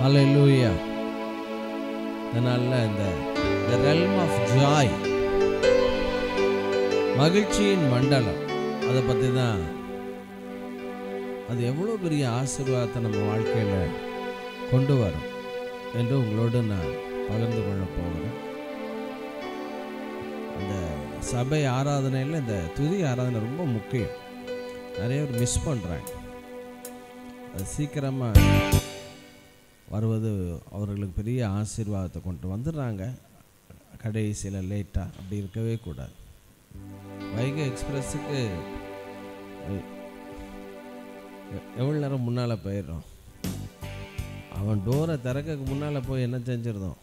ஹல்லேலூயா. அதனால இந்த the realm of joy, மகிழ்ச்சியின் மண்டலம், அதை பற்றி தான், அது எவ்வளோ பெரிய ஆசீர்வாதத்தை நம்ம வாழ்க்கையில் கொண்டு வரும் என்று உங்களோடு நான் பகிர்ந்து கொள்ள போகிறேன். அந்த சபை ஆராதனையில் இந்த துதி ஆராதனை ரொம்ப முக்கியம். நிறைய பேர் மிஸ் பண்ணுறாங்க. அது சீக்கிரமாக வருவது அவர்களுக்கு பெரிய ஆசீர்வாதத்தை கொண்டு வந்துடுறாங்க. கடைசியில் லேட்டாக அப்படி இருக்கவே கூடாது. வைகை எக்ஸ்பிரஸுக்கு எவ்வளோ நேரம் முன்னால் போயிடுறோம். அவன் டோரை திறக்கக்கு முன்னால் போய் என்ன செஞ்சிருந்தோம்,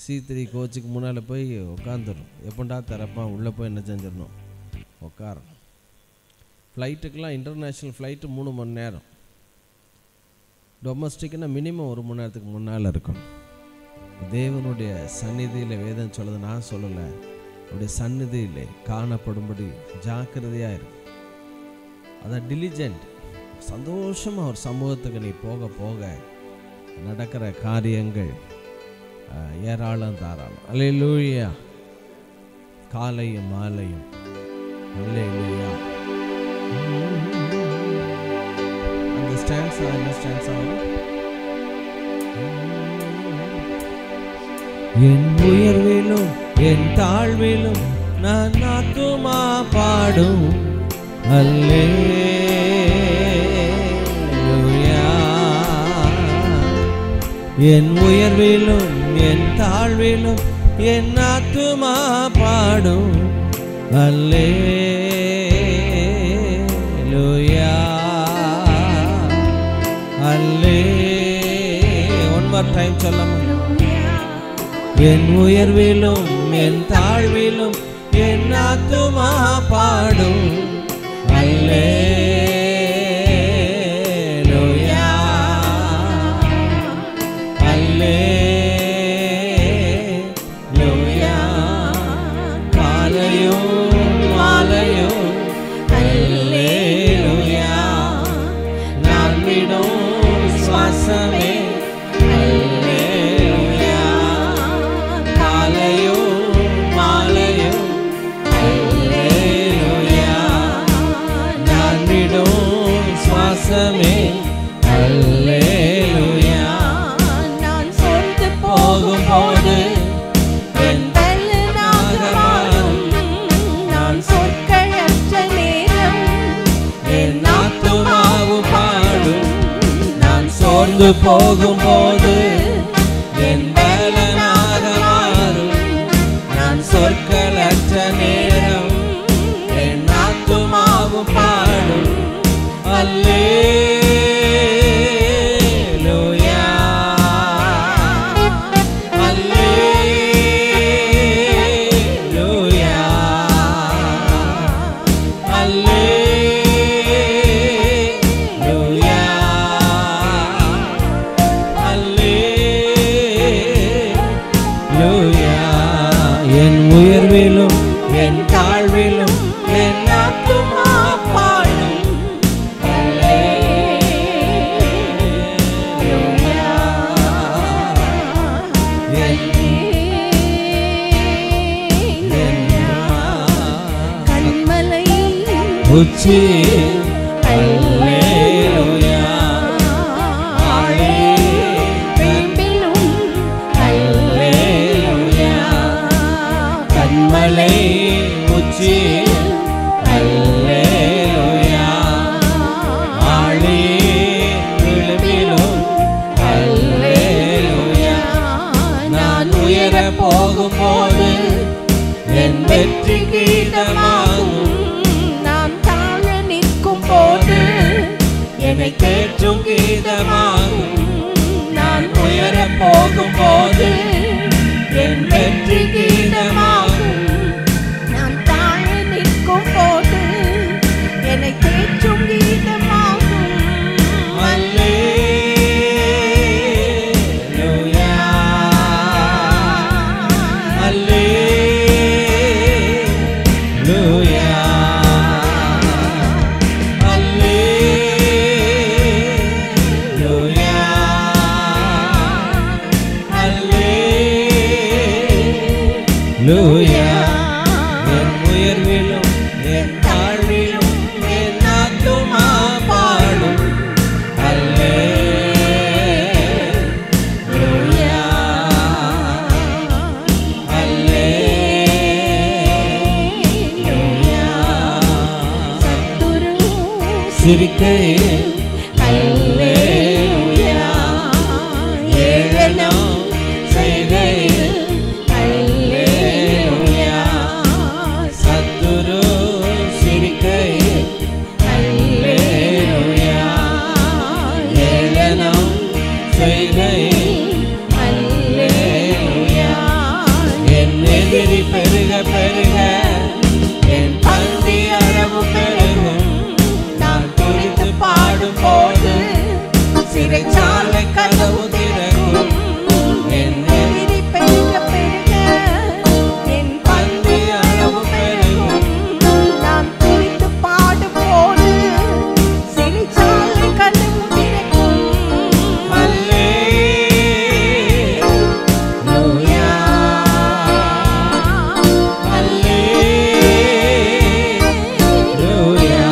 C3 கோச்சுக்கு முன்னால் போய் உட்காந்துடும். எப்படா திறப்பான், உள்ளே போய் என்ன செஞ்சிடணும், உட்காரணும். ஃப்ளைட்டுக்கெலாம் இன்டர்நேஷ்னல் ஃப்ளைட்டு 3 மணி நேரம், டொமஸ்டிக்னா மினிமம் 1 மணி நேரத்துக்கு முன்னால் இருக்கணும். தேவனுடைய சந்நிதியில் வேதம் சொல்லுது, நான் சொல்லலை, அவருடைய சந்நிதியில் காணப்படும்படி ஜாக்கிரதையாக இருக்கும். அதான் டிலிஜென்ட். சந்தோஷமாக ஒரு சமூகத்துக்கு நீ போக போக நடக்கிற காரியங்கள் ஏராளம் தாராளம். அல்லேலூயா. காலையும் மாலையும் அல்லேலூயா. அந்த ஸ்டான்ஸ் என்ன ஸ்டான்ஸ் ஆகும்? என் உயர்விலும் என் தாழ்விலும் நான் ஆத்துமா பாடும் அல்லேலூயா. என் உயர்விலும் என் தாழ்விலும் என் ஆத்துமா பாடும் அல்லேலூயா. அல்லே ஒன் மோர் டைம் சொல்லலாம். என் உயர்விலும் என் தாழ்விலும் என் ஆத்துமா பாடும் அல்லேலூயா. அல்லேலூயா. காலையும் மாலையும் அல்லேலூயா. நான் விடும் சுவாசமே அல்லேலூயா. காலையும் மாலையும் அல்லேலூயா. நான் விடும் சுவாசமே அல்லேலூயா. நான் சொந்து போகும்போது என் பலனாக மாறும். நான் சொற்களற்ற நேரம் என் ஆத்துமாவும் பாடும். நான் சோர்ந்து போகும்போது என் பலனாக மாறும். நான் சொற்களற்ற நேரம் என் ஆத்துமாவும் பாடும் அல்லேலூயா. அல்லேலூயா. அல்லேலூயா. அல்லேலூயா. என் உயர்விலும் என் தாழ்விலும் என் ஆத்துமா பாடும் அல்லேலூயா. கண்மலை உச்சி அல்லேலூயா. ஆழி பெண்பிலும் அல்லேலூயா. கண்மலை உச்சி அல்லேலூயா. ஆழி விழுவிலும் அல்லேலூயா. நான் உயர போகும்போது என் வெற்றி கீதமாகும். நான் தாழ நிற்கும் போது என்னை தேற்றும் கீதமாகும். நான் உயர போகும்போது என் வெற்றி கீதமாகும். நான் தாழ நிற்கும் போது என்னை தேற்றும் கீதமாகும். அல்லேலூயா. அல்லேலூயா. அல்லேலூயா. என் உயர்விலும் என் தாழ்விலும் என் ஆத்துமா பாடும் அல்லேலூயா அல்லேலூயா. சிரிக்கையில் அல்லேலூயா, ஏளனம் செய்கையில் அல்லேலூயா, சத்துரு சிரிக்கையில் அல்லேலூயா, ஏளனம் செய்கையில் அல்லேலூயா. என் எதிரி பெருக பெருக என் பந்தி அளவு பெருகும். நான் துதித்து பாடும் போது சிறைச்சாலை கதவு திறக்கும். என் எதிரி பெருக பெருக என் பந்தி அளவு பெருகும். நாம் துதித்து பாடும் போது சிறைச்சாலை கதவு திறக்கும். அல்லேலூயா அல்லேலூயா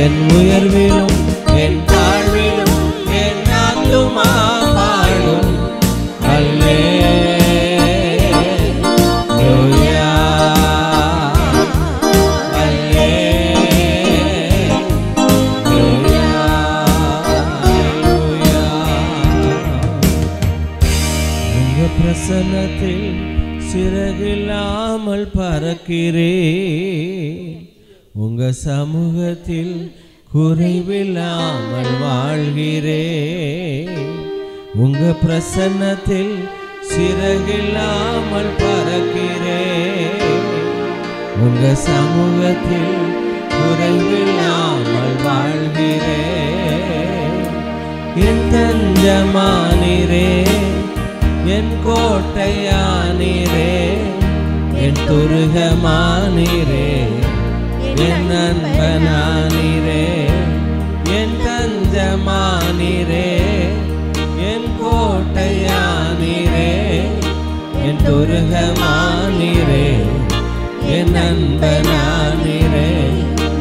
என் உயர்விலும் என் தாழ்விலும் என் ஆத்துமா பாடும் அல்லேலூயா அல்லேலூயா அல்லேலூயா. உங்க பிரசன்னத்தில் சிறகில்லாமல் பறக்கிறேன். உங்க சமூகத்தில் குறைவில்லாமல் வாழ்கிறேன். உங்க பிரசன்னத்தில் சிறகில்லாமல் பறக்கிறேன். உங்க சமூகத்தில் குறைவில்லாமல் வாழ்கிறேன். என் தஞ்சமானீரே, என் கோட்டையானீரே, என் துருகமானீரே, என் அன்பனானீரே, என் தஞ்சமானீரே, என் கோட்டையானீரே, என் துருகமானீரே, என் அன்பனானீரே.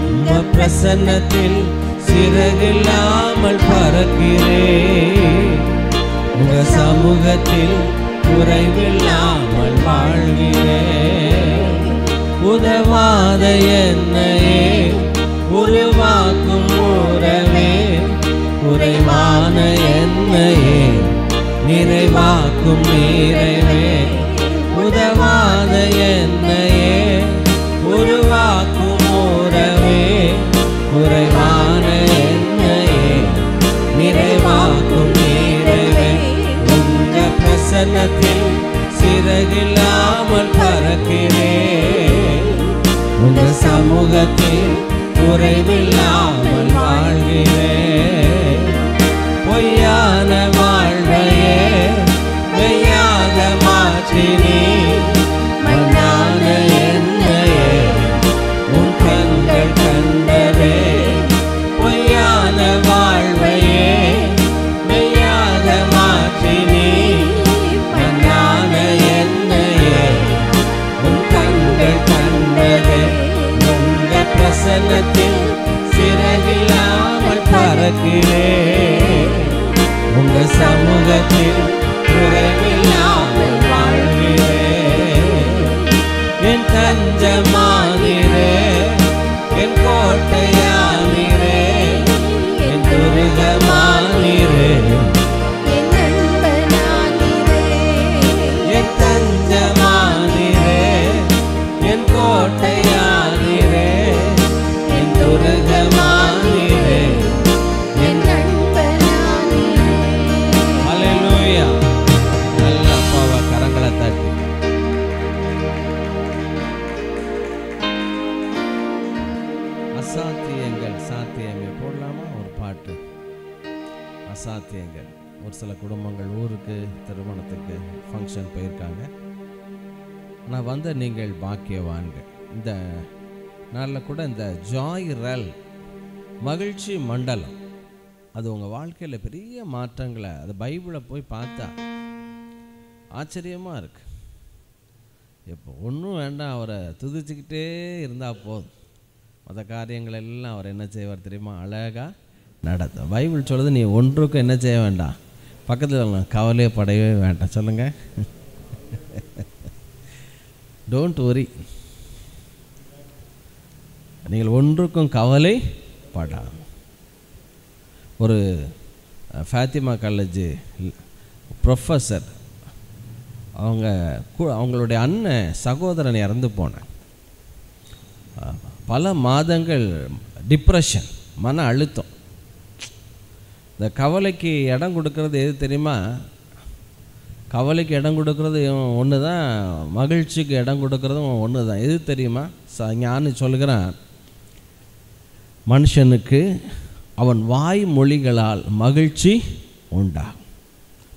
உங்க பிரசன்னத்தில் சிறகில்லாமல் பறக்கிறேன். உங்க சமூகத்தில் குறைவில்லாமல் வாழ்கிறேன். உதவாத என்னையே உருவாக்கும் உறவே, குறைவான என்னையே நிறைவாக்கும் நிறைவே. உதவாத என்னையே உருவாக்கும் உறவே, குறைவான என்னையே நிறைவாக்கும் நிறைவே. உங்க பிரசன்னத்தில் சிறகில்லாமல் பறக்கிறேன். உங்க சமூகத்தில் குறைவில்லாமல் வாழ்கிறேன். பொய்யான வாழ்வையே மெய்யாக மாற்றினீ, மண்ணான என்னையே உன் கண்கள் கண்டதே. பொய்யான வாழ்வையே மெய்யாக மாற்றினீ, மண்ணான என்னையே உன் கண்கள் கண்டதே. உங்க பிரசன்னத்தில் சிறகில்லாமல் பறக்கிறேன். உங்க சமூகத்தில் குறைவில்லாமல் வாழ்கிறேன். என் தஞ்சமானீரே, என் கோட்டையானீரே, என் துருகமானீரே, என் அன்பனானீரே, என் தஞ்சமானீரே, என் கோட்டையானீரே, என் துருகமானீரே, என் அன்பனானீரே. அல்லேலூயா. நல்ல அப்பாவை கரங்களை தட்டி அசாத்தியங்கள் சாத்தியமே போடலாமா? ஒரு பாட்டு. அசாத்தியங்கள். ஒரு சில குடும்பங்கள் ஊருக்கு திருமணத்துக்கு ஃபங்க்ஷன் போயிருக்காங்க. ஆனால் வந்த நீங்கள் பாக்கியவான்கள். இந்த நாளில் கூட இந்த ஜாய் ரெல் மகிழ்ச்சி மண்டலம் அது உங்கள் வாழ்க்கையில் பெரிய மாற்றங்களை அது பைபிளை போய் பார்த்தா ஆச்சரியமாக இருக்கு. இப்போ ஒன்றும் வேண்டாம், அவரை துதிச்சுக்கிட்டே இருந்தால் போதும், மற்ற காரியங்கள் எல்லாம் அவர் என்ன செய்வார் தெரியுமா? அழகாக நடத்தும். பைபிள் சொல்லுது நீ ஒன்றுக்கும் என்ன செய்ய வேண்டாம், பக்கத்தில் சொல்லலாம் கவலையே படவே வேண்டாம். சொல்லுங்கள், டோன்ட் வரி, நீங்கள் ஒன்றுக்கும் கவலை படாம். ஒரு ஃபாத்திமா காலேஜ் ப்ரொஃபஸர் அவங்களுடைய அண்ணன் சகோதரன் இறந்து போனேன். பல மாதங்கள் டிப்ரெஷன், மன அழுத்தம். இந்த கவலைக்கு இடம் கொடுக்கறது எது தெரியுமா? கவலைக்கு இடம் கொடுக்கறது ஒன்று தான், மகிழ்ச்சிக்கு இடம் கொடுக்கறதும் ஒன்று தான். எது தெரியுமா? ஞானி சொல்கிறான், மனுஷனுக்கு அவன் வாய் மொழிகளால் மகிழ்ச்சி உண்டாகும்.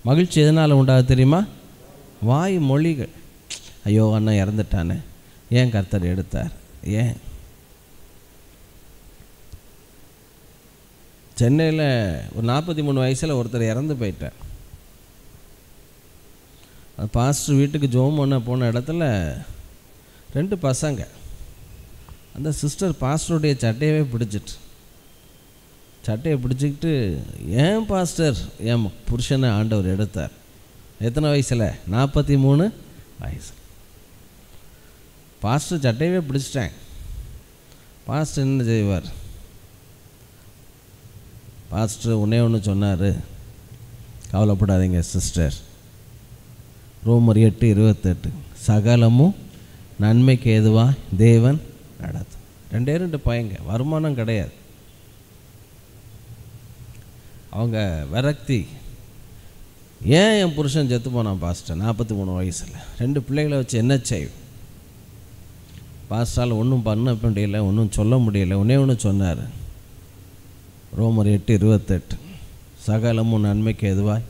மகிழ்ச்சி எதனால் உண்டாகும் தெரியுமா? வாய் மொழிகள். ஐயோ அண்ணன் இறந்துட்டானே, ஏன் கர்த்தர் எடுத்தார், ஏன்? சென்னையில் ஒரு 43 வயசில் ஒருத்தர் இறந்து போயிட்டார். அந்த பாஸ்டர் வீட்டுக்கு ஜோம் பண்ண போன இடத்துல 2 பசங்க, அந்த சிஸ்டர் பாஸ்டருடைய சட்டையவே பிடிச்சிக்கிட்டு ஏன் பாஸ்டர் என் புருஷனை ஆண்டவர் எடுத்தார்? எத்தனை வயசில்? 43 வயசு. பாஸ்டர் சட்டையவே பிடிச்சிட்டேன். பாஸ்டர் என்ன செய்வார்? பாஸ்டர் ஒன்று சொன்னார், கவலைப்படாதீங்க சிஸ்டர், ரோமர் 8:28 சகலமும் நன்மைக்கு ஏதுவா தேவன் நடத்தும். 2 பையங்க, வருமானம் கிடையாது. அவங்க விரக்தி, ஏன் என் புருஷன் செத்து போனான் பாஸ்டர் 43 வயசில், 2 பிள்ளைகளை வச்சு என்ன செய்யும்? பாஸ்டரால் ஒன்றும் பண்ண முடியல, ஒன்றும் சொல்ல முடியல. ஒன்று சொன்னார், ரோமர் 8:28 சகலமும் நன்மைக்கு எதுவாய்.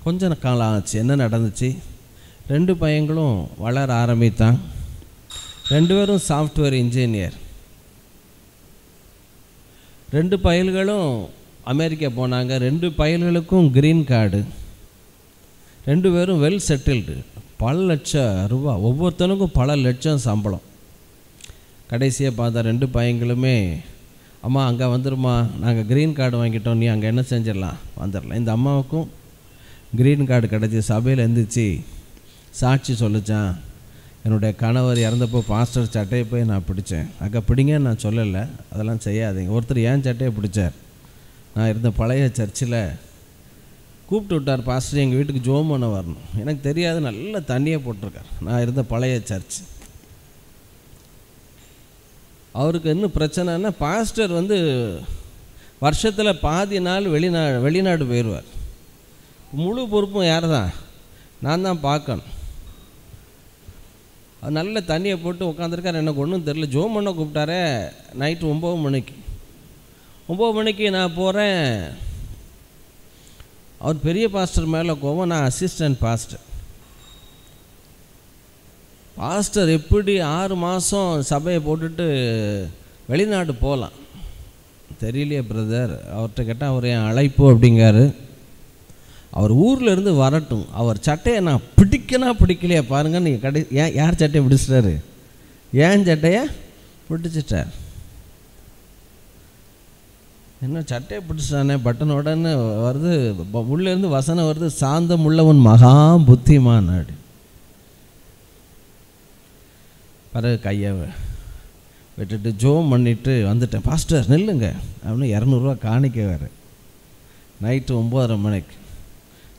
கொஞ்சம் காலம் ஆச்சு. என்ன நடந்துச்சு? 2 பையங்களும் வளர ஆரம்பித்தான். 2 பேரும் சாஃப்ட்வேர் இன்ஜினியர். 2 பயல்களும் அமெரிக்கா போனாங்க. 2 பயல்களுக்கும் க்ரீன் கார்டு. 2 பேரும் வெல் செட்டில்டு. பல லட்சம் ரூபா, ஒவ்வொருத்தனுக்கும் பல லட்சம் சம்பளம். கடைசியாக பார்த்தா 2 பையங்களுமே, அம்மா அங்கே வந்துடுமா, நாங்கள் க்ரீன் கார்டு வாங்கிட்டோம், நீ அங்கே என்ன செஞ்சிடலாம், வந்துடலாம். இந்த அம்மாவுக்கும் க்ரீன் கார்டு கிடச்சி சபையில் எழுந்திரிச்சு சாட்சி சொல்லிச்சான், என்னுடைய கணவர் இறந்தப்போ பாஸ்டர் சட்டையை போய் நான் பிடிச்சேன். அங்கே பிடிங்கன்னு நான் சொல்லலை, அதெல்லாம் செய்யாதீங்க. ஒருத்தர் ஏன் சட்டையை பிடிச்சார், நான் இருந்த பழைய சர்ச்சில் கூப்பிட்டு விட்டார், பாஸ்டர் எங்கள் வீட்டுக்கு ஜோம் பண்ண வரணும். எனக்கு தெரியாது, நல்ல தண்ணியை போட்டிருக்கார். நான் இருந்த பழைய சர்ச். அவருக்கு என்ன பிரச்சனைன்னா, பாஸ்டர் வருஷத்தில் பாதி நாள் வெளிநாடு போயிடுவார். முழு பொறுப்பும் யார் தான்? நான் தான் பார்க்கணும். அது நல்ல தண்ணியை போட்டு உட்காந்துருக்கார். எனக்கு ஒன்றும் தெரியல. ஜோம் பண்ண கூப்பிட்டாரே நைட்டு 9 மணிக்கு. 9 மணிக்கு நான் போகிறேன். அவர் பெரிய பாஸ்டர் மேலே கோவம், நான் அசிஸ்டன்ட் பாஸ்டர். பாஸ்டர் எப்படி 6 மாதம் சபையை போட்டுட்டு வெளிநாடு போகலாம் தெரியலையே பிரதர். அவர்கிட்ட கேட்டால் அவர் என் அழைப்பு அப்படிங்காரு. அவர் ஊரில் இருந்து வரட்டும், அவர் சட்டையை நான் பிடிக்கலையா பாருங்க. நீங்கள் ஏன் யார் சட்டையை பிடிச்சிட்டாரு? ஏன் சட்டையை பிடிச்சிட்டார். என்ன சட்டையை பிடிச்சிட்டானே, பட்டனோடன்னு வருது, உள்ளேருந்து வசனம் வருது, சாந்தம் உள்ளவன் மகா புத்திமான் அப்படி. பிறகு கையை விட்டுட்டு ஜோம் பண்ணிவிட்டு வந்துட்டேன். பாஸ்டர் நில்லுங்க அப்படின்னு 200 காணிக்க வேறு. நைட்டு 9:30 மணிக்கு.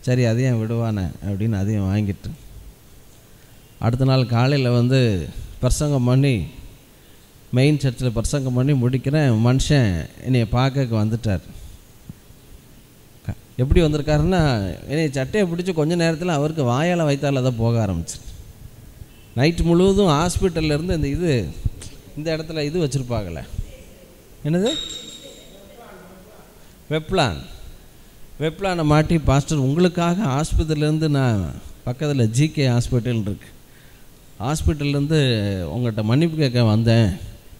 சரி அதையும் விடுவானே அப்படின்னு அதையும் வாங்கிட்டு அடுத்த நாள் காலையில் பிரசங்கம் பண்ணி மெயின் சர்ச்சில் பிரசங்கம் பண்ணி முடிக்கிறேன். மனுஷன் என்னை பார்க்க வந்துட்டார். எப்படி வந்திருக்காருன்னா, என்னை சட்டையை பிடிச்சி கொஞ்ச நேரத்தில் அவருக்கு வாயால் வைத்தால் தான் போக ஆரம்பிச்சு. நைட்டு முழுவதும் ஹாஸ்பிட்டல்லேருந்து இந்த இடத்துல வச்சுருப்பாங்களே, என்னது வெப்ளானை மாட்டி, பாஸ்டர் உங்களுக்காக ஆஸ்பத்திரியிலேருந்து நான் பக்கத்தில் ஜிகே ஹாஸ்பிட்டல் இருக்கு, ஹாஸ்பிட்டல்லேருந்து உங்கள்கிட்ட மன்னிப்பு கேட்க வந்தேன்,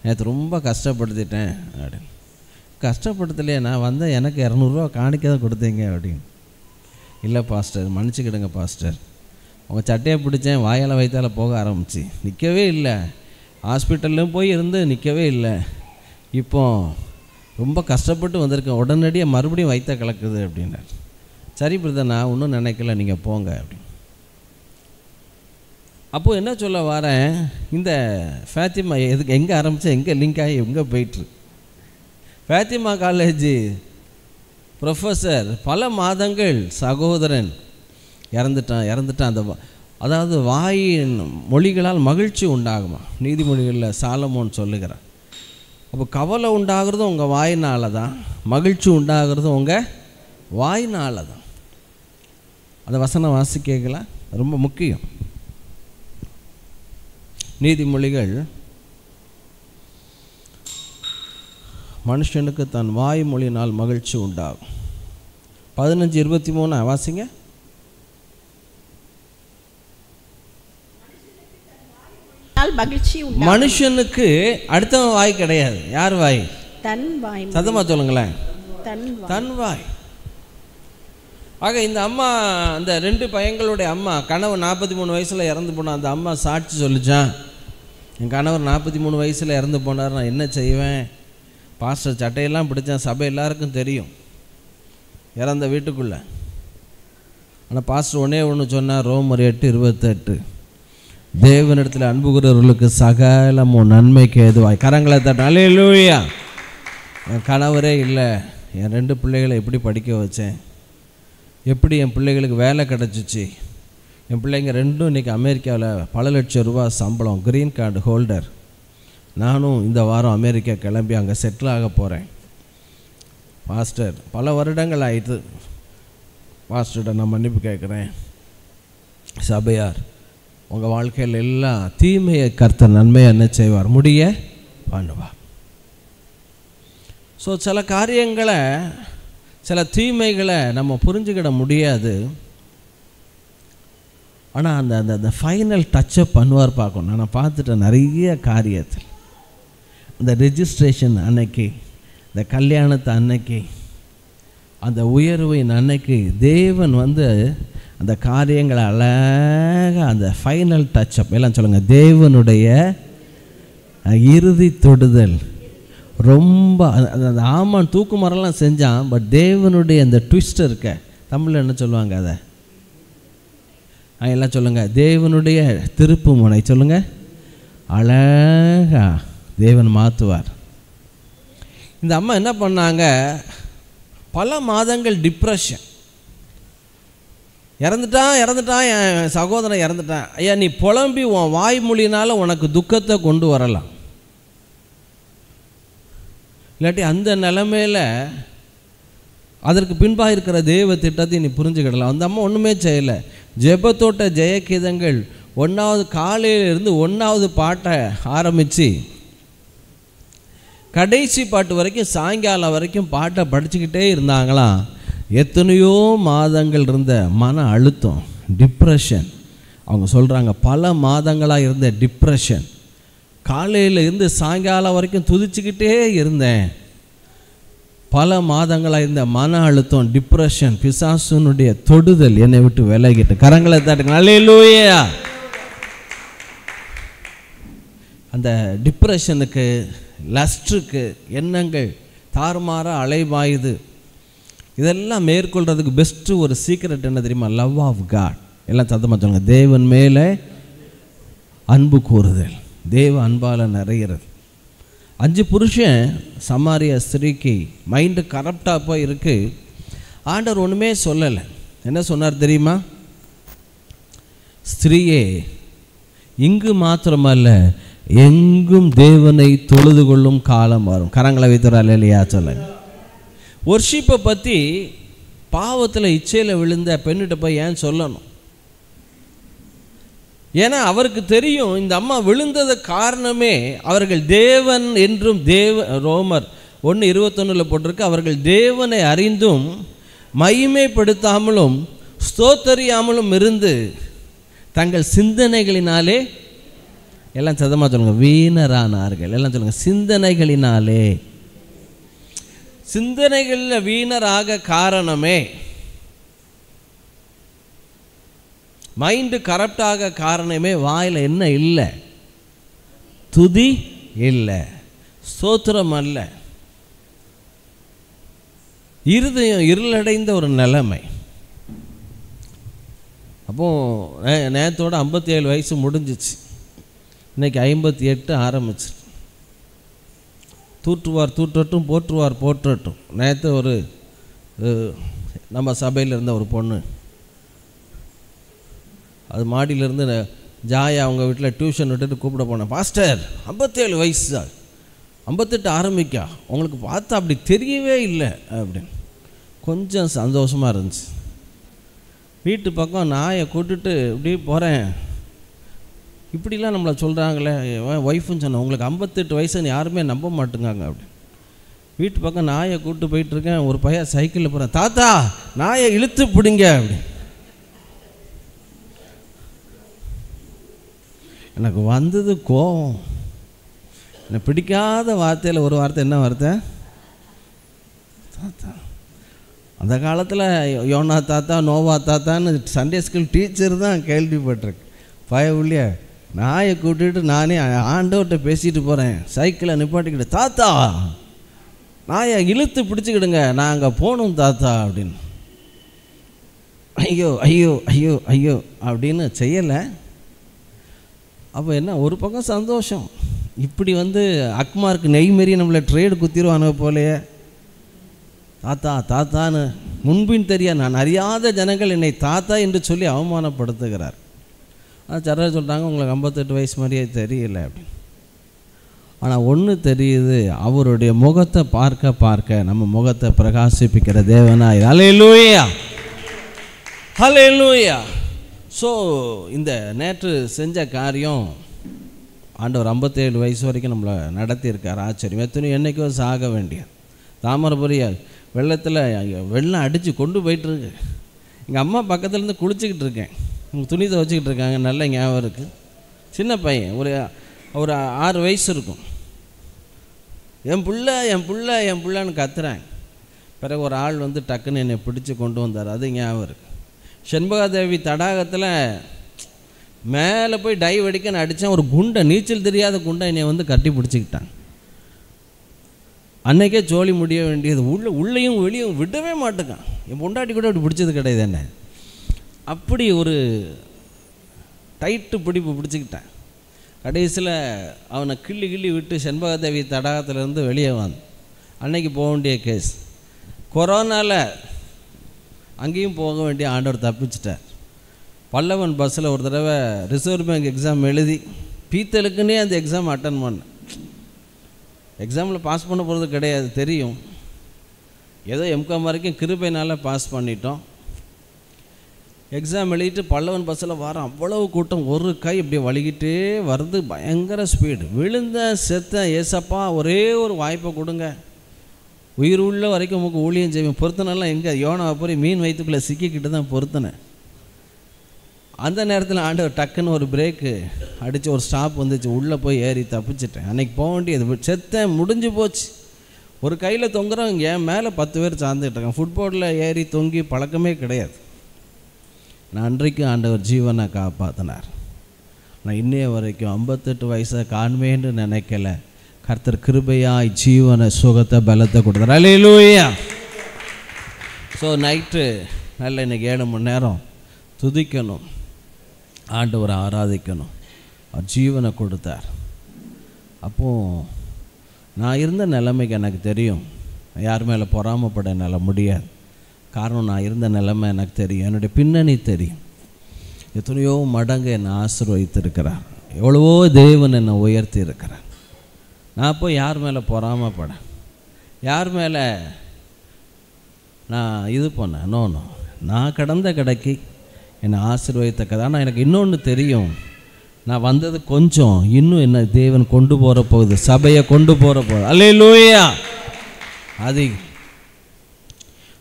நேற்று ரொம்ப கஷ்டப்படுத்திட்டேன் அப்படின்னு. கஷ்டப்படுத்தலையே, நான் வந்தேன், எனக்கு 200 காணிக்க தான் கொடுத்தீங்க அப்படின்னு. இல்லை பாஸ்டர், மன்னிச்சுக்கிடுங்க பாஸ்டர், உங்கள் சட்டையை பிடிச்சேன், வாயால் வயிற்றால் போக ஆரம்பிச்சு நிற்கவே இல்லை, ஹாஸ்பிட்டல்லையும் போய் இருந்து நிற்கவே இல்லை, இப்போ ரொம்ப கஷ்டப்பட்டு வந்திருக்கேன், உடனடியாக மறுபடியும் வயிற்ற கலக்குது அப்படின்னார். சரி பிரதர், நான் ஒன்றும் நினைக்கல, நீங்கள் போங்க அப்படின்னு. அப்போது என்ன சொல்ல வரேன், இந்த ஃபாத்திமா எதுக்கு எங்கே ஆரம்பித்தேன், எங்கே லிங்க் ஆகி எங்கே போயிட்டுரு. ஃபாத்திமா காலேஜ் ப்ரொஃபஸர் பல மாதங்கள் சகோதரன் இறந்துட்டான். அந்த அதாவது வாயின் மொழிகளால் மகிழ்ச்சி உண்டாகுமா, நீதிமொழிகளில் சாலமோன் சொல்லுகிறார். அப்போ கவலை உண்டாகிறதும் உங்கள் வாயினால தான், மகிழ்ச்சி உண்டாகிறதும் உங்கள் வாயினால தான். அந்த வசனம் வாசிக்கலாம், ரொம்ப முக்கியம். நீதிமொழிகள், மனுஷனுக்கு தன் வாய்மொழியினால் மகிழ்ச்சி உண்டாகும். 15:23 வாசிங்க. மனுஷனுக்கு அடுத்தவன் வாய் கிடையாது. யார் வாய்? தன் வாய். சத்தமா சொல்லுங்களேன், தன் வாய். ஆக இந்த அம்மா, அந்த 2 பையங்களுடைய அம்மா, கணவர் 43 வயசில் இறந்து போனான். அந்த அம்மா சாட்சி சொல்லிச்சான், என் கணவர் 43 வயசில் இறந்து போனார், நான் என்ன செய்வேன், பாஸ்டர் சட்டையெல்லாம் பிடிச்சேன், சபை எல்லாருக்கும் தெரியும், இறந்த வீட்டுக்குள்ளே. ஆனால் பாஸ்டர் ஒன்று சொன்னார், ரோமர் 8:28, தேவனிடத்தில் அன்புகிறவர்களுக்கு சகலமும் நன்மைக்கு ஏதுவாய். கரங்களை தட்ட. அல்லேலூயா. என் கணவரே இல்லை, என் 2 பிள்ளைகளை எப்படி படிக்க வச்சேன், எப்படி என் பிள்ளைகளுக்கு வேலை கிடச்சிச்சு, என் பிள்ளைங்க 2 இன்றைக்கி அமெரிக்காவில் பல லட்சம் ரூபா சம்பளம், க்ரீன் கார்டு ஹோல்டர். நானும் இந்த வாரம் அமெரிக்கா கிளம்பி அங்கே செட்டில் ஆக போகிறேன். பாஸ்டர், பல வருடங்கள் ஆயிடுது, பாஸ்டர்கிட்ட நான் மன்னிப்பு கேட்குறேன். சபையார், உங்கள் வாழ்க்கையில் எல்லாம் தீமையை கர்த்தர் நன்மையை என்ன செய்வார், முடிய பண்ணுவார். ஸோ சில காரியங்களை, சில தீமைகளை நம்ம புரிஞ்சுக்கிட முடியாது. ஆனால் அந்த அந்த அந்த ஃபைனல் டச்சப் பண்ணுவார் பார்க்கணும். நான் பார்த்துட்டேன் நிறைய காரியத்தில். அந்த ரெஜிஸ்ட்ரேஷன் அன்னைக்கு, இந்த கல்யாணத்தை அன்னைக்கு, அந்த உயர்வின் அன்னைக்கு தேவன் அந்த காரியங்களை அழகாக, அந்த ஃபைனல் டச்சப் எல்லாம் சொல்லுங்கள், தேவனுடைய இறுதி தொடுதல். ரொம்ப அந்த ஆமான் தூக்கு மரம்லாம் செஞ்சான், பட் தேவனுடைய அந்த ட்விஸ்ட் இருக்க, தமிழில் என்ன சொல்லுவாங்க அதை, எல்லாம் சொல்லுங்கள், தேவனுடைய திருப்பு முனை சொல்லுங்கள், அழகா தேவன் மாற்றுவார். இந்த அம்மா என்ன பண்ணாங்க, பல மாதங்கள் டிப்ரெஷன். இறந்துட்டான் என் சகோதரன் இறந்துட்டான். ஐயா, நீ புலம்பி உன் வாய்மொழியினால் உனக்கு துக்கத்தை கொண்டு வரலாம். இல்லாட்டி அந்த நிலைமையில் அதற்கு பின்பாக இருக்கிற தெய்வ திட்டத்தை நீ புரிஞ்சுக்கிடலாம். அந்த அம்மா ஒன்றுமே செய்யலை. ஜெபத்தோட்ட ஜெயகீதங்கள் 1வது காலையிலிருந்து 1வது பாட்டை ஆரம்பித்து கடைசி பாட்டு வரைக்கும், சாயங்காலம் வரைக்கும் பாட்டை படிச்சுக்கிட்டே இருந்தாங்களாம். எத்தனையோ மாதங்கள் இருந்த மன அழுத்தம், டிப்ரெஷன், அவங்க சொல்கிறாங்க பல மாதங்களாக இருந்த டிப்ரெஷன், காலையில் இருந்து சாயங்காலம் வரைக்கும் துதிச்சுக்கிட்டே இருந்தேன், பல மாதங்களாக இருந்த மன அழுத்தம், டிப்ரெஷன், பிசாசுனுடைய தொடுதல் என்னை விட்டு விலகிட்டு. கரங்களை தட்டுங்க. அல்லேலூயா. அந்த டிப்ரெஷனுக்கு, லஸ்ட்ருக்கு, எண்ணங்கள் தாறுமாறாக அலைபாயுது. இதெல்லாம் மேற்கொள்கிறதுக்கு பெஸ்ட்டு ஒரு சீக்ரெட் என்ன தெரியுமா? Love of God. எல்லாம் சத்தமாக சொல்லுங்க, தேவன் மேலே அன்பு கூறுதல், தேவ அன்பால் நிறைகிறது. 5 புருஷன் சமாரிய ஸ்திரீக்கு மைண்டு கரப்டாக போய் இருக்குது. ஆண்டவர் ஒன்றுமே சொல்லலை. என்ன சொன்னார் தெரியுமா? ஸ்திரீயே, இங்கு மாத்திரமல்ல எங்கும் தேவனை தொழுது கொள்ளும் காலம் வரும். கரங்களை வைத்துறாள் இல்லையா? சொல்லுங்க. ஒர்ஷிப்பை பற்றி பாவத்தில் இச்சையில் விழுந்த பெண்ணிட்ட போய் ஏன் சொல்லணும்? ஏன்னா அவருக்கு தெரியும் இந்த அம்மா விழுந்தது காரணமே அவர்கள் தேவன் என்றும் ரோமர் 1:21 போட்டிருக்கு, அவர்கள் தேவனை அறிந்தும் மகிமைப்படுத்தாமலும் ஸ்தோத்தரியாமலும் இருந்து தங்கள் சிந்தனைகளினாலே எல்லாம் சத்தமாக சொல்லுங்கள், வீணரானார்கள். எல்லாம் சொல்லுங்கள், சிந்தனைகளினாலே. சிந்தனைகளில் வீணராக காரணமே, மைண்டு கரப்டாக காரணமே வாயில் என்ன இல்லை? துதி இல்லை, ஸ்தோத்திரம் அல்ல, இருதயம் இருளடைந்த ஒரு நிலைமை. அப்போது நேரத்தோட 57 வயசு முடிஞ்சிச்சு, இன்றைக்கி 58 ஆரம்பிச்சு. தூற்றுவார் தூற்றட்டும், போற்றுவார் போற்றட்டும். நேற்று ஒரு நம்ம சபையில் இருந்த ஒரு பொண்ணு, அது மாடியிலேருந்து ஜாயா அவங்க வீட்டில் டியூஷன் விட்டுட்டு கூப்பிட போனேன். பாஸ்டர் 57 வயசு, 58 ஆரம்பிக்கா, உங்களுக்கு பார்த்தா அப்படி தெரியவே இல்லை அப்படின்னு. கொஞ்சம் சந்தோஷமாக இருந்துச்சு. வீட்டு பக்கம் நாயை கூட்டுட்டு இப்படி போகிறேன். இப்படிலாம் நம்மளை சொல்கிறாங்களே, ஒய்ஃபுன்னு சொன்னேன், உங்களுக்கு 58 வயசுன்னு யாருமே நம்ப மாட்டேங்காங்க அப்படின்னு. வீட்டு பக்கம் நாயை கூப்பிட்டு போயிட்டுருக்கேன். ஒரு பையன் சைக்கிளில் போகிறேன், தாத்தா நாயை இழுத்து பிடிங்க அப்படி. எனக்கு வந்தது கோபம். எனக்கு பிடிக்காத வார்த்தையில் ஒரு வார்த்தை, என்ன வார்த்தை? தாத்தா. அந்த காலத்தில் யோனா தாத்தா, நோவா தாத்தான்னு சண்டே ஸ்கூல் டீச்சர் தான் கேள்விப்பட்டிருக்கு. பயவுள்ளையா நாயை கூட்டிகிட்டு நானே ஆண்டவர்கிட்ட பேசிட்டு போகிறேன். சைக்கிளை நிப்பாட்டிக்கிட்டு, தாத்தா நாயை இழுத்து பிடிச்சிக்கிடுங்க, நான் அங்கே போகணும் தாத்தா அப்படின்னு. ஐயோ ஐயோ ஐயோ ஐயோ அப்படின்னு செய்யலை. அப்போ என்ன, ஒரு பக்கம் சந்தோஷம், இப்படி அக்மார்க்கு நெய்மாரி நம்மளை ட்ரேடு குத்திடுவானோ போலையே. தாத்தா தாத்தான்னு முன்பின் தெரியாது, நான் அறியாத ஜனங்கள் என்னை தாத்தா என்று சொல்லி அவமானப்படுத்துகிறார். சிலர் சொல்கிறாங்க, உங்களுக்கு 58 வயசு மாதிரியே தெரியல அப்படின்னு. ஆனால் ஒன்று தெரியுது, அவருடைய முகத்தை பார்க்க பார்க்க நம்ம முகத்தை பிரகாசிப்பிக்கிற தேவனாய். ஹல்லேலூயா, ஹல்லேலூயா. ஸோ இந்த நேற்று செஞ்ச காரியம் ஆண்டவர் 57 வயசு வரைக்கும் நம்மளை நடத்தியிருக்கார். ஆச்சரியம். எத்தனையோ என்றைக்கோ சாக வேண்டிய தாமரபுரிய வெள்ளத்தில் வெள்ளம் அடித்து கொண்டு போயிட்டுருக்கு. எங்கள் அம்மா பக்கத்துலேருந்து குளிச்சுக்கிட்டு இருக்கேன், துணி துவைச்சிக்கிட்டு இருக்காங்க, நல்ல ஞாபகம் இருக்குது. சின்ன பையன், ஒரு 6 வயசு இருக்கும். என் பிள்ளை என் பிள்ளை என் பிள்ளைன்னு கத்துறேன். பிறகு ஒரு ஆள் டக்குன்னு என்னை பிடிச்சி கொண்டு வந்தார், அது ஞாபகம் இருக்குது. செண்பகாதேவி தடாகத்தில் மேலே போய் டைவ் அடிக்க நான் அடித்தேன். ஒரு குண்டை, நீச்சல் தெரியாத குண்டை என்னை கட்டி பிடிச்சிக்கிட்டான். அன்றைக்கே ஜோலி முடிய வேண்டியது. உள்ளேயும் வெளியும் விடவே மாட்டேங்கான். என் பொண்டாட்டி கூட அப்படி பிடிச்சது கிடையாது என்ன. அப்படி ஒரு டைட்டு பிடிப்பு பிடிச்சிக்கிட்டேன். கடைசியில் அவனை கிள்ளி விட்டு செண்பகாதேவி தடாகத்திலேருந்து வெளியே வந்து அன்னைக்கு போக வேண்டிய கேஸ். கொரோனாவில் அங்கேயும் போக வேண்டிய ஆண்டவர் தப்பிச்சிட்டார். பல்லவன் பஸ்ஸில் ஒரு தடவை ரிசர்வ் பேங்க் எக்ஸாம் எழுதி பீத்தலுக்குன்னே அந்த எக்ஸாம் அட்டன் பண்ணேன். எக்ஸாமில் பாஸ் பண்ண போகிறது கிடையாது தெரியும். ஏதோ எம்காம் வரைக்கும் கிருபையினால் பாஸ் பண்ணிட்டோம். எக்ஸாம் எழுதிட்டு பல்லவன் பஸ்ஸில் வரோம். அவ்வளவு கூட்டம், ஒரு கை இப்படி வலிக்கிட்டே வருது, பயங்கர ஸ்பீடு. விழுந்த செத்த, ஏசப்பா ஒரே ஒரு வாய்ப்பை கொடுங்க, உயிர் உள்ள வரைக்கும் உங்களுக்கு ஊழியம் செய்வேன். பொருத்தனெல்லாம் எங்கே, யோனாவை போய் மீன் வயிற்றுக்குள்ளே சிக்கிக்கிட்டு தான் பொருத்தினேன். அந்த நேரத்தில் ஆண்டவர் டக்குன்னு ஒரு பிரேக்கு அடித்து ஒரு ஸ்டாப் வந்துச்சு, உள்ளே போய் ஏறி தப்பிச்சிட்டேன். அன்றைக்கி போக வேண்டியது செத்தேன், முடிஞ்சு போச்சு. ஒரு கையில் தொங்குறோம், என் மேலே 10 பேர் சார்ந்துக்கிட்டாங்க. ஃபுட்போர்டில் ஏறி தொங்கி பழக்கமே கிடையாது. நான் அன்றைக்கு ஆண்டவர் ஜீவனை காப்பாற்றினார். நான் இன்னைய வரைக்கும் 58 வயசை காண்பேன்னு நினைக்கல. கர்த்தர் கிருபையாய் ஜீவனை, சுகத்தை, பலத்தை கொடுத்தார். அல்லேலூயா. ஸோ நைட்டு நல்ல இன்னைக்கு 7 மணி நேரம் துதிக்கணும், ஆண்டவரை ஆராதிக்கணும். அவர் ஜீவனை கொடுத்தார். அப்போது நான் இருந்த நிலைமைக்கு எனக்கு தெரியும், யார் மேலே பொறாமப்பட என்னால் முடியாது. காரணம், நான் இருந்த நிலைமை எனக்கு தெரியும், என்னுடைய பின்னணி தெரியும். எத்தனையோ மடங்கு என்னை ஆசீர்வதித்திருக்கிறார், எவ்வளவோ தேவன் என்னை உயர்த்தி இருக்கிறார். நான் போய் யார் மேலே பொறாமப்பட, யார் மேலே நான் இது பண்ணேன்? நோ, நான் கடந்த கடைக்கு என்னை ஆசீர்வதித்த கதை. ஆனால் எனக்கு இன்னொன்று தெரியும், நான் வந்தது கொஞ்சம், இன்னும் என்ன தேவன் கொண்டு போகிற போகுது, சபையை கொண்டு போகிற போகுது. அல்லேலூயா. அது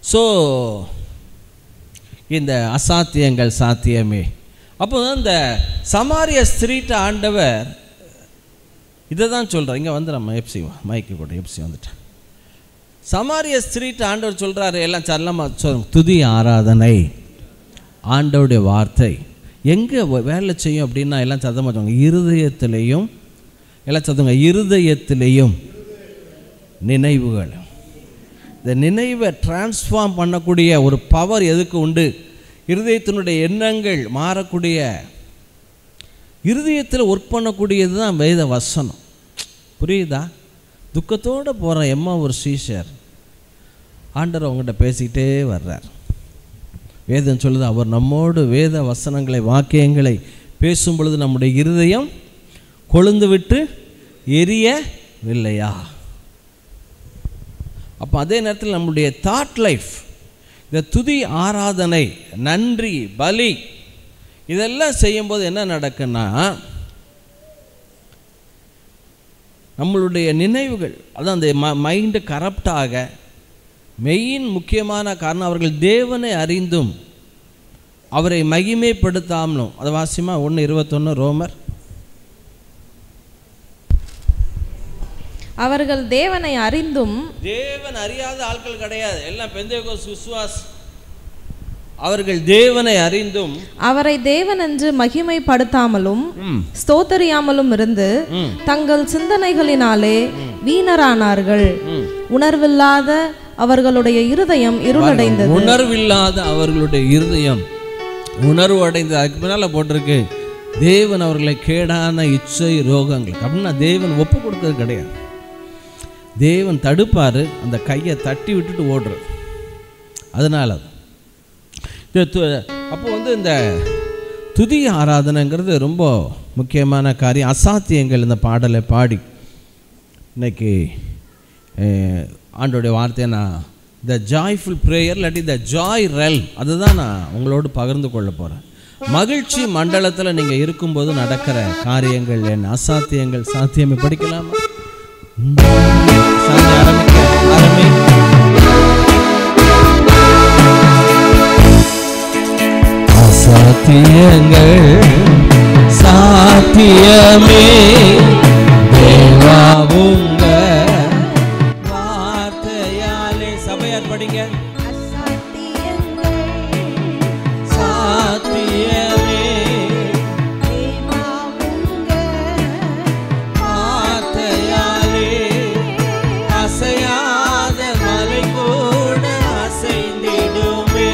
ஸோ இந்த அசாத்தியங்கள் சாத்தியமே. அப்போ இந்த சமாரிய ஸ்திரீட்ட ஆண்டவர் இதை தான் சொல்கிறேன். இங்கே வந்து நம்ம எப்சி மைக்கு கூட எப்சி வந்துட்டேன். சமாரிய ஸ்திரீட்ட ஆண்டவர் சொல்கிறாரு, எல்லாம் சல்லமாக சொல்லுங்க, துதி ஆராதனை ஆண்டவருடைய வார்த்தை எங்கே வேலை செய்யும் அப்படின்னா எல்லாம் சத்தமாக சொல்லுங்க, இருதயத்திலையும், எல்லாம் சத்தங்க, இருதயத்திலையும் நினைவுகள். இந்த நினைவை டிரான்ஸ்ஃபார்ம் பண்ணக்கூடிய ஒரு பவர் எதுக்கு உண்டு? இருதயத்தினுடைய எண்ணங்கள் மாறக்கூடிய, இருதயத்தில் ஒர்க் பண்ணக்கூடியது தான் வேத வசனம். புரியுதா? துக்கத்தோடு போகிற எம்மா ஒரு சீஷர் ஆண்டவர் அவங்ககிட்ட பேசிக்கிட்டே வர்றார். வேதம் சொல்லுது, அவர் நம்மோடு வேத வசனங்களை வாக்கியங்களை பேசும் பொழுது நம்முடைய இருதயம் கொழுந்து விட்டு எரியவில்லையா? அப்போ அதே நேரத்தில் நம்முடைய தாட் லைஃப், இந்த துதி ஆராதனை, நன்றி, பலி, இதெல்லாம் செய்யும்போது என்ன நடக்குன்னா நம்மளுடைய நினைவுகள், அதான் அந்த மைண்டு கரப்டாக, மெயின் முக்கியமான காரணம் அவர்கள் தேவனை அறிந்தும் அவரை மகிமைப்படுத்தாமலும். அதை வாசிமா 1:21 ரோமர். அவர்கள் தேவனை அறிந்தும், தேவன் அறியாத ஆட்கள் கிடையாது, எல்லாம் பெந்தேகோஸ்து விசுவாஸ். அவர்கள் தேவனை அறிந்தும் அவரை தேவன் என்று மகிமைப்படுத்தாமலும் ஸ்தோத்தரியாமலும் இருந்து தங்கள் சிந்தனைகளினாலே வீணரானார்கள். உணர்வில்லாத அவர்களுடைய இருதயம் இருளடைந்தது. உணர்வில்லாத அவர்களுடைய இருதயம் உணர்வு அடைந்தது. அதுக்கு பின்னால போட்டிருக்கு, தேவன் அவர்களை கேடான இச்சை ரோகங்கள் அப்படின்னா தேவன் ஒப்பு கொடுக்கறது கிடையாது. தேவன் தடுப்பார், அந்த கையை தட்டி விட்டுட்டு ஓடுறது. அதனால அப்போ வந்து இந்த துதி ஆராதனைங்கிறது ரொம்ப முக்கியமான காரியம். அசாத்தியங்கள் இந்த பாடலை பாடி இன்னைக்கு ஆண்டோடைய வார்த்தையை நான் த ஜாய்ஃபுல் ப்ரேயர் இல்லாட்டி த ஜாய் ரெல்ம் அதுதான் நான் உங்களோடு பகிர்ந்து கொள்ள போகிறேன். மகிழ்ச்சி மண்டலத்தில் நீங்கள் இருக்கும்போது நடக்கிற காரியங்கள் என்ன, அசாத்தியங்கள் சாத்தியமே. படிக்கலாமா? அசாத்தியங்கள் சாத்தியமே தேவா உங்க வார்த்தையாலே. சபையார் படிங்க. சாத்தியமே வார்த்தையாலே, அசையாத மலை கூட அசைந்திடுமே.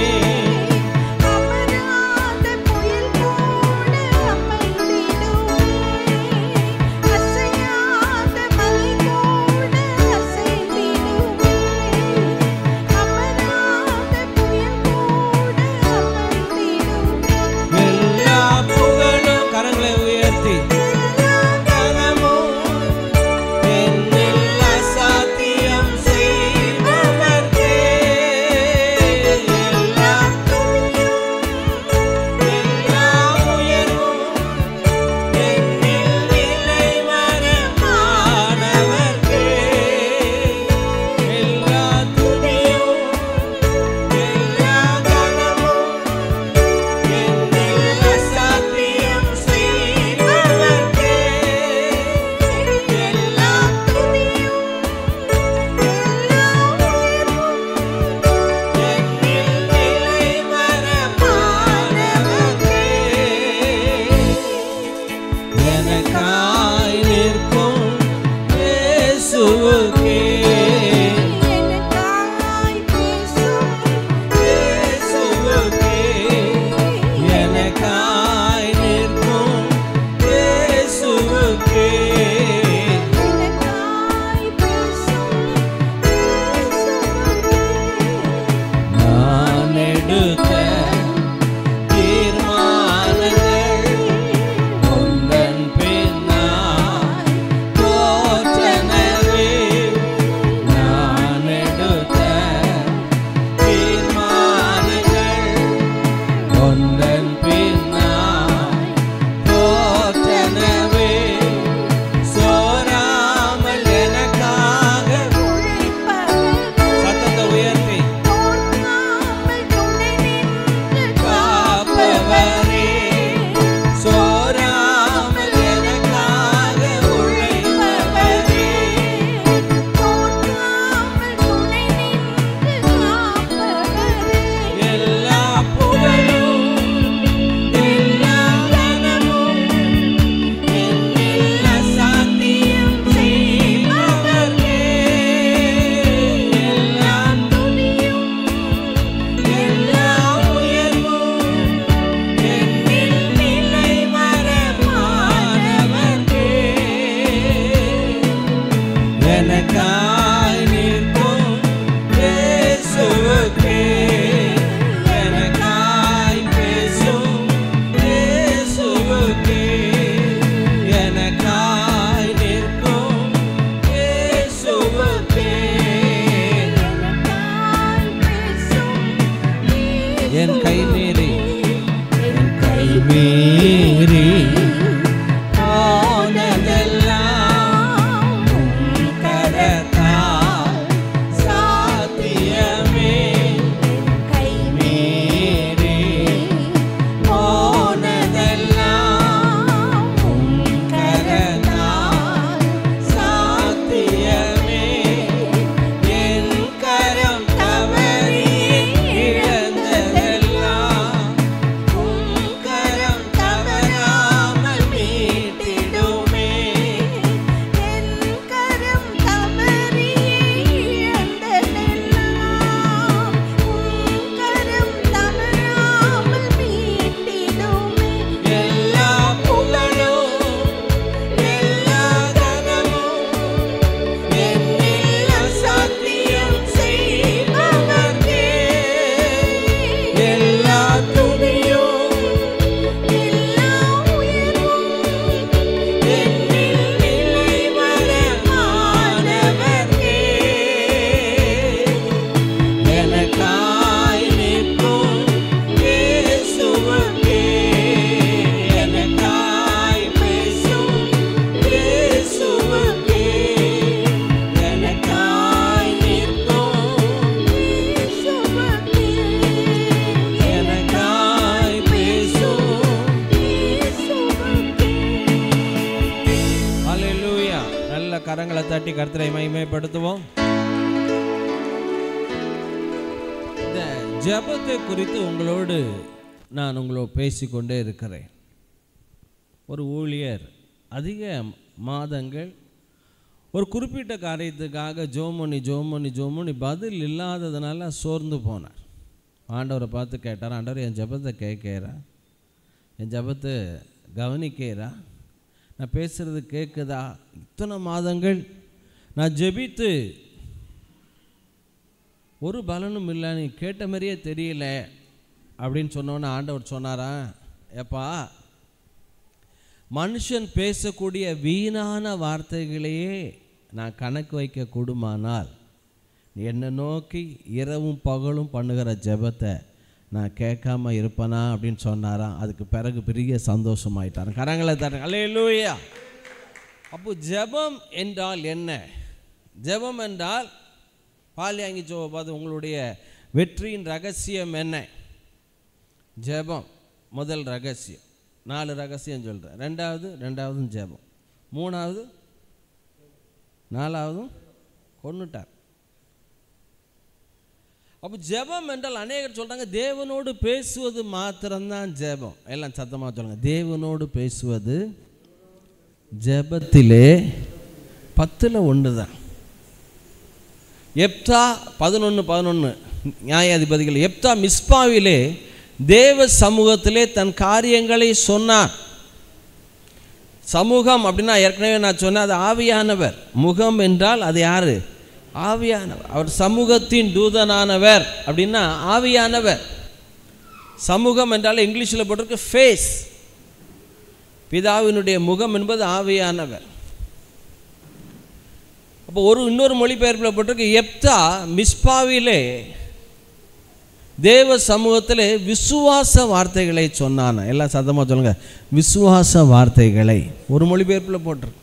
எனக்காய் நிற்கும் இயேசுவுக்கே, எனக்காய் பேசும் இயேசுவுக்கே, எனக்காய் நிற்கும் இயேசுவுக்கே, என் கை மீறி போனதெல்லாம் உம் கரத்தால் சாத்தியமே. கை மீறி போனதெல்லாம் உம் கரத்தால் சாத்தியமே. என் கரம் தவறி இழந்ததெல்லாம் உம் கரம் தவறாமல் மீட்டிடுமே. என் கரம் தவறி இழந்ததெல்லாம் உம் கரம் தவறாமல் மீட்டிடுமே. எல்லா புகழும் எல்லா கனமும் என்னில் அசாத்தியம் செய்பவர்க்கே. எல்லா துதியும் எல்லா உயர்வும் என்னில் நிலைவரமானவர்க்கே. எனக்காய் நிற்கும் இயேசுவுக்கே, எனக்காய் பேசும் இயேசுவுக்கே, எனக்காய் நிற்கும் இயேசுவுக்கே, எனக்காய் பேசும் இயேசுவுக்கே. ஹல்லேலூயா. நல்ல கரங்களை தட்டி கர்த்தரை மகிமைப்படுத்துவோம். இந்த ஜெபத்தை குறித்து உங்களோடு நான் உங்களோடு பேசிக்கொண்டே இருக்கிறேன். ஒரு ஊழியர் அதிக மாதங்கள் ஒரு குறிப்பிட்ட காரியத்துக்காக ஜோமணி பதில் இல்லாததுனால சோர்ந்து போனார். ஆண்டவரை பார்த்து கேட்டார், ஆண்டவர் என் ஜெபத்தை கேட்கிறா, என் ஜெபத்தை கவனிக்கிறா, நான் பேசுகிறது கேட்குதா? இத்தனை மாதங்கள் நான் ஜெபித்து ஒரு பலனும் இல்லை, நீ கேட்ட மாதிரியே தெரியல அப்படின்னு சொன்னோன்னே ஆண்டவர் சொன்னாரா, ஏப்பா மனுஷன் பேசக்கூடிய வீணான வார்த்தைகளையே நான் கணக்கு வைக்க கூடுமானால் என்னை நோக்கி இரவும் பகலும் பண்ணுகிற ஜெபத்தை நான் கேட்காம இருப்பேனா அப்படின்னு சொன்னாராம். அதுக்கு பிறகு பெரிய சந்தோஷமாயிட்டார். கரங்களை தர அல்லேலூயா. அப்போ ஜெபம் என்றால் என்ன? ஜெபம் என்றால் பாலியாங்கி ஜோவை பார்த்து உங்களுடைய வெற்றியின் ரகசியம் என்ன? ஜெபம் முதல் ரகசியம். 4 ரகசியம் சொல்கிறேன். ரெண்டாவதும் ஜெபம், 3வது 4வதும் கொன்னுட்டார். அப்போ ஜெபம் என்றால் அநேகர் சொல்கிறாங்க தேவனோடு பேசுவது மாத்திரம்தான் ஜெபம். எல்லாம் சத்தமாக சொல்லுங்கள், தேவனோடு பேசுவது ஜெபத்திலே 10ல் 1 தான். எப்தா 11 நியாயாதிபதிகள். எப்தா மிஸ்பாவிலே தேவ சமூகத்திலே தன் காரியங்களை சொன்னார். சமூகம் அப்படின்னா ஏற்கனவே நான் சொன்னேன், அது ஆவியானவர். முகம் என்றால் அது யாரு? ஆவியானவர். அவர் சமூகத்தின் தூதனானவர் அப்படின்னா ஆவியானவர். சமூகம் என்றால் இங்கிலீஷில் போட்டிருக்கு ஃபேஸ். பிதாவினுடைய முகம் என்பது ஆவியானவர். அப்போ இன்னொரு மொழிபெயர்ப்பில் போட்டிருக்கு எப்தா மிஸ்பாவிலே தேவ சமூகத்தில் விசுவாச வார்த்தைகளை சொன்னான். எல்லாம் சத்தமாக சொல்லுங்க, விசுவாச வார்த்தைகளை. ஒரு மொழிபெயர்ப்பில் போட்டிருக்கு.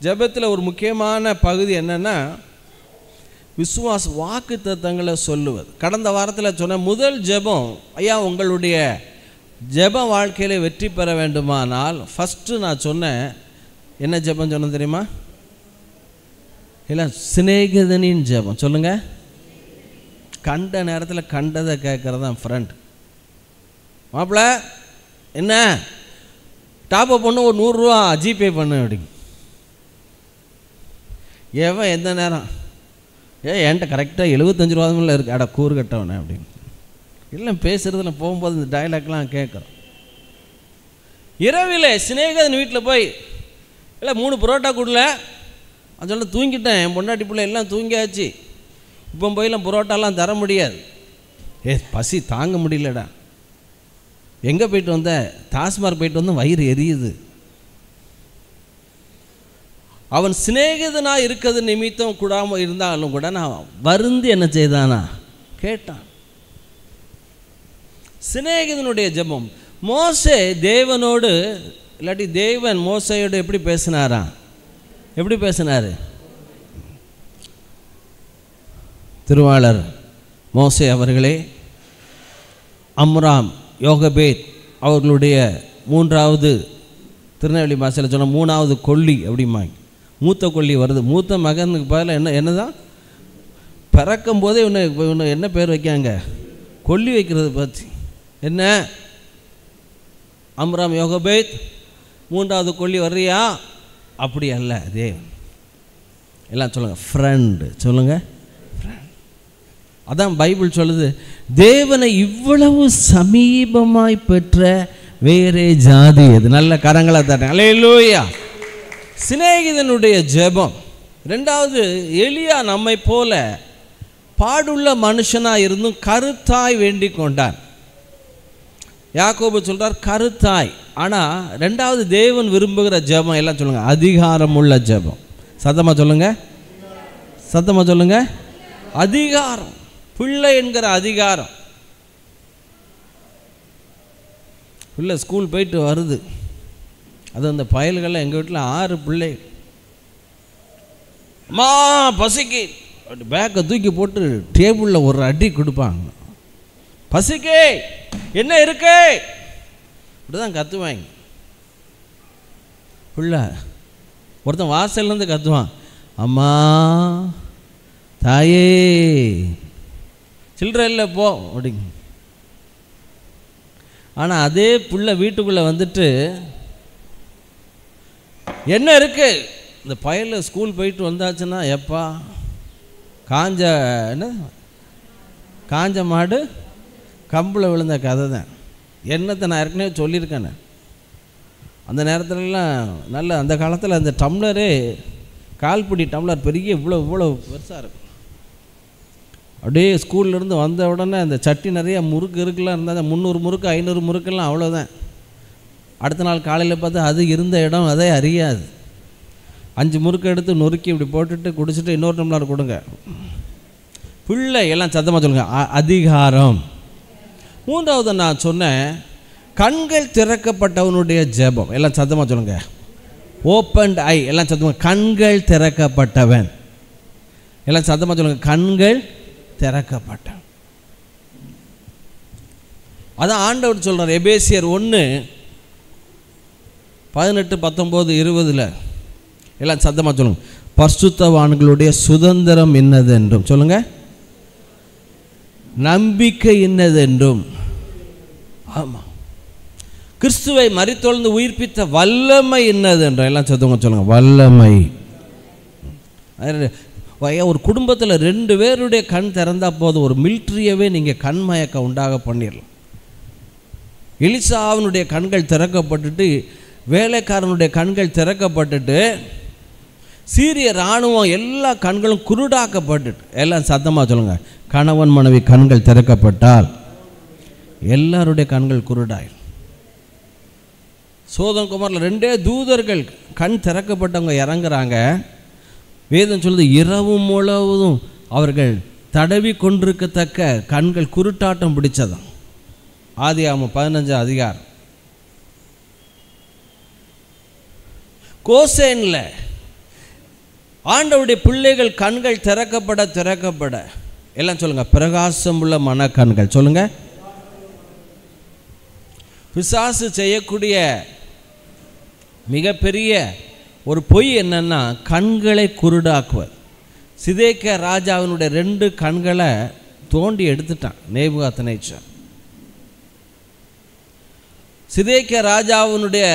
ஜெபத்தில் ஒரு முக்கியமான பகுதி என்னென்னா விசுவாச வாக்கு தத்தங்களை சொல்லுவது. கடந்த வாரத்தில் சொன்ன முதல் ஜெபம், ஐயா உங்களுடைய ஜெப வாழ்க்கையில் வெற்றி பெற வேண்டுமானால் ஃபஸ்ட்டு நான் சொன்னேன் என்ன ஜெபம் சொன்ன தெரியுமா? இல்லை, சிநேகிதனின் ஜெபம். சொல்லுங்கள். கண்ட நேரத்தில் கண்டதை கேட்குறது தான் ஃப்ரெண்ட். மாப்பிள்ள என்ன டாப்அப் பண்ணு, ஒரு 100 ரூபா ஜிபே பண்ணு அப்படிங்க. ஏவன் எந்த நேரம் என்கிட்ட கரெக்டாக 75 ரூபாவில் இருக்குது, அட கூறு கட்டவனே அப்படின்னு. இல்லை பேசுகிறதுல போகும்போது இந்த டைலாக்லாம் கேட்குறோம். இரவில் சிநேகிதன் வீட்டில் போய் இல்லை 3 புரோட்டா கொடுல அதெல்லாம் தூங்கிட்டேன், என் பொண்டாட்டி பிள்ளை எல்லாம் தூங்கியாச்சு, இப்போ போயெல்லாம் புரோட்டாலாம் தர முடியாது. பசி தாங்க முடியலடா. எங்கே போயிட்டு வந்த? டாஸ்மார்க் போயிட்டு வந்து வயிறு எரியுது. அவன் சிநேகிதனாக இருக்கிறது நிமித்தம் கூடாமல் இருந்தாலும் கூட நான் வருந்து என்ன செய்தானா கேட்டான். சிநேகிதனுடைய ஜெபம். மோசே தேவனோடு, இல்லாட்டி தேவன் மோசையோடு எப்படி பேசினாரா? எப்படி பேசினார்? திருவாளர் மோசே அவர்களே, அம்ராம் யோகபேத் அவர்களுடைய மூன்றாவது, திருநெல்வேலி பாஷையில் சொன்ன மூணாவது கொல்லி அப்படிம்பாங்க. மூத்த கொல்லி வருது. மூத்த மகனுக்கு பதிலாக என்னதான் பிறக்கும் போதே இவனை என்ன பேர் வைக்காங்க? கொல்லி வைக்கிறது பற்றி. என்ன அம்ராம் யோகபேத் மூன்றாவது கொல்லி வர்றியா? அப்படி அல்ல தேவன். எல்லாம் சொல்லுங்கள் ஃப்ரெண்டு. சொல்லுங்கள் ஃப்ரெண்ட். அதான் பைபிள் சொல்லுது, தேவனை இவ்வளவு சமீபமாய் பெற்ற வேறே ஜாதி எது? நல்ல கரங்களை தட்டேன். அல்லேலூயா. சிநேகிதனுடைய ஜெபம். ரெண்டாவது, எலியா நம்மை போல பாடுள்ள மனுஷனாக இருந்தும் கருத்தாய் வேண்டிக் கொண்டான். யாக்கோபு சொல்கிறார் கருத்தாய். ஆனால் ரெண்டாவது தேவன் விரும்புகிற ஜெபம் எல்லாம் சொல்லுங்கள் அதிகாரம் உள்ள ஜெபம். சத்தமாக சொல்லுங்கள், சத்தமாக சொல்லுங்கள். அதிகாரம். பிள்ளை என்கிற அதிகாரம். பிள்ளை ஸ்கூல் போயிட்டு வருது. அது அந்த பயல்களில் எங்கள் வீட்டில் 6 பிள்ளை. அம்மா பசிக்கு பேக்கை தூக்கி போட்டு டேபிளில் ஒரு அடி கொடுப்பாங்க. பசிக்கு என்ன இருக்கு இப்படிதான் கத்துவாங்க. பிள்ளை ஒருத்தன் வாசல்லேருந்து கத்துவான், அம்மா தாயே சில்லற இல்லை போ அப்படிங்க. ஆனால் அதே பிள்ளை வீட்டுக்குள்ளே வந்துட்டு என்ன இருக்கு? இந்த பயலில் ஸ்கூல் போயிட்டு வந்தாச்சுன்னா எப்பா காஞ்ச என்ன காஞ்ச மாடு கம்பில் விழுந்த கதை தான். என்னத்தை நான் ஏற்கனவே சொல்லியிருக்கேன். அந்த நேரத்துலலாம் நல்ல அந்த காலத்தில் அந்த டம்ளரே கால்பிடி டம்ளர் பெரிய இவ்வளோ பெருசாக இருக்கும். அப்படியே ஸ்கூல்லேருந்து வந்த உடனே அந்த சட்டி நிறைய முறுக்கு இருக்குலாம் இருந்தால் 300 முறுக்கு 500 முறுக்கெல்லாம் அவ்வளோதான். அடுத்த நாள் காலையில் பார்த்தா அது இருந்த இடம் அதே அறியாது. 5 முறுக்கு எடுத்து நொறுக்கி இப்படி போட்டுட்டு குடிச்சிட்டு இன்னொரு டம்ளர் கொடுங்க. பிள்ளை எல்லாம் சத்தமாக சொல்லுங்கள் அதிகாரம். மூன்றாவது நான் சொன்னேன் கண்கள் திறக்கப்பட்டவனுடைய ஜெபம். எல்லாம் சத்தமாக சொல்லுங்கள் ஓப்பன்ட் ஐ. எல்லாம் சத்தமாக கண்கள் திறக்கப்பட்டவன். எல்லாம் சத்தமாக சொல்லுங்கள் கண்கள் திறக்கப்பட்டவன். அதான் ஆண்டவர் சொல்கிறார் எபேசியர் 1:18-19-20. எல்லாம் சத்தமாக சொல்லுங்கள் பரிசுத்தவான்களுடைய சுதந்திரம் என்னது என்றும் சொல்லுங்கள் நம்பிக்கை என்னது என்றும். ஆமாம் கிறிஸ்துவை மரித்தொழுந்து உயிர்ப்பித்த வல்லமை என்னது என்றும். எல்லாம் சத்தமாக சொல்லுங்கள் வல்லமை. ஒரு குடும்பத்தில் 2 பேருடைய கண் திறந்தால் போதும், ஒரு மிலிட்ரியவே நீங்கள் கண்மயக்கம் உண்டாக பண்ணிடலாம். எலிசாவினுடைய கண்கள் திறக்கப்பட்டுட்டு, வேலைக்காரனுடைய கண்கள் திறக்கப்பட்டுட்டு, சீரிய இராணுவம் எல்லா கண்களும் குருடாக்கப்பட்டுட்டு. எல்லாம் சத்தமாக சொல்லுங்கள் கணவன் மனைவி கண்கள் திறக்கப்பட்டால் எல்லாருடைய கண்கள் குருடாய். சோதம் குமாரில் 2 தூதர்கள் கண் திறக்கப்பட்டவங்க இறங்குறாங்க. வேதம் சொல்லுது இரவும் முழுவதும் அவர்கள் தடவி கொண்டிருக்கத்தக்க கண்கள் குருட்டாட்டம் பிடிச்சதான். ஆதியாகமம் 15 அதிகாரம். கோசேனில் ஆண்டவருடைய பிள்ளைகள் கண்கள் திறக்கப்பட எல்லாம் சொல்லுங்க பிரகாசம் உள்ள மனக்கண்கள். சொல்லுங்க பிசாசு செய்யக்கூடிய மிகப்பெரிய ஒரு பொய் என்னன்னா கண்களை குருடாக்குவது. சிதேக்கியா ராஜாவினுடைய 2 கண்களை தோண்டி எடுத்துட்டான் நேபுகாத்நேச்சார். சிதேக்கியா ராஜாவினுடைய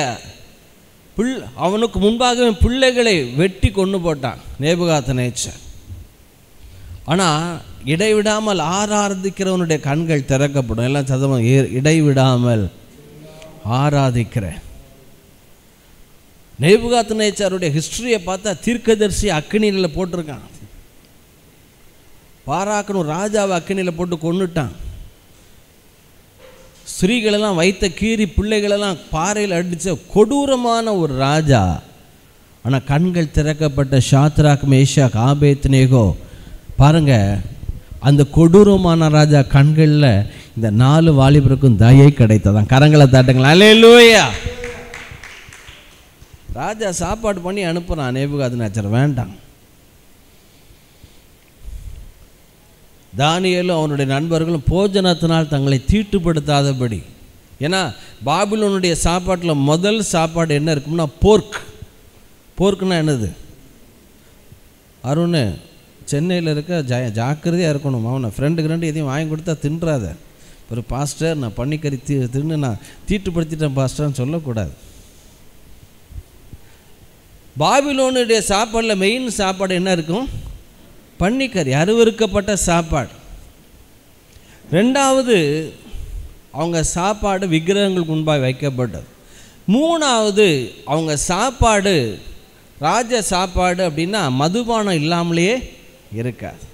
அவனுக்கு முன்பாகவே பிள்ளைகளை வெட்டி கொண்டு போட்டான் நேபுகாத்நேச்சார். ஆனால் இடைவிடாமல் ஆராதிக்கிறவனுடைய கண்கள் திறக்கப்படும். எல்லாம் சதமாக இடைவிடாமல் ஆராதிக்கிற நேபுகாத்நேச்சாருடைய ஹிஸ்டரியை பார்த்தா தீர்க்கதரிசி அக்கினியில் போட்டிருக்கான். பாராக்கணும் ராஜாவை அக்கினியில் போட்டு கொன்னுட்டான். ஸ்திரீகளெல்லாம் வைத்த கீறி பிள்ளைகளெல்லாம் பாறையில் அடித்த கொடூரமான ஒரு ராஜா. ஆனால் கண்கள் திறக்கப்பட்ட ஷாத்ராக் மேஷாக் ஆபேத்நேகோ பாருங்க, அந்த கொடூரமான ராஜா கண்களில் இந்த 4 வாலிபருக்கும் தயை கிடைத்ததான். கரங்களை தட்டுங்களா, அல்லேலூயா. ராஜா சாப்பாடு பண்ணி அனுப்புகிறான் நேபுகாத்நேச்சர், வேண்டாம். தானியேலும் அவனுடைய நண்பர்களும் போஜனத்தினால் தங்களை தீட்டுப்படுத்தாதபடி. ஏன்னா பாபிலோனுடைய சாப்பாட்டில் முதல் சாப்பாடு என்ன இருக்கும்னா போர்க். போர்க்குன்னா என்னது? அருண் சென்னையில் இருக்க ஜாக்கிரதையாக இருக்கணும். அவனை ஃப்ரெண்டு எதையும் வாங்கி கொடுத்தா தின்றாத. ஒரு பாஸ்டர் நான் பன்னிக்கறி தின்னு நான் தீட்டுப்படுத்திட்டேன் பாஸ்டர்னு சொல்லக்கூடாது. பாபிலோனுடைய சாப்பாடில் மெயின் சாப்பாடு என்ன இருக்கும்? பன்னிக்கறி, அருவருக்கப்பட்ட சாப்பாடு. 2வது அவங்க சாப்பாடு விக்கிரகங்களுக்கு முன்பாக வைக்கப்பட்டது. 3வது அவங்க சாப்பாடு ராஜ சாப்பாடு அப்படின்னா மதுபானம் இல்லாமலேயே இருக்காது.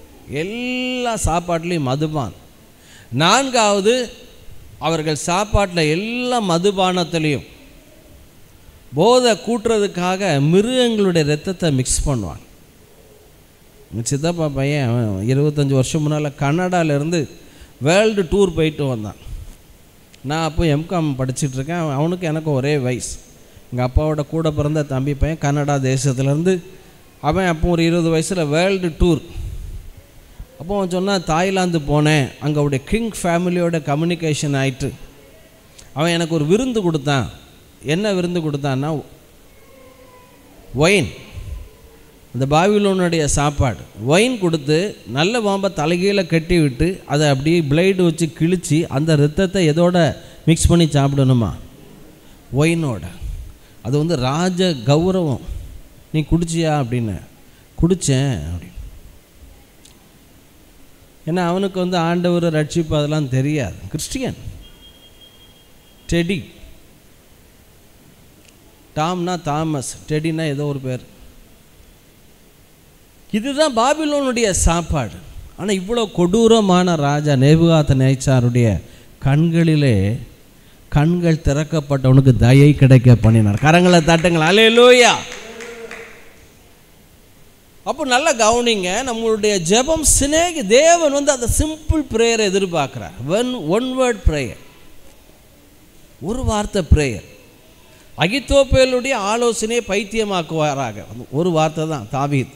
எல்லா சாப்பாட்லேயும் மதுபானம். 4வது அவர்கள் சாப்பாட்டில் எல்லா மதுபானத்துலேயும் போதை கூட்டுறதுக்காக மிருகங்களுடைய ரத்தத்தை மிக்ஸ் பண்ணுவாங்க. சித்தப்பா பையன் 25 வருஷம் முன்னால் கனடாவிலேருந்து வேர்ல்டு டூர் போயிட்டு வந்தான். நான் அப்போ எம்காம் படிச்சுட்ருக்கேன். அவனுக்கு எனக்கு ஒரே வயசு. எங்கள் அப்பாவோட கூட பிறந்த தம்பி பையன் கனடா தேசத்துலேருந்து அவன் அப்போ ஒரு 20 வயசில் வேர்ல்டு டூர். அப்போ அவன் சொன்னால் தாய்லாந்து போனேன், அங்கே அவருடைய கிங் ஃபேமிலியோட கம்யூனிகேஷன் ஆகிட்டு அவன் எனக்கு ஒரு விருந்து கொடுத்தான். என்ன விருந்து கொடுத்தான்னா ஒயின், இந்த பாபிலோனுடைய சாப்பாடு. ஒயின் கொடுத்து நல்ல பாம்பை தலைகீழ கட்டி விட்டு அதை அப்படியே பிளேடு வச்சு கிழித்து அந்த ரத்தத்தை எதோட மிக்ஸ் பண்ணி சாப்பிடணுமா? ஒயினோட. அது வந்து ராஜ கௌரவம். நீ குடிச்சியா அப்படின்னு. குடித்தேன் அப்படின்னு. ஏன்னா அவனுக்கு வந்து ஆண்டவர் ரட்சிப்பு அதெல்லாம் தெரியாது. கிறிஸ்டியன். டெடி, டாம்னா தாமஸ், டெடினா ஏதோ ஒரு பேர். இதுதான் பாபிலோனுடைய சாப்பாடு. ஆனால் இவ்வளோ கொடூரமான ராஜா நேபுகாத்நேச்சாருடைய கண்களிலே கண்கள் திறக்கப்பட்டவனுக்கு தயை கிடைக்க பண்ணினார். கரங்களை தட்டுங்கள், அல்லேலூயா. அப்போ நல்லா கவனிங்க, நம்மளுடைய ஜெபம் தேவன் வந்து அந்த சிம்பிள் ப்ரேயரை எதிர்பார்க்குறார். ஒன் வேர்ட் ப்ரேயர், ஒரு வார்த்தை ப்ரேயர். அகித்தோப்பேலுடைய ஆலோசனையை பைத்தியமாக்குவாராக. ஒரு வார்த்தை தான் தாவீது.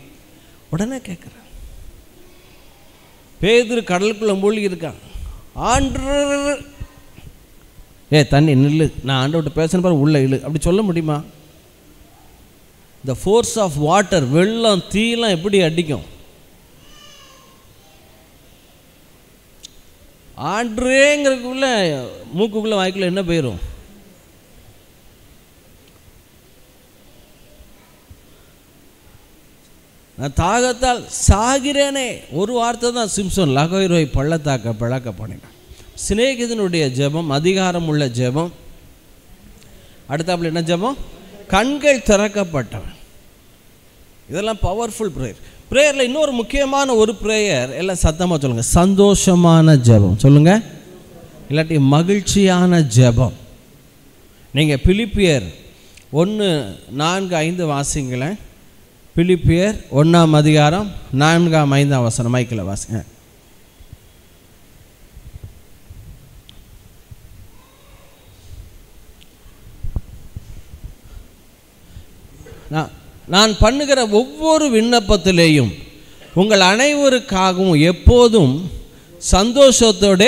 உடனே கேட்குறான். பேதுரு கடலுக்குள்ள மூழ்கி இருக்கான். ஆண்டவர் தண்ணி நில்லு, நான் ஆண்டவர்கிட்ட பேசுன பாரு, உள்ள இழு, அப்படி சொல்ல முடியுமா? இந்த ஃபோர்ஸ் ஆஃப் வாட்டர், வெள்ளம் தீலாம் எப்படி அடிக்கும்? ஆண்டரேங்கிறதுக்குள்ள மூக்குக்குள்ள வாய்க்குள்ள என்ன போயிடும்? நான் தாகத்தால் சாகிறேனே, ஒரு வார்த்தை தான் சிம்சோன் லகோய்ரோய் பள்ளத்தாக்க பிளக்க பண்ணினான். சிநேகிதனுடைய ஜெபம் அதிகாரம் உள்ள ஜெபம். அடுத்தாப்புல என்ன ஜெபம்? கண்கள் திறக்கப்பட்டவன். இதெல்லாம் பவர்ஃபுல் ப்ரேயர். ப்ரேயரில் இன்னொரு முக்கியமான ஒரு ப்ரேயர், எல்லாம் சத்தமாக சொல்லுங்கள், சந்தோஷமான ஜெபம் சொல்லுங்க, இல்லாட்டி மகிழ்ச்சியான ஜெபம். நீங்கள் பிலிப்பியர் 1:4-5 வாசிங்களேன். பிலிப்பியர் 1ஆம் அதிகாரம் 4-5 வசனம் மைக்கில் வாசிங்க. நான் பண்ணுகிற ஒவ்வொரு விண்ணப்பத்திலேயும் உங்கள் அனைவருக்காகவும் எப்போதும் சந்தோஷத்தோட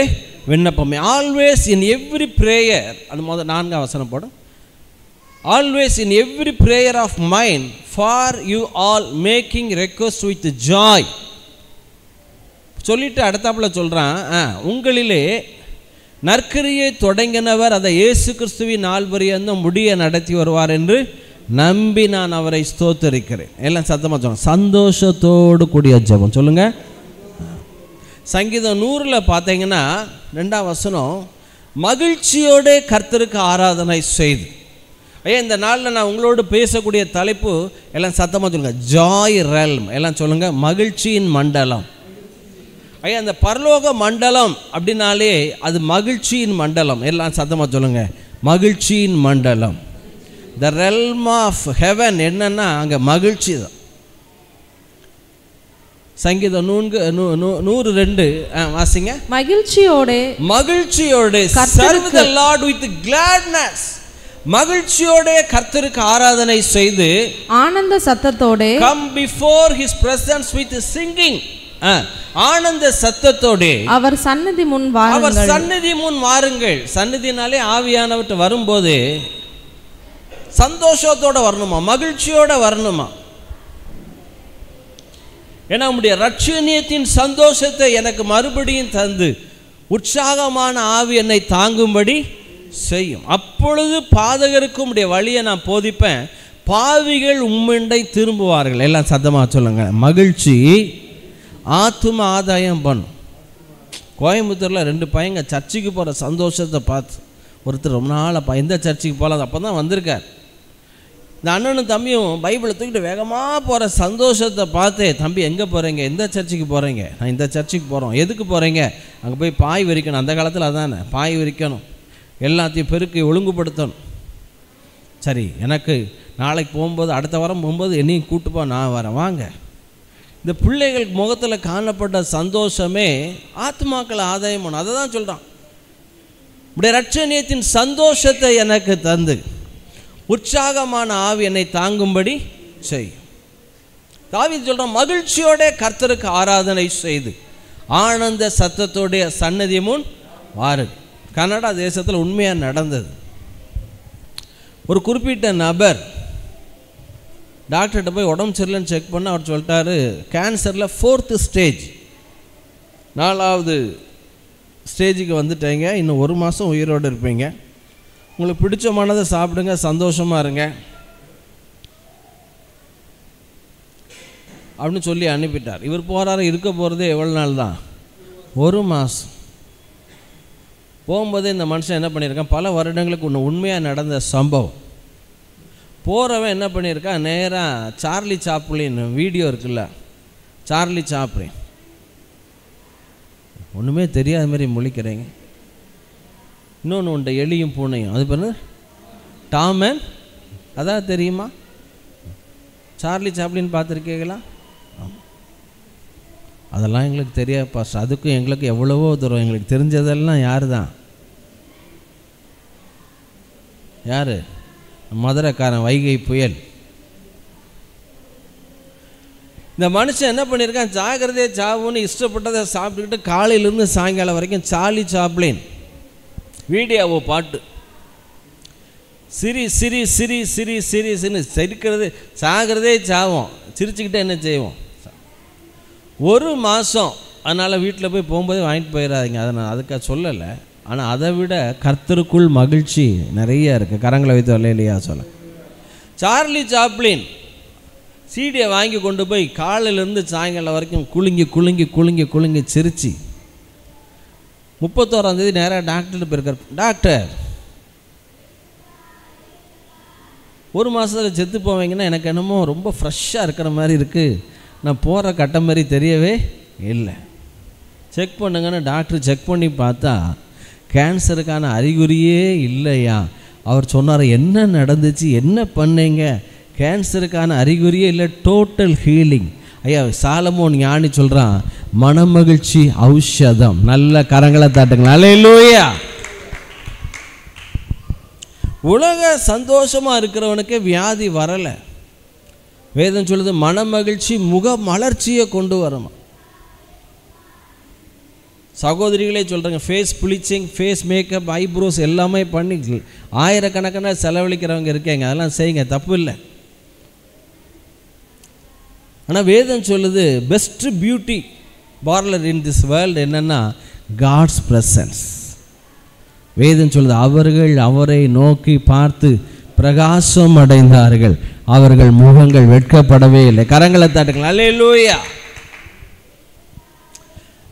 விண்ணப்பமே. ஆல்வேஸ் இன் எவ்ரி ப்ரேயர், அது முதல் 4ஆம் வசனம் போடும். Always in every prayer of mind for you all making request with joy சொல்லிட்டு அடுத்தாப்புல சொல்கிறான், உங்களிலே நற்கரியை தொடங்கினவர் அதை இயேசு கிறிஸ்துவின் நாள் பரியந்தம் முடிய நடத்தி வருவார் என்று நம்பி நான் அவரை ஸ்தோத்தரிக்கிறேன். எல்லாம் சத்தமாக சொல்லுங்க, சந்தோஷத்தோடு கூடிய ஜெபம் சொல்லுங்க. சங்கீதம் 100 பார்த்தீங்கன்னா 2ஆம் வசனம், மகிழ்ச்சியோட கர்த்தருக்கு ஆராதனை செய்து ஐயா, இந்த நாளில் நான் உங்களோடு பேசக்கூடிய தலைப்பு எல்லாம் சத்தமாக சொல்லுங்கள், ஜாய் ரெல்ம். எல்லாம் சொல்லுங்கள், மகிழ்ச்சியின் மண்டலம். ஐயா, அந்த பரலோக மண்டலம் அப்படின்னாலே அது மகிழ்ச்சியின் மண்டலம். எல்லாம் சத்தமாக சொல்லுங்கள், மகிழ்ச்சியின் மண்டலம். த ரெல்ம் ஆஃப் ஹெவன் என்னன்னா அங்கே மகிழ்ச்சி தான். சங்கீதம் 102 வாசிங்க. மகிழ்ச்சியோடு serve the Lord with gladness. மகிழ்ச்சியோடு கர்த்தருக்கு ஆராதனை செய்து ஆனந்த சத்தத்தோடு come before his presence with singing. ஆனந்த சத்தத்தோடு அவர் சந்நிதி முன் வாருங்கள். சந்நிதினாலே ஆவியானவர் வரும்போது சந்தோஷத்தோட வரணுமா, மகிழ்ச்சியோட வரணுமா? ஏன்னா உம்முடைய ரட்சணியத்தின் சந்தோஷத்தை எனக்கு மறுபடியும் தந்து உற்சாகமான ஆவி என்னை தாங்கும்படி செய்யும். அப்பொழுது பாதகருக்கு உம்முடைய வழியை நான் போதிப்பேன், பாவிகள் உம்மிண்டை திரும்புவார்கள். எல்லாம் சத்தமாக சொல்லுங்க, மகிழ்ச்சி ஆத்தும ஆதாயம் பண்ணும். கோயம்புத்தூரில் 2 பையங்க சர்ச்சுக்கு போகிற சந்தோஷத்தை பார்த்து ஒருத்தர் ரொம்ப நாள் எந்த சர்ச்சுக்கு போகலாம், அப்போ தான் வந்திருக்கார். இந்த அண்ணனும் தம்பியும் பைபிளை தூக்கிட்டு வேகமாக போகிற சந்தோஷத்தை பார்த்தே, தம்பி எங்கே போகிறீங்க, எந்த சர்ச்சுக்கு போகிறீங்க? நான் இந்த சர்ச்சுக்கு போகிறோம். எதுக்கு போகிறீங்க? அங்கே போய் பாய் விரிக்கணும். அந்த காலத்தில் அதானே, பாய் விரிக்கணும், எல்லாத்தையும் பெருக்கி ஒழுங்குபடுத்தணும். சரி, எனக்கு நாளைக்கு போகும்போது, அடுத்த வாரம் போகும்போது என்னையும் கூட்டுப்போ, நான் வரேன், வாங்க. இந்த பிள்ளைகள் முகத்தில் காணப்பட்ட சந்தோஷமே ஆத்மாக்களை ஆதாயம் பண்ணும். அதை தான் சொல்கிறான், உடைய ரட்சணியத்தின் சந்தோஷத்தை எனக்கு தந்து உற்சாகமான ஆவி என்னை தாங்கும்படி செய்யும். தாவீது சொல்கிறான், மகிழ்ச்சியோட கர்த்தருக்கு ஆராதனை செய்து ஆனந்த சத்தத்தோடைய சன்னதி முன் வாரு. கனடா தேசத்தில் உண்மையாக நடந்தது. ஒரு குறிப்பிட்ட நபர் டாக்டர்கிட்ட போய் உடம்பு சரியில்லைன்னு செக் பண்ண அவர் சொல்லிட்டாரு, கேன்சரில் 4th ஸ்டேஜ், 4வது ஸ்டேஜுக்கு வந்துட்டீங்க, இன்னும் 1 மாதம் உயிரோடு இருப்பீங்க, உங்களுக்கு பிடிச்சமானதை சாப்பிடுங்க, சந்தோஷமாக இருங்க அப்படின்னு சொல்லி அனுப்பிட்டார். இவர் போகிறாரு, இருக்க போகிறதே எவ்வளோ நாள் தான், 1 மாதம். போகும்போதே இந்த மனுஷன் என்ன பண்ணியிருக்கான், பல வருடங்களுக்கு ஒன்று உண்மையாக நடந்த சம்பவம். போகிறவன் என்ன பண்ணியிருக்கான், நேராக சார்லி சாப்ளின் வீடியோ இருக்குல்ல, சார்லி சாப்ளின், ஒன்றுமே தெரியாத மாதிரி முழிக்கிறீங்க. இன்னொன்று உண்டு, எலியும் பூனையும், அது பேர் டாம் அண்ட், அதான் தெரியுமா? சார்லி சாப்ளின் பார்த்துருக்கீங்களா? அதெல்லாம் எங்களுக்கு தெரியாது பாஸ்டர். அதுக்கும் எங்களுக்கு எவ்வளவோ தூரம். எங்களுக்கு தெரிஞ்சதெல்லாம் யார் தான், யார்? மதுரைக்காரன் வைகை புயல். இந்த மனுஷன் என்ன பண்ணியிருக்கான், ஜாகிரதையே சாவுன்னு இஷ்டப்பட்டதை சாப்பிட்டுக்கிட்டு காலையிலேருந்து சாயங்காலம் வரைக்கும் சார்லி சாப்ளின் வீடியோவோ பாட்டு, சிரி சிரி சிரி சிரி சிரி சிரி சிரிக்கிறது, சாகிறதே சாவோம், சிரிச்சுக்கிட்டே என்ன செய்வோம்? 1 மாதம். அதனால் வீட்டில் போய் போகும்போது வாங்கிட்டு போயிடாதீங்க, அதை நான் அதுக்காக சொல்லலை. ஆனால் அதை விட கர்த்தருக்குள் மகிழ்ச்சி நிறைய இருக்குது. கரங்களை வைத்து வரல இல்லையா சொல்ல. சார்லி சாப்ளின் சீடியை வாங்கி கொண்டு போய் காலையிலேருந்து சாயங்காலம் வரைக்கும் குலுங்கி குலுங்கி குலுங்கி குலுங்கி சிரிச்சு 31ஆம் தேதி நேராக டாக்டர்கிட்ட போயிருக்கார். டாக்டர், 1 மாதத்தில் செத்து போவீங்கன்னா எனக்கு என்னமோ ரொம்ப ஃப்ரெஷ்ஷாக இருக்கிற மாதிரி இருக்குது, நான் போகிற கட்டம் மாதிரி தெரியவே இல்லை, செக் பண்ணுங்கன்னு டாக்டர் செக் பண்ணி பார்த்தா கேன்சருக்கான அறிகுறியே இல்லையா. அவர் சொன்னார், என்ன நடந்துச்சு, என்ன பண்ணீங்க? கேன்சருக்கான அறிகுறியே இல்லை, டோட்டல் ஹீலிங். ஐயா, சாலமோன் ஞானி சொல்கிறான், மனமகிழ்ச்சி ஔஷதம். நல்ல கரங்களை தாட்டுங்களா, அல்லேலூயா. உலக சந்தோஷமாக இருக்கிறவனுக்கே வியாதி வரலை. வேதம் சொல்லுது, மனமகிழ்ச்சி முக மலர்ச்சியை கொண்டு வரணும். சகோதரிகளே சொல்கிறாங்க, face bleaching, face makeup, eyebrows எல்லாமே பண்ணி ஆயிரக்கணக்கான செலவழிக்கிறவங்க இருக்கேங்க, அதெல்லாம் செய்யுங்க, தப்பு இல்லை. ஆனால் வேதம் சொல்லுது, best beauty parlour in this world என்னென்னா காட்ஸ் ப்ரெசன்ஸ். வேதம் சொல்லுது, அவர்கள் அவரை நோக்கி பார்த்து பிரகாசம் அடைந்தார்கள், அவர்கள் முகங்கள் வெட்கப்படவே இல்லை. கரங்களை தட்டுங்கள், அல்லேலூயா.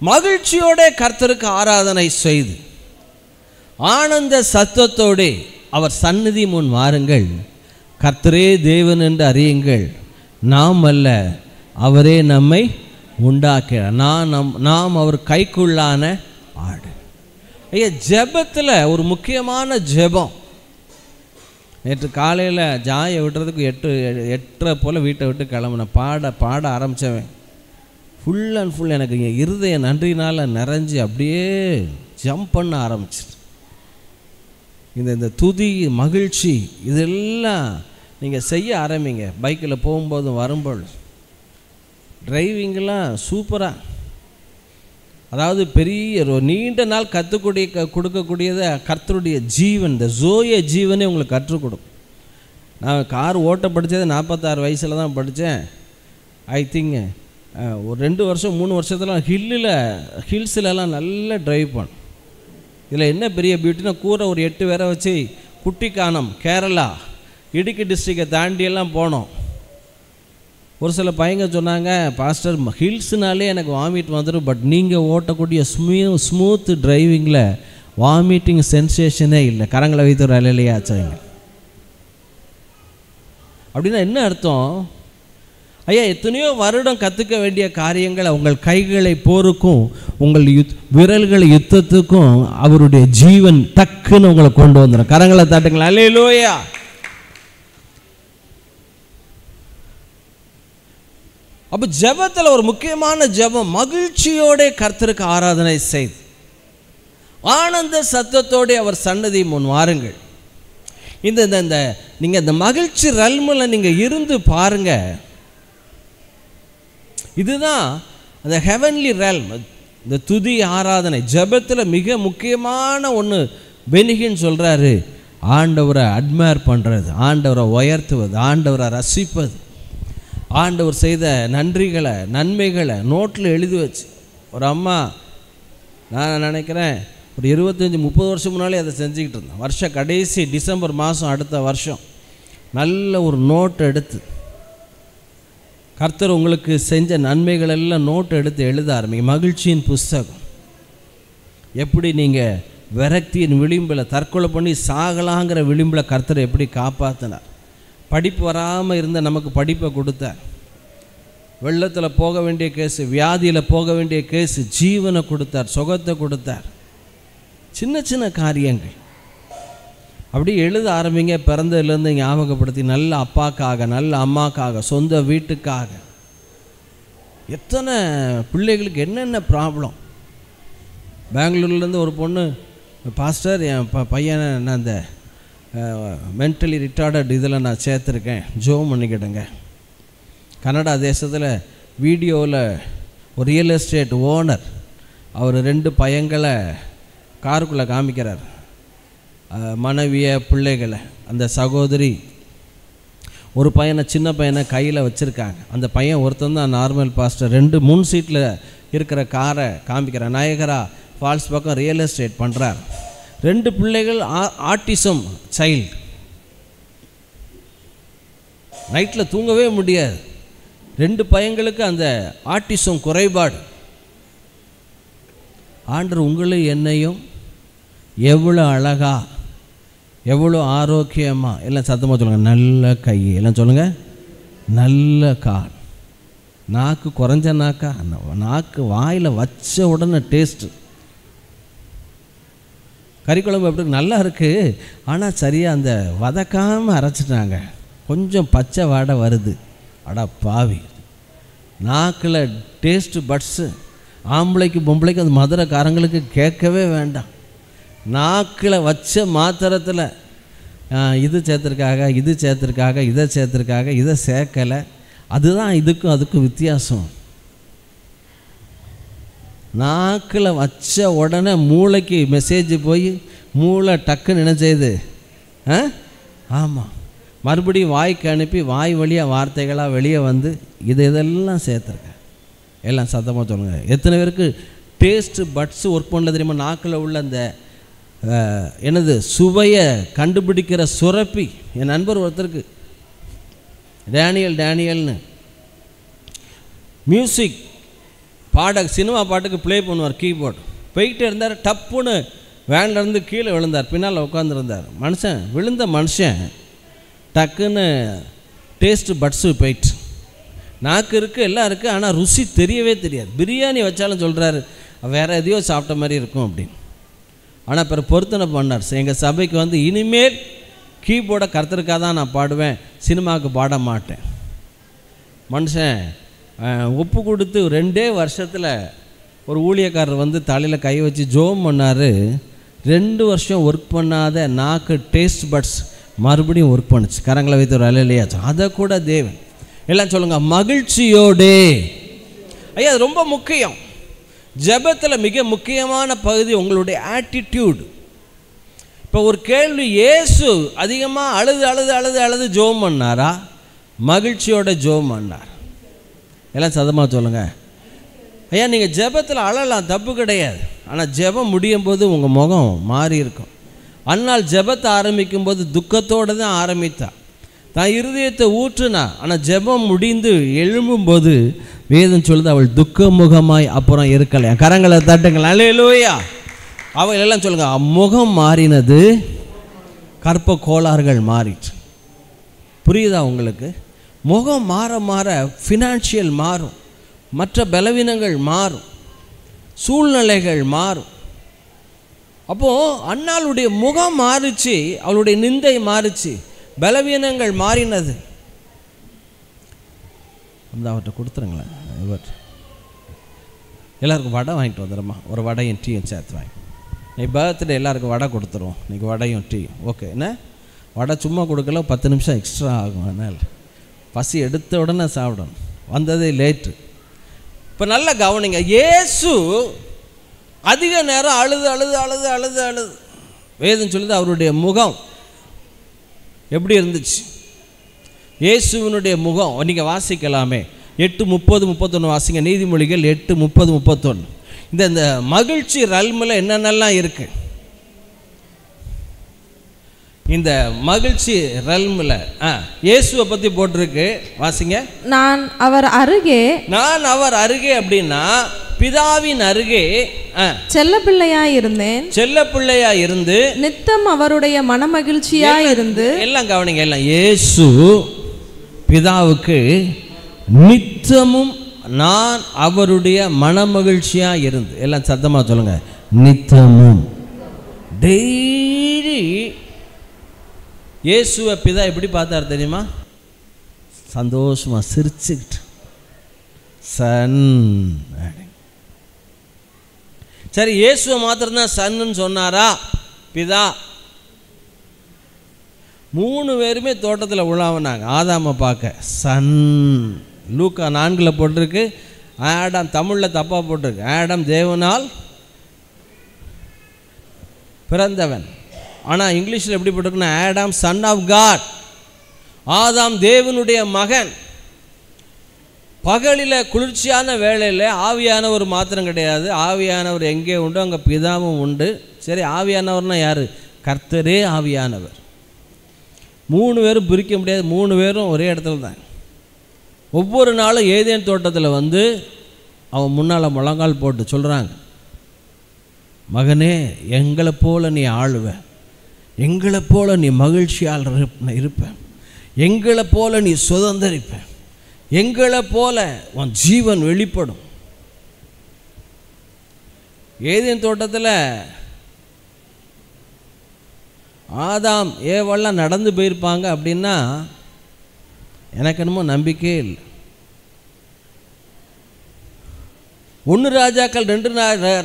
மகிழ்ச்சியோட கர்த்தருக்கு ஆராதனை செய்து ஆனந்த சத்தத்தோடு அவர் சந்நிதி முன் வாருங்கள், கர்த்தரே தேவன் என்று அறியுங்கள், நாம் அல்ல அவரே நம்மை உண்டாக்கிறார், நாம் அவர் கைக்குள்ளான ஆடு. ஐயா, ஜெபத்தில் ஒரு முக்கியமான ஜெபம். நேற்று காலையில் ஜாயை விட்டுறதுக்கு 8:30 போல் வீட்டை விட்டு கிளம்புனேன். பாட ஆரம்பித்தவன் ஃபுல் அண்ட் ஃபுல் எனக்கு இருதய நன்றினால் நிறைஞ்சி அப்படியே ஜம்ப் பண்ண ஆரம்பிச்சிட்டு. இந்த துதி, மகிழ்ச்சி இதெல்லாம் நீங்கள் செய்ய ஆரம்பிங்க. பைக்கில் போகும்போதும் வரும்போது டிரைவிங்கெலாம் சூப்பராக, அதாவது பெரிய நீண்ட நாள் கொடுக்கக்கூடியதை கர்த்தருடைய ஜீவன், இந்த ஜோய ஜீவனே உங்களுக்கு கற்றுக் கொடுக்கும். நான் கார் ஓட்ட படித்தது 46 வயசில் தான் படித்தேன். ஐ திங்க் ஒரு 2 வருஷம் 3 வருஷத்துலாம் ஹில்ஸ்லலாம் நல்லா ட்ரைவ் பண்ணேன். இதில் என்ன பெரிய பியூட்டினா, கூரை ஒரு 8 பேரை வச்சு குட்டிக்கானம், கேரளா, இடுக்கி டிஸ்ட்ரிக்டை தாண்டியெல்லாம் போனோம். ஒரு சில பையங்க சொன்னாங்க, பாஸ்டர் ஹில்ஸ்னாலே எனக்கு வாமிட் வந்துடும், பட் நீங்கள் ஓட்டக்கூடிய ஸ்மூத் டிரைவிங்கில் வாமிட்டிங் சென்சேஷனே இல்லை. கரங்களை வைத்து ஒரு அலையிலேயே ஆச்சாங்க. அப்படின்னா என்ன அர்த்தம்? ஐயா, எத்தனையோ வருடம் கற்றுக்க வேண்டிய காரியங்களை உங்கள் கைகளை போருக்கும் உங்கள் விரல்களை யுத்தத்துக்கும் அவருடைய ஜீவன் டக்குன்னு உங்களை கொண்டு வந்துடும். கரங்களை தட்டுங்களா, அல்லேலூயா. அப்போ ஜெபத்தில் ஒரு முக்கியமான ஜெபம், மகிழ்ச்சியோட கர்த்தருக்கு ஆராதனை செய்து ஆனந்த சத்தத்தோடு அவர் சன்னதி முன் வாருங்கள். இந்த நீங்கள் இந்த மகிழ்ச்சி ரல்மில் நீங்கள் இருந்து பாருங்க. இதுதான் அந்த ஹெவன்லி ரல்ம். இந்த துதி ஆராதனை ஜெபத்தில் மிக முக்கியமான ஒன்று பெனிகின்னு சொல்கிறாரு. ஆண்டவரை அட்மையர் பண்ணுறது, ஆண்டவரை உயர்த்துவது, ஆண்டவரை ரசிப்பது, ஆண்டவர் செய்த நன்றிகளை நன்மைகளை நோட்டில் எழுதி வச்சு. ஒரு அம்மா, நான் நினைக்கிறேன் ஒரு 25-30 வருஷம் முன்னாலே அதை செஞ்சுக்கிட்டு இருந்தேன். வருஷ கடைசி டிசம்பர் மாதம் அடுத்த வருஷம் நல்ல ஒரு நோட் எடுத்து கர்த்தர் உங்களுக்கு செஞ்ச நன்மைகள் எல்லாம் நோட்டு எடுத்து எழுத ஆரம்பிங்க. மகிழ்ச்சியின் புஸ்தகம். எப்படி நீங்கள் விரக்தியின் விளிம்பில் தற்கொலை பண்ணி சாகலாங்கிற விளிம்பில் கர்த்தரை எப்படி காப்பாற்றினார். படிப்பு வராமல் இருந்த நமக்கு படிப்பை கொடுத்தார். வெள்ளத்தில் போக வேண்டிய கேஸு, வியாதியில் போக வேண்டிய கேஸு, ஜீவனை கொடுத்தார், சுகத்தை கொடுத்தார். சின்ன சின்ன காரியங்கள் அப்படி எழுத ஆரம்பிங்க. பிறந்ததுலேருந்து ஞாபகப்படுத்தி, நல்ல அப்பாக்காக, நல்ல அம்மாக்காக, சொந்த வீட்டுக்காக. எத்தனை பிள்ளைகளுக்கு என்னென்ன ப்ராப்ளம். பெங்களூர்லேருந்து ஒரு பொண்ணு, பாஸ்டர் என் பையனை நான் அந்த மென்டலி ரிட்டார்டட் இதில் நான் சேர்த்துருக்கேன், ஜோம் பண்ணிக்கிடுங்க. கனடா தேசத்தில் வீடியோவில் ஒரு ரியல் எஸ்டேட் ஓனர் அவர் 2 பையங்களை காருக்குள்ளே காமிக்கிறார், மனைவியை, பிள்ளைகளை. அந்த சகோதரி ஒரு பையனை, சின்ன பையனை கையில் வச்சுருக்காங்க. அந்த பையன் ஒருத்தன் தான் நார்மல் பாஸ்டர். 2 முன் சீட்டில் இருக்கிற காரை காமிக்கிறார். நயகரா ஃபால்ஸ் பக்கம் ரியல் எஸ்டேட் பண்ணுறார். 2 பிள்ளைகள் ஆட்டிசம் சைல்டு. நைட்டில் தூங்கவே முடியாது. 2 பையங்களுக்கு அந்த ஆட்டிசம் குறைபாடு. ஆண்டவர் உங்களையும் என்னையும் எவ்வளோ அழகா, எவ்வளோ ஆரோக்கியமாக, எல்லாம் சத்தமாக சொல்லுங்கள், நல்ல கை, எல்லாம் சொல்லுங்கள், நல்ல கால், நாக்கு குறைஞ்ச நாக்கா, நாக்கு வாயில் வச்ச உடனே டேஸ்ட்டு. கறிக்குழம்பு எப்படி நல்லா இருக்குது, ஆனால் சரியாக அந்த வதக்காமல் அரைச்சிட்டாங்க, கொஞ்சம் பச்சை வாடை வருது. அடா பாவி, நாக்கில் டேஸ்ட்டு பட்ஸு. ஆம்பளைக்கு பொம்பளைக்கு அந்த மதுரைக்காரங்களுக்கு கேட்கவே வேண்டாம். நாக்கில் வச்ச மாத்திரத்தில் இது சேர்த்துருக்காங்க, இது சேர்த்துருக்காங்க, இதை சேர்த்துருக்காங்க, இதை சேர்க்கலை. அதுதான் இதுக்கும் அதுக்கும் வித்தியாசம். நாக்கில் வச்ச உடனே மூளைக்கு மெசேஜ் போய் மூளை டக்குன்னு என்ன செய்யுது? ஆமாம், மறுபடியும் வாய்க்கு அனுப்பி வாய் வழியாக வார்த்தைகளாக வெளியே வந்து இதெல்லாம் சேர்த்துருக்கேன். எல்லாம் சத்தமாக சொல்லுங்கள். எத்தனை பேருக்கு டேஸ்ட்டு பட்ஸு ஒர்க் பண்ணல தெரியுமா? நாக்கில் உள்ள அந்த என்னது சுவையை கண்டுபிடிக்கிற சுரப்பி. என் நண்பர் ஒருத்தருக்கு டேனியல்னு மியூசிக் சினிமா பாட்டுக்கு ப்ளே பண்ணுவார், கீபோர்டு போய்கிட்டே இருந்தார். டப்புன்னு வேன்லேருந்து கீழே விழுந்தார், பின்னால் உட்காந்துருந்தார். விழுந்த மனுஷன் டக்குன்னு டேஸ்ட்டு பட்ஸு போயிட்டு, நாக்கு இருக்குது எல்லாம் இருக்குது, ஆனால் ருசி தெரியவே தெரியாது. பிரியாணி வச்சாலும் சொல்கிறாரு வேறு எதையோ சாப்பிட்ட மாதிரி இருக்கும் அப்படின்னு. ஆனால் பிறகு பொருத்தனை பண்ணார், எங்கள் சபைக்கு வந்து இனிமேல் கீபோர்டை கர்த்தருக்காக தான் நான் பாடுவேன், சினிமாவுக்கு பாட மாட்டேன். மனுஷன் ஒப்பு கொடுத்து 2 வருஷத்தில் ஒரு ஊழியக்காரர் வந்து தலையில் கை வச்சு ஜோம் பண்ணார். 2 வருஷம் ஒர்க் பண்ணாத நாக்கு டேஸ்ட் பட்ஸ் மறுபடியும் ஒர்க் பண்ணுச்சு. கரங்களை வைத்து ஒரு அலையிலையாச்சு. அதை கூட தேவன் எல்லாம் சொல்லுங்கள் மகிழ்ச்சியோடே. ஐயா அது ரொம்ப முக்கியம். ஜெபத்தில் மிக முக்கியமான பகுதி உங்களுடைய ஆட்டிடியூடு. இப்போ ஒரு கேள்வி, இயேசு அதிகமாக அழுது அழுது அழுது அழுது ஜோம் பண்ணாரா, மகிழ்ச்சியோட ஜோம் பண்ணார்? எல்லாம் சதமாக சொல்லுங்கள். ஐயா நீங்கள் ஜெபத்தில் அழலாம், தப்பு கிடையாது. ஆனால் ஜெபம் முடியும் போது உங்கள் முகம் மாறி இருக்கும். அன்னால் ஜெபத்தை ஆரம்பிக்கும் போது துக்கத்தோடு தான் ஆரம்பித்தா, தான் இருதயத்தை ஊற்றுனா. ஆனால் ஜெபம் முடிந்து எழும்பும்போது வேதம் சொல்லுது அவள் துக்கமுகமாய் அப்புறம் இருக்கலையா. கரங்களை தட்டுங்கள், அல்லேலூயா. அவள் எல்லாம் சொல்லுங்கள், முகம் மாறினது, கற்ப கோளாறுகள் மாறிட்டு. புரியுதா உங்களுக்கு? முகம் மாற மாற ஃபினான்ஷியல் மாறும், மற்ற பலவீனங்கள் மாறும், சூழ்நிலைகள் மாறும். அப்போது அன்னாளுடைய முகம் மாறிச்சு, அவளுடைய நிந்தை மாறிச்சு, பலவீனங்கள் மாறினது. அந்த அவர்கிட்ட கொடுத்துருங்களேன். இவர் எல்லாருக்கும் வடை வாங்கிட்டு வந்துடுமா, ஒரு வடையும் டீயும் சேர்த்து வாங்கி. நீ பர்த்டே எல்லாருக்கும் வடை கொடுத்துருவோம், இன்றைக்கி வடையும் டீ. ஓகே என்ன வடை சும்மா கொடுக்கல, 10 நிமிஷம் எக்ஸ்ட்ரா ஆகும். அதனால் பசி எடுத்த உடனே சாப்பிடணும், வந்ததே லேட்டு. இப்போ நல்லா கவனிங்க, இயேசு அதிக நேரம் அழுது அழுது அழுது அழுது அழுது. வேதம் சொல்லுது அவருடைய முகம் எப்படி இருந்துச்சு. இயேசுவினுடைய முகம் நீங்கள் வாசிக்கலாமே, 8:30-31 வாசிங்க. நீதிமொழிகள் 8:30-31. இந்த மகிழ்ச்சி ரல்மில் என்னென்னலாம் இருக்குது? இந்த மகிழ்ச்சி ரல்மில் இயேசுவை பற்றி போட்டிருக்கு, வாசிங்க. நான் அவர் அருகே அப்படின்னா பிதாவின் அருகே செல்லப்பிள்ளையாய் இருந்தேன், செல்லப்பிள்ளையாய் இருந்து நித்தம் அவருடைய மனமகிழ்ச்சியாய் இருந்து. எல்லாம் கவனிங்க, எல்லாம் இயேசு பிதாவுக்கு நித்தமும் நான் அவருடைய மனமகிழ்ச்சியாக இருந்து. எல்லாம் சத்தமாக சொல்லுங்க, நித்தமும். டெய்லி இயேசுவை பிதா எப்படி பார்த்தார் தெரியுமா? சந்தோஷமாக சிரிச்சுக்கிட்டு சன். சரி, இயேசுவை மாத்திரம்தான் சன்னு சொன்னாரா பிதா? 3 பேருமே தோட்டத்தில் உலாவினாங்க ஆதாமை பார்க்க. சன் லூக்கா 4 போட்டிருக்கு, ஆடம் தமிழில் தப்பாக போட்டிருக்கு. ஆடம் தேவனால் பிறந்தவன். ஆனால் இங்கிலீஷில் எப்படி போட்டிருக்குன்னா ஆடம் சன் ஆஃப் காட். ஆதாம் தேவனுடைய மகன். பகலில் குளிர்ச்சியான வேளையில் ஆவியானவர் மாத்திரம் கிடையாது, ஆவியானவர் எங்கே உண்டோ அங்கே பிதாவும் உண்டு. சரி, ஆவியானவர்னா யார்? கர்த்தரே ஆவியானவர். 3 பேரும் பிரிக்க முடியாது, 3 பேரும் ஒரே இடத்துல தான். ஒவ்வொரு நாளும் ஏதேன் தோட்டத்தில் வந்து அவன் முன்னால் முழங்கால் போட்டு சொல்கிறாங்க, மகனே எங்களை போல நீ ஆளுவ, எங்களை போல நீ மகிழ்ச்சியால் இருப்ப, எங்களை போல நீ சுதந்திரிப்ப, எங்களை போல உன் ஜீவன் வெளிப்படும். ஏதேன் தோட்டத்தில் ஆதாம் ஏவெல்லாம் நடந்து போயிருப்பாங்க அப்படின்னா எனக்கு என்னமோ நம்பிக்கையே இல்லை. 1 ராஜாக்கள் 2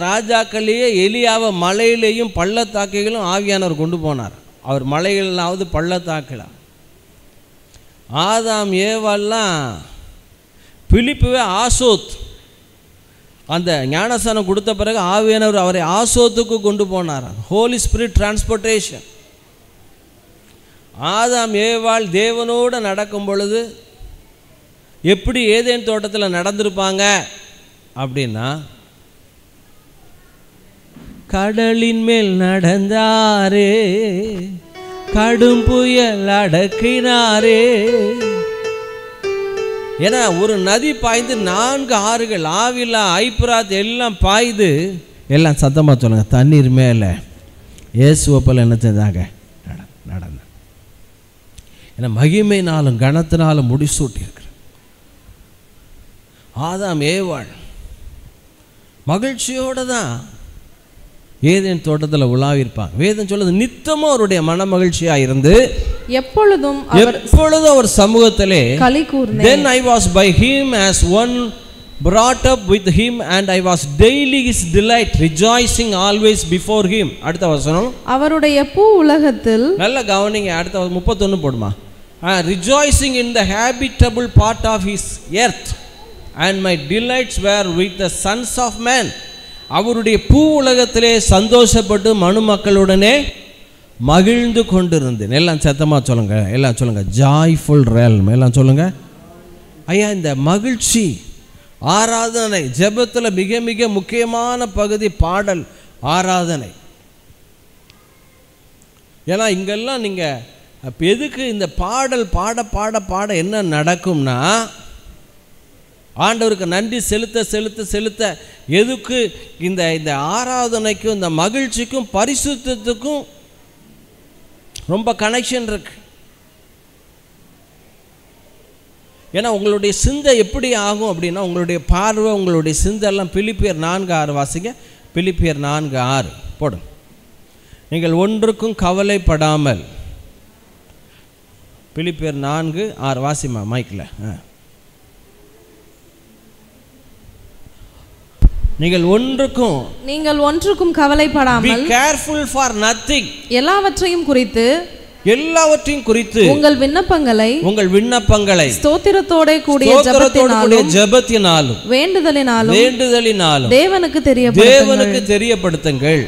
ராஜாக்கள்லேயே எலியாவை மலையிலேயும் பள்ளத்தாக்கைகளும் ஆவியானவர் கொண்டு போனார். அவர் மலைகளாவது பள்ளத்தாக்கலாம். ஆதாம் ஏவெல்லாம் பிலிப்புவே ஆசோத் அந்த ஞானஸ்தானம் கொடுத்த பிறகு ஆவியானவர் அவரை ஆசோத்துக்கு கொண்டு போனார். Holi spirit transportation. ஆதாம் ஏவாள் தேவனோடு நடக்கும் பொழுது எப்படி ஏதேன் தோட்டத்தில் நடந்திருப்பாங்க அப்படின்னா, கடலின் மேல் நடந்தாரே, கடும் புயல் அடக்கினாரே. ஏன்னா ஒரு நதி பாய்ந்து 4 ஆறுகள் ஆவிலா ஐப்ராத் எல்லாம் பாய்ந்து, எல்லாம் சத்தமாக சொல்லுங்க, தண்ணீர் மேலே இயேசுவை போல என்ன செஞ்சாங்க? நடந்தாங்க. ஏன்னா மகிமையினாலும் கனத்தினாலும் முடிசூட்டியிருக்கிற ஆதாம் ஏவாள் மகிழ்ச்சியோடு தான் ஏதேன் தோட்டத்தில் உலாவிருப்பாங்க. வேதம் சொல்லுது நித்தமும் அவருடைய மன மகிழ்ச்சியாக இருந்து எப்பொழுதும் அவர் சமூகத்திலே களி கூர்ந்தேன். Then I was by him as one brought up with him, and I was daily his delight, rejoicing always before him. அடுத்த வசனம், அவருடைய பூ உலகத்தில், நல்ல கவனிங்க, அடுத்த 31 போடுமா, rejoicing in the habitable part of his earth, and my delights were with the sons of man. அவருடைய பூ உலகத்திலே சந்தோஷப்பட்டு மனு மக்களுடனே மகிழ்ந்து கொண்டிருந்தேன். எல்லாம் சத்தமா சொல்லுங்க, எல்லாம் சொல்லுங்க, ஜாய்ஃபுல் realm. எல்லாம் சொல்லுங்க. ஐயா, இந்த மகிழ்ச்சி ஆராதனை ஜெபத்தில் மிக மிக முக்கியமான பகுதி பாடல் ஆராதனை. ஏன்னா இங்கெல்லாம் நீங்கள் அப்போ எதுக்கு இந்த பாடல் பாட பாட பாட என்ன நடக்கும்னா, ஆண்டவருக்கு நன்றி செலுத்த செலுத்த செலுத்த எதுக்கு இந்த இந்த ஆராதனைக்கும் இந்த மகிழ்ச்சிக்கும் பரிசுத்தத்துக்கும் ரொம்ப கனெக்ஷன் இருக்கு. ஏன்னா உங்களுடைய சிந்தை எப்படி ஆகும் அப்படின்னா, உங்களுடைய பார்வை, உங்களுடைய சிந்தை எல்லாம் பிலிப்பியர் 4:6 வாசிங்க. பிலிப்பியர் 4:6 போடும். நீங்கள் ஒன்றுக்கும் கவலைப்படாமல், பிலிப்பியர் 4:6 வாசிமா மைக்கில். நீங்கள் ஒன்றுக்கும் கவலைப்படாமல், be careful for nothing, எல்லாவற்றையும் குறித்து உங்கள் விண்ணப்பங்களை ஸ்தோத்திரத்தோட கூடிய ஜெபத்தினாலும் வேண்டுதலினாலும் தேவனுக்கு தெரியப்படுத்துங்கள்.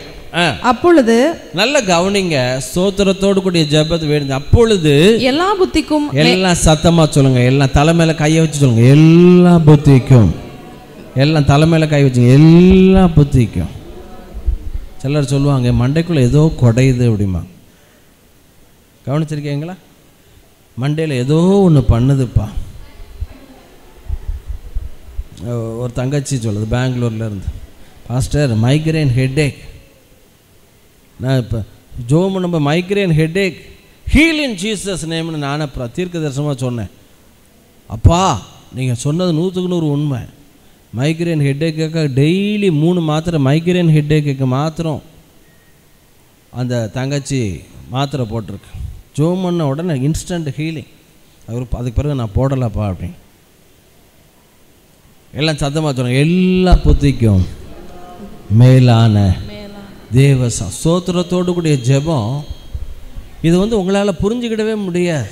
அப்பொழுது நல்ல கவனிங்க, ஸ்தோத்திரத்தோடு கூடிய ஜெபத்தை வேண்டு. அப்பொழுது எல்லா புத்திக்கும், எல்லாம் சத்தமா சொல்லுங்க, எல்லாம் தலைமையில கையை வச்சு சொல்லுங்க, எல்லா புத்திக்கும், எல்லாம் தலைமையில கை வச்சுங்க, எல்லா புத்திக்கும். சிலர் சொல்லுவாங்க மண்டைக்குள்ள ஏதோ குடையுது அப்படிமா. கவனிச்சிருக்கீங்களா? மண்டையில் ஏதோ ஒன்று பண்ணுதுப்பா. ஒரு தங்கச்சி சொல்லுது பெங்களூர்ல இருந்து, பாஸ்டர் மைக்ரைன் ஹெட்டேக். நான் இப்போ நம்ம migraine headache heal in Jesus நேம்னு நானே தீர்க்க தரிசனமாக சொன்னேன். அப்பா நீங்கள் சொன்னது 100க்கு 100 உண்மை. மைக்ரைன் ஹெட்டேக்கு டெய்லி 3 மாத்திரை, மைக்ரைன் ஹெட்டேக்கு மாத்திரம் அந்த தங்கச்சி மாத்திரை போட்டிருக்கு. ஜோம் பண்ண உடனே இன்ஸ்டன்ட் ஹீலிங். அதுக்கு பிறகு நான் போடலப்பா அப்படின்னு. எல்லாம் சத்தமாக சொன்னாங்க, எல்லா புத்திக்கும் மேலான தேவ ஸ்தோத்திரத்தோடு கூடிய ஜெபம். இது உங்களால் புரிஞ்சுக்கிடவே முடியாது.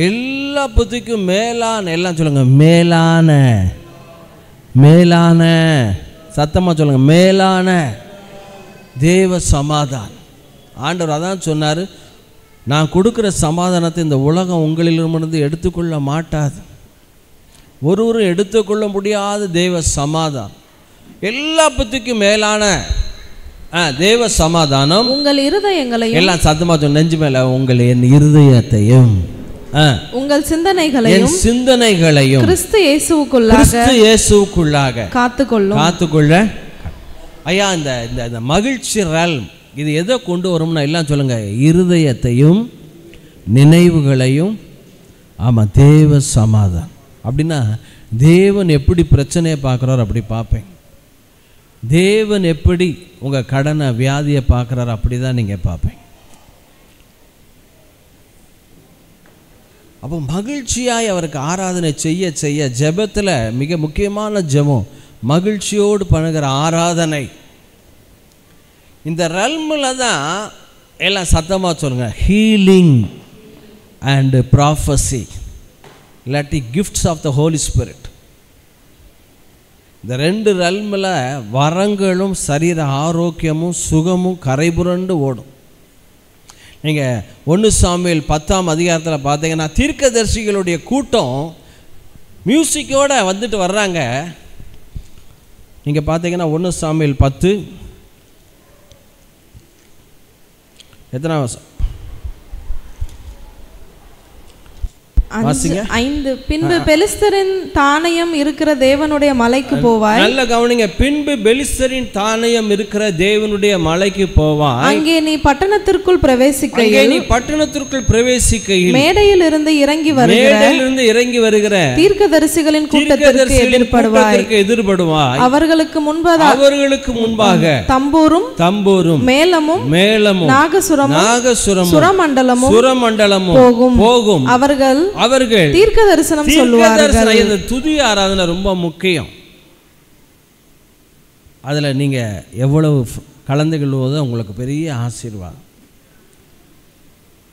எல்லா புத்திக்கும் மேலான, எல்லாம் சொல்லுங்க, மேலான மேலான, சத்தமாக சொல்லுங்க, மேலான தேவ சமாதானம். ஆண்டவர் அதான் சொன்னார், நான் கொடுக்குற சமாதானத்தை இந்த உலகம் உங்களிலிருந்து எடுத்துக்கொள்ள மாட்டாது. ஒருவரும் எடுத்துக்கொள்ள முடியாத தேவ சமாதானம், எல்லா புத்திக்கும் மேலான தேவ சமாதானம் உங்கள் இருதயங்களையும், எல்லாம் சத்தமா சொன்ன, நெஞ்சு மேல உங்கள் என் இருதயத்தையும் உங்கள் சிந்தனைகளையும் கிறிஸ்து இயேசுவுக்குள்ளாக காத்துக்கொள்ள. ஐயா, இந்த மகிழ்ச்சி realm இது எதை கொண்டு வரும்னா, எல்லாம் சொல்லுங்க, இருதயத்தையும் நினைவுகளையும். ஆமாம், தேவ சமாதானம். அப்படின்னா தேவன் எப்படி பிரச்சனையை பார்க்குறாரு அப்படி பார்ப்பேன். தேவன் எப்படி உங்கள் கடனை வியாதியை பார்க்குறாரு அப்படி தான் நீங்கள் பார்ப்பேன். அப்போ மகிழ்ச்சியாய் அவருக்கு ஆராதனை செய்ய செய்ய, ஜெபத்தில் மிக முக்கியமான ஜெபம் மகிழ்ச்சியோடு பண்ணுகிற ஆராதனை. இந்த ரல்மில் தான் எல்லாம் சத்தமாக சொல்லுங்க, ஹீலிங் அண்ட் ப்ராஃபஸி, இல்லாட்டி gifts of the Holy Spirit. இந்த 2 ரல்மில் வரங்களும் சரீர ஆரோக்கியமும் சுகமும் கரைபுரண்டு ஓடும். நீங்கள் 1 சாமுவேல் 10ஆம் அதிகாரத்தில் பார்த்தீங்கன்னா, தீர்க்கதரிசிகளுடைய கூட்டம் மியூசிக்கோடு வந்துட்டு வர்றாங்க. நீங்கள் பார்த்தீங்கன்னா 1 சாமுவேல் 10 எத்தனாம் வருஷம்? வாசிங்க. 5 பின்பு பெலிஸ்தரின் தானியம் இருக்கிற தேவனுடைய மலைக்கு போவாய். நல்ல கவனிங்க. பின்பு பெலிஸ்தரின் தானியம் இருக்கிற தேவனுடைய மலைக்கு போவாய். அங்கே நீ பட்டணத்திற்குள் பிரவேசிக்கையில் மேடையில் இருந்து இறங்கி வருகிற தீர்க்கதரிசிகளின் கூட்டத்திற்கு எதிர்படுவாய். அவர்களுக்கு முன்பாக தம்பூரும் மேளமும் நாகசுரமும் சுரமண்டலமும் போகும். அவர்கள் தீர்க்க தரிசனம் சொல்லுவார்கள். இந்த துதி ஆராதனை ரொம்ப முக்கியம். அதுல நீங்க எவ்வளவு கலந்து கொள்வதோ உங்களுக்கு பெரிய ஆசீர்வாதம்.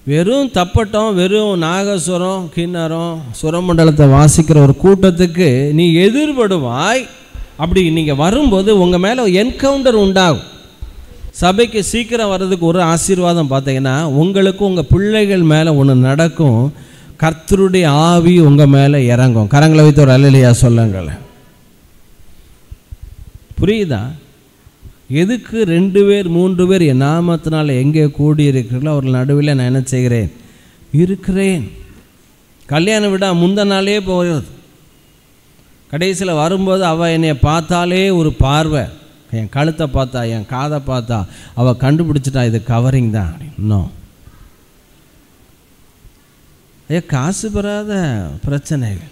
வெறும் தப்பட்டம், வெறும் நாகசுரம், கிண்ணறம், சுரமண்டலத்தை வாசிக்கிற ஒரு கூட்டத்துக்கு நீ எதிர்படுவாய். அப்படி நீங்கள் வரும்போது உங்கள் மேலே என்கவுண்டர் உண்டாகும். சபைக்கு சீக்கிரம் வர்றதுக்கு ஒரு ஆசீர்வாதம் பார்த்தீங்கன்னா, உங்களுக்கு உங்கள் பிள்ளைகள் மேலே ஒன்று நடக்கும். கர்த்தருடைய ஆவி உங்கள் மேலே இறங்கும். கரங்களை வைத்து ஒரு அல்லேலூயா சொல்லுங்கள். புரியுதா? எதுக்கு 2 பேர் 3 பேர் என் நாமத்தினால் எங்கே கூடி இருக்கிறீர்களோ அவர்கள் நடுவில் நான் என்ன செய்கிறேன்? இருக்கிறேன். கல்யாணம் விட முந்த நாளே போகிறது. கடைசியில் வரும்போது அவள் என்னை பார்த்தாலே ஒரு பார்வை, என் கழுத்தை பார்த்தா, என் காதை பார்த்தா அவள் கண்டுபிடிச்சிட்டா இது கவரிங் தான். இன்னும் காசு பெறாத பிரச்சனைகள்.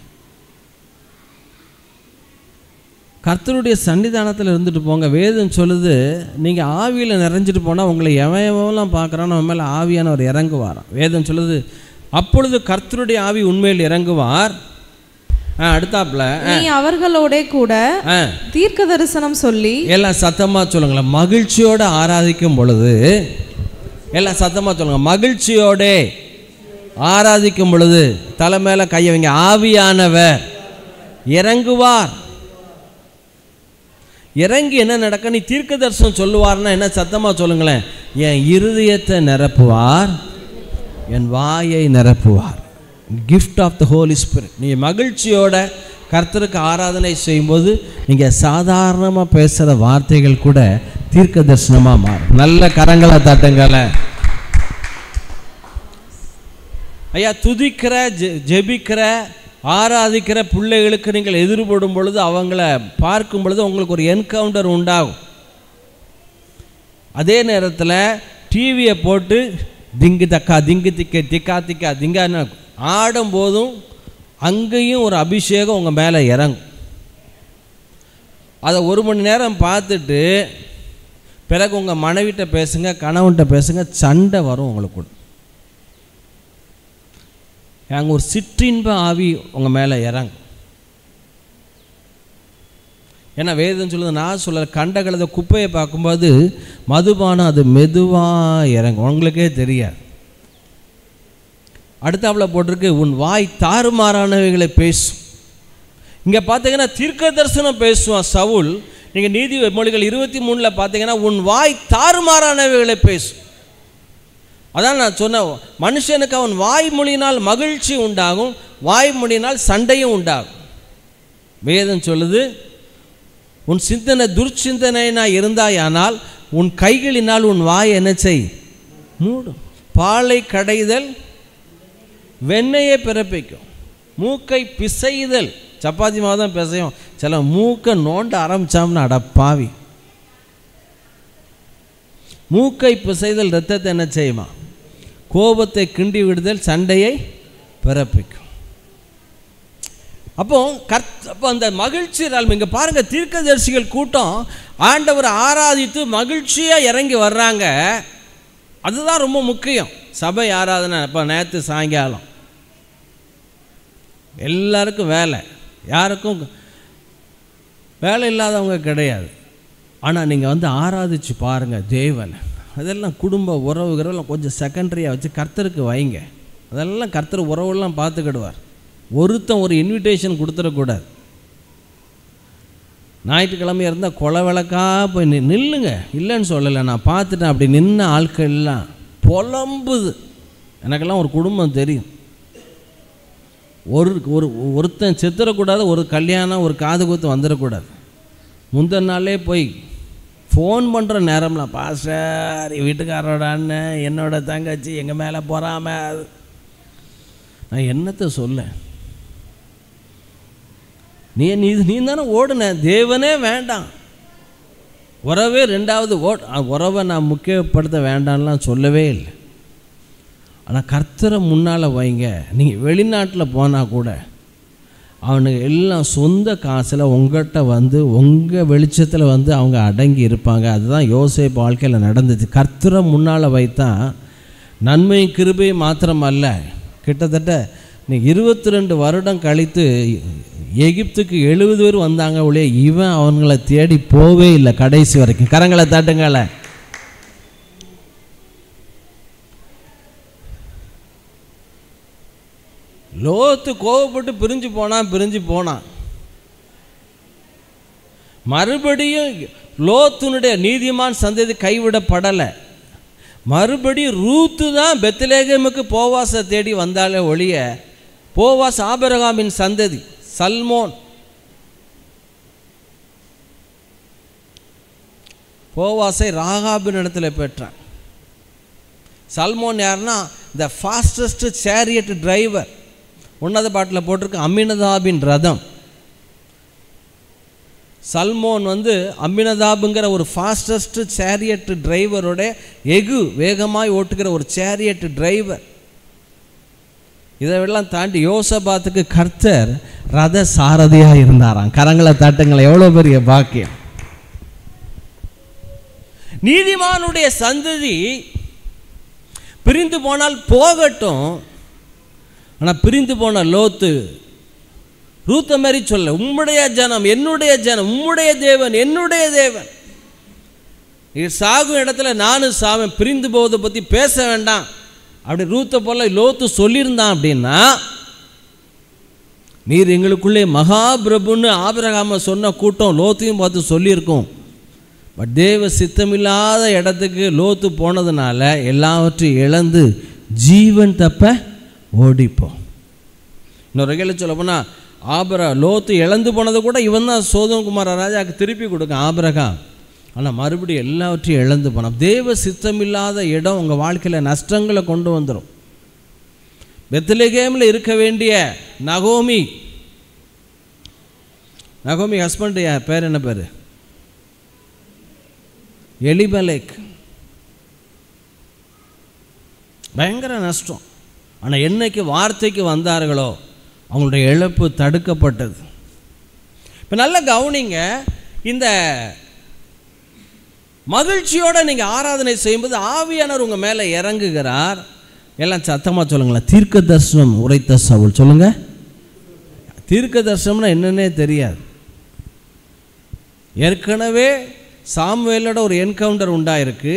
கர்த்தருடைய சன்னிதானத்தில் இருந்துட்டு போங்க. வேதம் சொல்லுது, நீங்கள் ஆவியில் நிறைஞ்சிட்டு போனால் உங்களை எவெல்லாம் பார்க்குறான்னு அவன் மேலே ஆவியானவர் இறங்குவாராம். வேதம் சொல்லுது, அப்பொழுது கர்த்தருடைய ஆவி உண்மையில் இறங்குவார். அடுத்தாப்புல நீ அவர்களோட கூட தீர்க்க தரிசனம் சொல்லி, எல்லாம் சத்தமா சொல்லுங்களேன், மகிழ்ச்சியோட ஆராதிக்கும் பொழுது, எல்லாம் சத்தமா சொல்லுங்க, மகிழ்ச்சியோட ஆராதிக்கும் பொழுது தலை மேல கையை வைங்க, ஆவியானவர் இறங்குவார். இறங்கி என்ன நடக்க? நீ தீர்க்க தரிசனம் சொல்லுவார்னா என்ன? சத்தமா சொல்லுங்களேன், என் இருதயத்தை நிரப்புவார், என் வாயை நிரப்புவார். Gift of the Holy Spirit. நீ மகிழ்ச்சியோட கர்த்தருக்கு ஆராதனை செய்யும்போது நீங்கள் சாதாரணமாக பேசுகிற வார்த்தைகள் கூட தீர்க்க தரிசனமாக மாறும். நல்ல கரங்களை தட்டுங்களே ஐயா. துதிக்கிற, ஜெபிக்கிற, ஆராதிக்கிற பிள்ளைகளுக்கு நீங்கள் எதிர்படும் பொழுது, அவங்கள பார்க்கும் பொழுது உங்களுக்கு ஒரு என்கவுண்டர் உண்டாகும். அதே நேரத்தில் டிவியை போட்டு திங்கு தக்கா திங்கு திக்க திக்கா திக்கா திங்கான்னு ஆடும்போதும் அங்கேயும் ஒரு அபிஷேகம் உங்கள் மேலே இறங்கும். அதை 1 மணி நேரம் பார்த்துட்டு பிறகு உங்கள் மனைவிட்ட பேசுங்க, கணவன்கிட்ட பேசுங்க, சண்டை வரும் உங்களுக்கு. அங்கே ஒரு சிற்றின்ப ஆவி உங்கள் மேலே இறங்கும். ஏன்னா வேதம் சொல்லுது, நான் சொல்ல கண்ட கலந்த குப்பையை பார்க்கும்போது மதுபானம் அது மெதுவாக இறங்கும், உங்களுக்கே தெரியாது. அடுத்தாப்புல போட்டிருக்கு, உன் வாய் தாறுமாறானவைகளை பேசும். இங்கே பார்த்தீங்கன்னா தீர்க்க தரிசனம் பேசுவான் சவுல். நீங்கள் நீதிமொழிகள் 23 பார்த்தீங்கன்னா உன் வாய் தாறுமாறானவைகளை பேசும். அதான் நான் சொன்னேன், மனுஷனுக்கு அவன் வாய்மொழியினால் மகிழ்ச்சி உண்டாகும், வாய்மொழியினால் சண்டையும் உண்டாகும். வேதம் சொல்லுது, உன் சிந்தனை துர்ச்சிந்தனைனா இருந்தாயானால் உன் கைகளினால் உன் வாய் என்ன செய்? மூடும். பாலை கடைதல் வெண்ணையை பிறப்பிக்கும், மூக்கை பிசைதல். சப்பாத்தி மாவு தான் பிசையும், சில மூக்கை நோண்ட ஆரம்பிச்சோம்னா அடப்பாவி. மூக்கை பிசைதல் இரத்தத்தை என்ன செய்யுமா? கோபத்தை கிண்டி விடுதல் சண்டையை பிறப்பிக்கும். அப்போ அந்த மகிழ்ச்சி இங்கே பாருங்க, தீர்க்கதரிசிகள் கூட்டம் ஆண்டவர் ஆராதித்து மகிழ்ச்சியாக இறங்கி வர்றாங்க. அதுதான் ரொம்ப முக்கியம். சபை ஆராதனை. இப்போ நேற்று சாயங்காலம் எல்லாருக்கும் வேலை, யாருக்கும் வேலை இல்லாதவங்க கிடையாது. ஆனால் நீங்கள் வந்து ஆராதிச்சு பாருங்கள் தேவனை. அதெல்லாம் குடும்ப உறவுகளெல்லாம் கொஞ்சம் செகண்டரியாக வச்சு கர்த்தருக்கு வைங்க. அதெல்லாம் கர்த்தர் உறவுலாம் பார்த்துக்கிடுவார். ஒருத்தன் ஒரு இன்விடேஷன் கொடுத்துடக்கூடாது. ஞாயிற்றுக்கிழமை இருந்தால் கொலை விளக்கா போய் நில்லுங்க, இல்லைன்னு சொல்லலை, நான் பார்த்துட்டேன். அப்படி நின்ன ஆட்கள்லாம் புலம்புது. எனக்கெல்லாம் ஒரு குடும்பம் தெரியும். ஒருத்தன் செத்துடக்கூடாது, ஒரு கல்யாணம், ஒரு காது குத்து வந்துடக்கூடாது. முந்தின நாளே போய் ஃபோன் பண்ணுற நேரம்லாம், பாஸ்டர் வீட்டுக்காரோட அண்ணன், என்னோட தங்கச்சி, எங்கள் மேலே போகாமல் நான் என்னத்தை சொல்ல? நீ தானே ஓடுன, தேவனே வேண்டாம், உறவே ரெண்டாவது உறவை நான் முக்கியப்படுத்த வேண்டாம்லாம் சொல்லவே இல்லை. ஆனால் கர்த்தரை முன்னால் வைங்க. நீங்கள் வெளிநாட்டில் போனால் கூட அவனுக்கு எல்லாம் சொந்த காசில் உங்கள்கிட்ட வந்து உங்கள் வெளிச்சத்தில் வந்து அவங்க அடங்கி இருப்பாங்க. அதுதான் யோசேப்பு வாழ்க்கையில் நடந்துச்சு. கர்த்தரை முன்னால் வைத்தான் நன்மை கிருபை மாத்திரம் அல்ல, கிட்டத்தட்ட நீ 22 வருடம் கழித்து எகிப்துக்கு 70 பேர் வந்தாங்க ஒழிய இவன் அவங்களை தேடி போவே இல்லை கடைசி வரைக்கும். கரங்களை தட்டுங்கள. லோத்து கோவப்பட்டு பிரிஞ்சு போனான். மறுபடியும் லோத்துனுடைய நீதிமான் சந்ததி கைவிடப்படலை. மறுபடியும் ரூத்து தான் பெத்லெகேமுக்கு போவாசை தேடி வந்தாலே ஒழிய, போவாஸ் ஆபிரகாமின் சந்ததி. சல்மோன் போவாசை ராகாபின் இடத்துல பெற்றான். சல்மோன் யாருன்னா த ஃபாஸ்டஸ்ட் சேரியட் டிரைவர். 1வது பாட்டில் போட்டிருக்கு அம்மினதாபின் ரதம். சல்மோன் வந்து அம்மினதாபுங்கிற ஒரு ஃபாஸ்டஸ்ட் சேரியட் டிரைவரோட வேகமாய் ஓட்டுகிற ஒரு சேரியட் டிரைவர். இதெல்லாம் தாண்டி யோசபாத்துக்கு கர்த்தர் ரத சாரதியாக இருந்தாராம். கரங்களை தட்டுங்களை. எவ்வளோ பெரிய பாக்கியம்! நீதிமானுடைய சந்ததி பிரிந்து போனால் போகட்டும். ஆனால் பிரிந்து போன லோத்து ரூத்த மாதிரி சொல்ல, உம்முடைய ஜனம் என்னுடைய ஜனம், உம்முடைய தேவன் என்னுடைய தேவன். இது சாகும் இடத்துல நானும் சாவேன், பிரிந்து போவதை பற்றி பேச வேண்டாம் அப்படி ரூத்தை போல லோத்து சொல்லியிருந்தான். அப்படின்னா நீர் எங்களுக்குள்ளே மகாபிரபுன்னு ஆபிரகாம சொன்ன கூட்டம் லோத்தையும் பார்த்து சொல்லியிருக்கோம். பட் தேவ சித்தமில்லாத இடத்துக்கு லோத்து போனதுனால எல்லாவற்றையும் இழந்து ஜீவன் தப்ப ஓடிப்போம். இன்னொரு வகையில் சொல்ல போனால் லோத்து இழந்து போனதை கூட இவன் தான் சோதோம்குமார ராஜாவுக்கு திருப்பி கொடுக்க ஆபிரகாம். ஆனால் மறுபடியும் எல்லாவற்றையும் இழந்து போனோம். தேவ சித்தமில்லாத இடம் உங்கள் வாழ்க்கையில் நஷ்டங்களை கொண்டு வந்துடும். பெத்லெகேமில் இருக்க வேண்டிய நகோமி ஹஸ்பண்ட் பேர் என்ன பேர்? எலிமெலேக். பயங்கர நஷ்டம். ஆனால் என்னைக்கு வார்த்தைக்கு வந்தார்களோ அவங்களுடைய இழப்பு தடுக்கப்பட்டது. இப்போ நல்ல கவனிங்க, இந்த மகிழ்ச்சியோடு நீங்கள் ஆராதனை செய்யும்போது ஆவியானவர் உங்கள் மேலே இறங்குகிறார். எல்லாம் சத்தமாக சொல்லுங்களேன். தீர்க்க தரிசனம் உரைத்த சவுல். சொல்லுங்கள். தீர்க்க தரிசனம்னா என்னன்னே தெரியாது. ஏற்கனவே சாமுவேலோட ஒரு என்கவுண்டர் உண்டாயிருக்கு.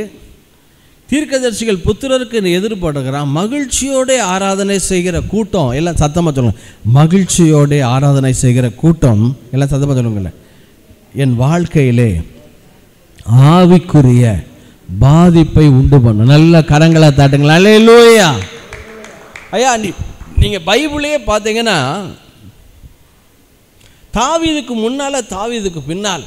தீர்க்கதரிசிகள் புத்திரருக்கு எதிர்படுகிறான். மகிழ்ச்சியோட ஆராதனை செய்கிற கூட்டம். எல்லாம் சத்தமாக சொல்லுங்க. மகிழ்ச்சியோட ஆராதனை செய்கிற கூட்டம். எல்லாம் சத்தமாக சொல்லுங்களேன். என் வாழ்க்கையிலே ஆவிக்குரிய பாதிப்பை உண்டு பண்ணும். நல்ல கரங்களை தாட்டுங்களா. அல்லேலூயா. ஐயா, நீங்கள் பைபிளையே பார்த்தீங்கன்னா தாவீதுக்கு முன்னால் தாவீதுக்கு பின்னால்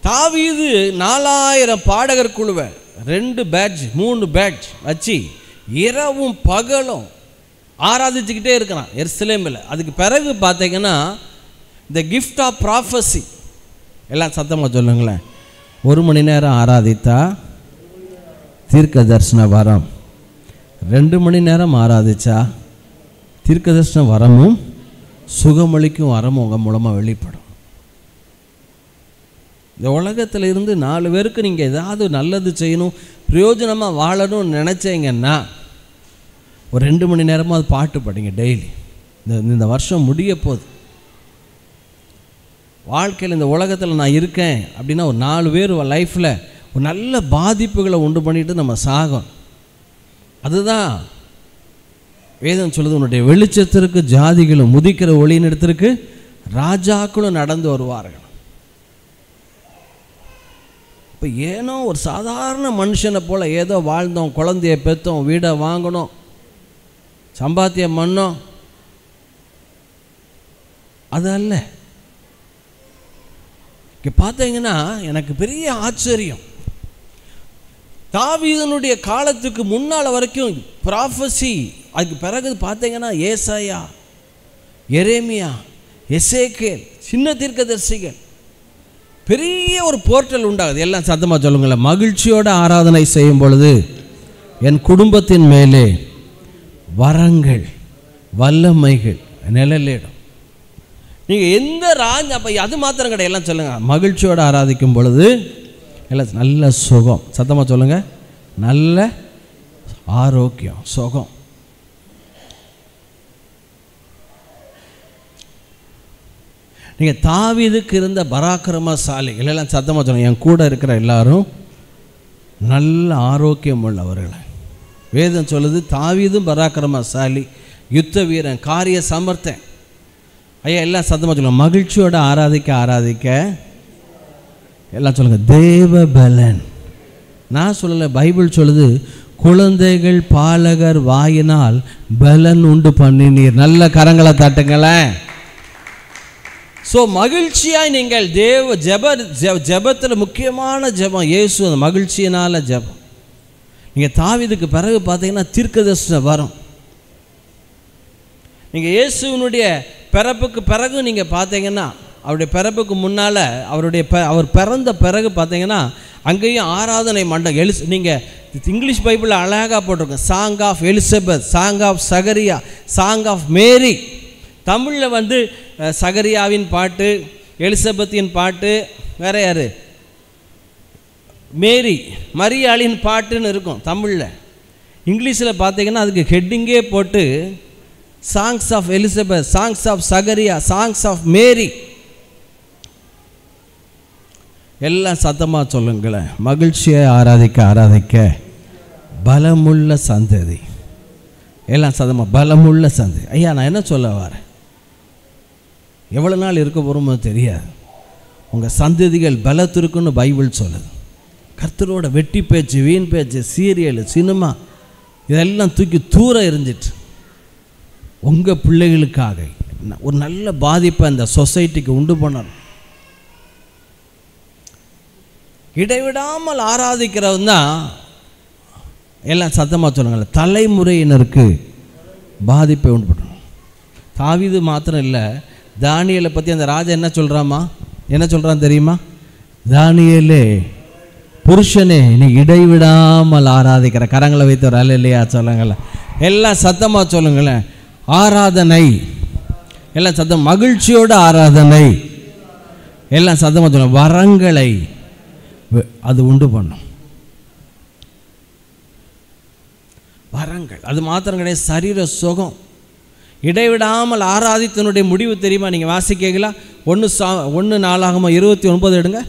தாவீது 4000 பாடகர் குழுவை 2 பேட்ச் 3 பேட்ச் வச்சு இரவும் பகலும் ஆராதிச்சுக்கிட்டே இருக்கிறான் எருசலேமில். அதுக்கு பிறகு பார்த்தீங்கன்னா இந்த கிஃப்ட் ஆஃப் ப்ராஃபஸி. எல்லாம் சத்தமாக சொல்லுங்களேன். 1 மணி நேரம் ஆராதித்தா தீர்க்க தரிசன வரம், 2 மணி நேரம் ஆராதிச்சா தீர்க்க தரிசன வரமும் சுகமளிக்கும் வரமும் உங்கள் மூலமாக வெளிப்படும். இந்த உலகத்தில் இருந்து 4 பேருக்கு நீங்கள் ஏதாவது நல்லது செய்யணும், பிரயோஜனமாக வாழணும்னு நினச்சிங்கன்னா ஒரு 2 மணி நேரமாக பாட்டு படிங்க டெய்லி. இந்த வருஷம் முடிய போகுது. வாழ்க்கையில் இந்த உலகத்தில் நான் இருக்கேன் அப்படின்னா ஒரு 4 பேர் லைஃப்பில் ஒரு நல்ல பாதிப்புகளை உண்டு பண்ணிட்டு நம்ம சாகும். அதுதான் வேதம் சொல்லுது. உன்னுடைய வெளிச்சத்திற்கு ஜாதிகளும் முதிக்கிற ஒளியினிடத்திற்கு ராஜாக்களும் நடந்து வருவார்கள். இப்போ ஏனோ ஒரு சாதாரண மனுஷனை போல் ஏதோ வாழ்ந்தோம், குழந்தைய பெற்றோம், வீடை வாங்கணும், சம்பாத்தியம் பண்ணோம், அது அல்ல. இங்கே பார்த்தீங்கன்னா எனக்கு பெரிய ஆச்சரியம். தாவீதனுடைய காலத்துக்கு முன்னால் வரைக்கும் ப்ராஃபஸி அதுக்கு பிறகு பார்த்தீங்கன்னா ஏசாயா, எரேமியா, எசேக்கியேல், சின்ன தீர்க்கதரிசிகள், பெரிய ஒரு போர்ட்டல் உண்டாகுது. எல்லாம் சத்தமாக சொல்லுங்களேன். மகிழ்ச்சியோட ஆராதனை செய்யும் பொழுது என் குடும்பத்தின் மேலே வரங்கள் வல்லமைகள் நிழலிடும். நீங்கள் எந்த அப்போ அது மாத்திரம் கிடையாது, எல்லாம் சொல்லுங்கள். மகிழ்ச்சியோடு ஆராதிக்கும் பொழுது எல்லாம் நல்ல சுகம். சத்தமாக சொல்லுங்கள். நல்ல ஆரோக்கியம், சுகம். நீங்கள் தாவீதுக்கு இருந்த பராக்கிரமசாலிகள் எல்லாம் சத்தமாக சொல்லுங்கள். என் கூட இருக்கிற எல்லாரும் நல்ல ஆரோக்கியம் உள்ளவர்கள். வேதம் சொல்லுது தாவீதும் பராக்கிரமசாலி, யுத்த வீரன், காரிய சமர்த்தன். ஐயா எல்லாம் சத்தமாக சொல்லுங்கள். மகிழ்ச்சியோடு ஆராதிக்க எல்லாம் சொல்லுங்கள். தேவ பலன். நான் சொல்லலை, பைபிள் சொல்லுது குழந்தைகள் பாலகர் வாயினால் பலன் உண்டு பண்ணினீர். நல்ல கரங்களை தட்டுங்களேன். ஸோ மகிழ்ச்சியாய் நீங்கள் ஜெபத்தில் முக்கியமான ஜெபம் இயேசு, அந்த மகிழ்ச்சியினால் ஜெபம். நீங்கள் தாவீதுக்கு பிறகு பார்த்தீங்கன்னா தீர்க்கதரிசனம் வரும். நீங்கள் இயேசுவினுடைய பிறப்புக்கு பிறகு நீங்கள் பார்த்தீங்கன்னா, அவருடைய பிறப்புக்கு முன்னால் அவர் பிறந்த பிறகு பார்த்தீங்கன்னா அங்கேயும் ஆராதனை மண்டபம். நீங்கள் இங்கிலீஷ் பைபிளில் அழகாக போட்டிருக்கோம். Song of Elizabeth, song of சகரியா, சாங் ஆஃப் மேரி. தமிழில் சகரியாவின் பாட்டு, எலிசபெத்தின் பாட்டு, வேற யார், மேரி மரியாளின் பாட்டுன்னு இருக்கும் தமிழில். இங்கிலீஷில் பார்த்தீங்கன்னா அதுக்கு ஹெட்டிங்கே போட்டு songs of Elizabeth, songs of சகரியா, சாங்ஸ் ஆஃப் மேரி. எல்லாம் சத்தமாக சொல்லுங்களேன். மகிழ்ச்சியை ஆராதிக்க பலமுள்ள சந்ததி. எல்லாம் சத்தமாக பலமுள்ள சந்ததி. ஐயா நான் என்ன சொல்ல வரேன், எவ்வளோ நாள் இருக்க போகிறோமோ தெரியாது. உங்கள் சந்ததிகள் பலத்திருக்குன்னு பைபிள் சொல்லுது. கர்த்தரோட வெட்டி பேச்சு, வீண் பேச்சு, சீரியல், சினிமா இதெல்லாம் தூக்கி தூர எறிஞ்சிட்டு உங்கள் பிள்ளைகளுக்காக ஒரு நல்ல பாதிப்பை இந்த சொசைட்டிக்கு உண்டு பண்ணணும். இடைவிடாமல் ஆராதிக்கிறவன் தான், எல்லாம் சத்தமாக சொல்லுங்கள், தலைமுறையினருக்கு பாதிப்பை உண்டு பண்ணணும். தாவீது மாத்திரம் இல்லை, தானியேலை பற்றி அந்த ராஜா என்ன சொல்கிறான் தெரியுமா? தானியேலே புருஷனே நீ இடைவிடாமல் ஆராதிக்கிற. கரங்களை வைத்தவர் அல்ல இல்லையா சொல்லுங்களேன். எல்லாம் சத்தமாக சொல்லுங்களேன். ஆராதனை, எல்லாம் சத்தம், மகிழ்ச்சியோட ஆராதனை. எல்லாம் சத்தமாக சொல்லுங்க. வரங்களை அது உண்டு பண்ணும். வரங்கள் அது மாத்திரம் கிடையாது, சரீர சுகம். இடைவிடாமல் ஆராதித்தனுடைய முடிவு தெரியுமா? நீங்கள் வாசிக்கலாம். 1 நாளாகமம் 29 எடுங்க,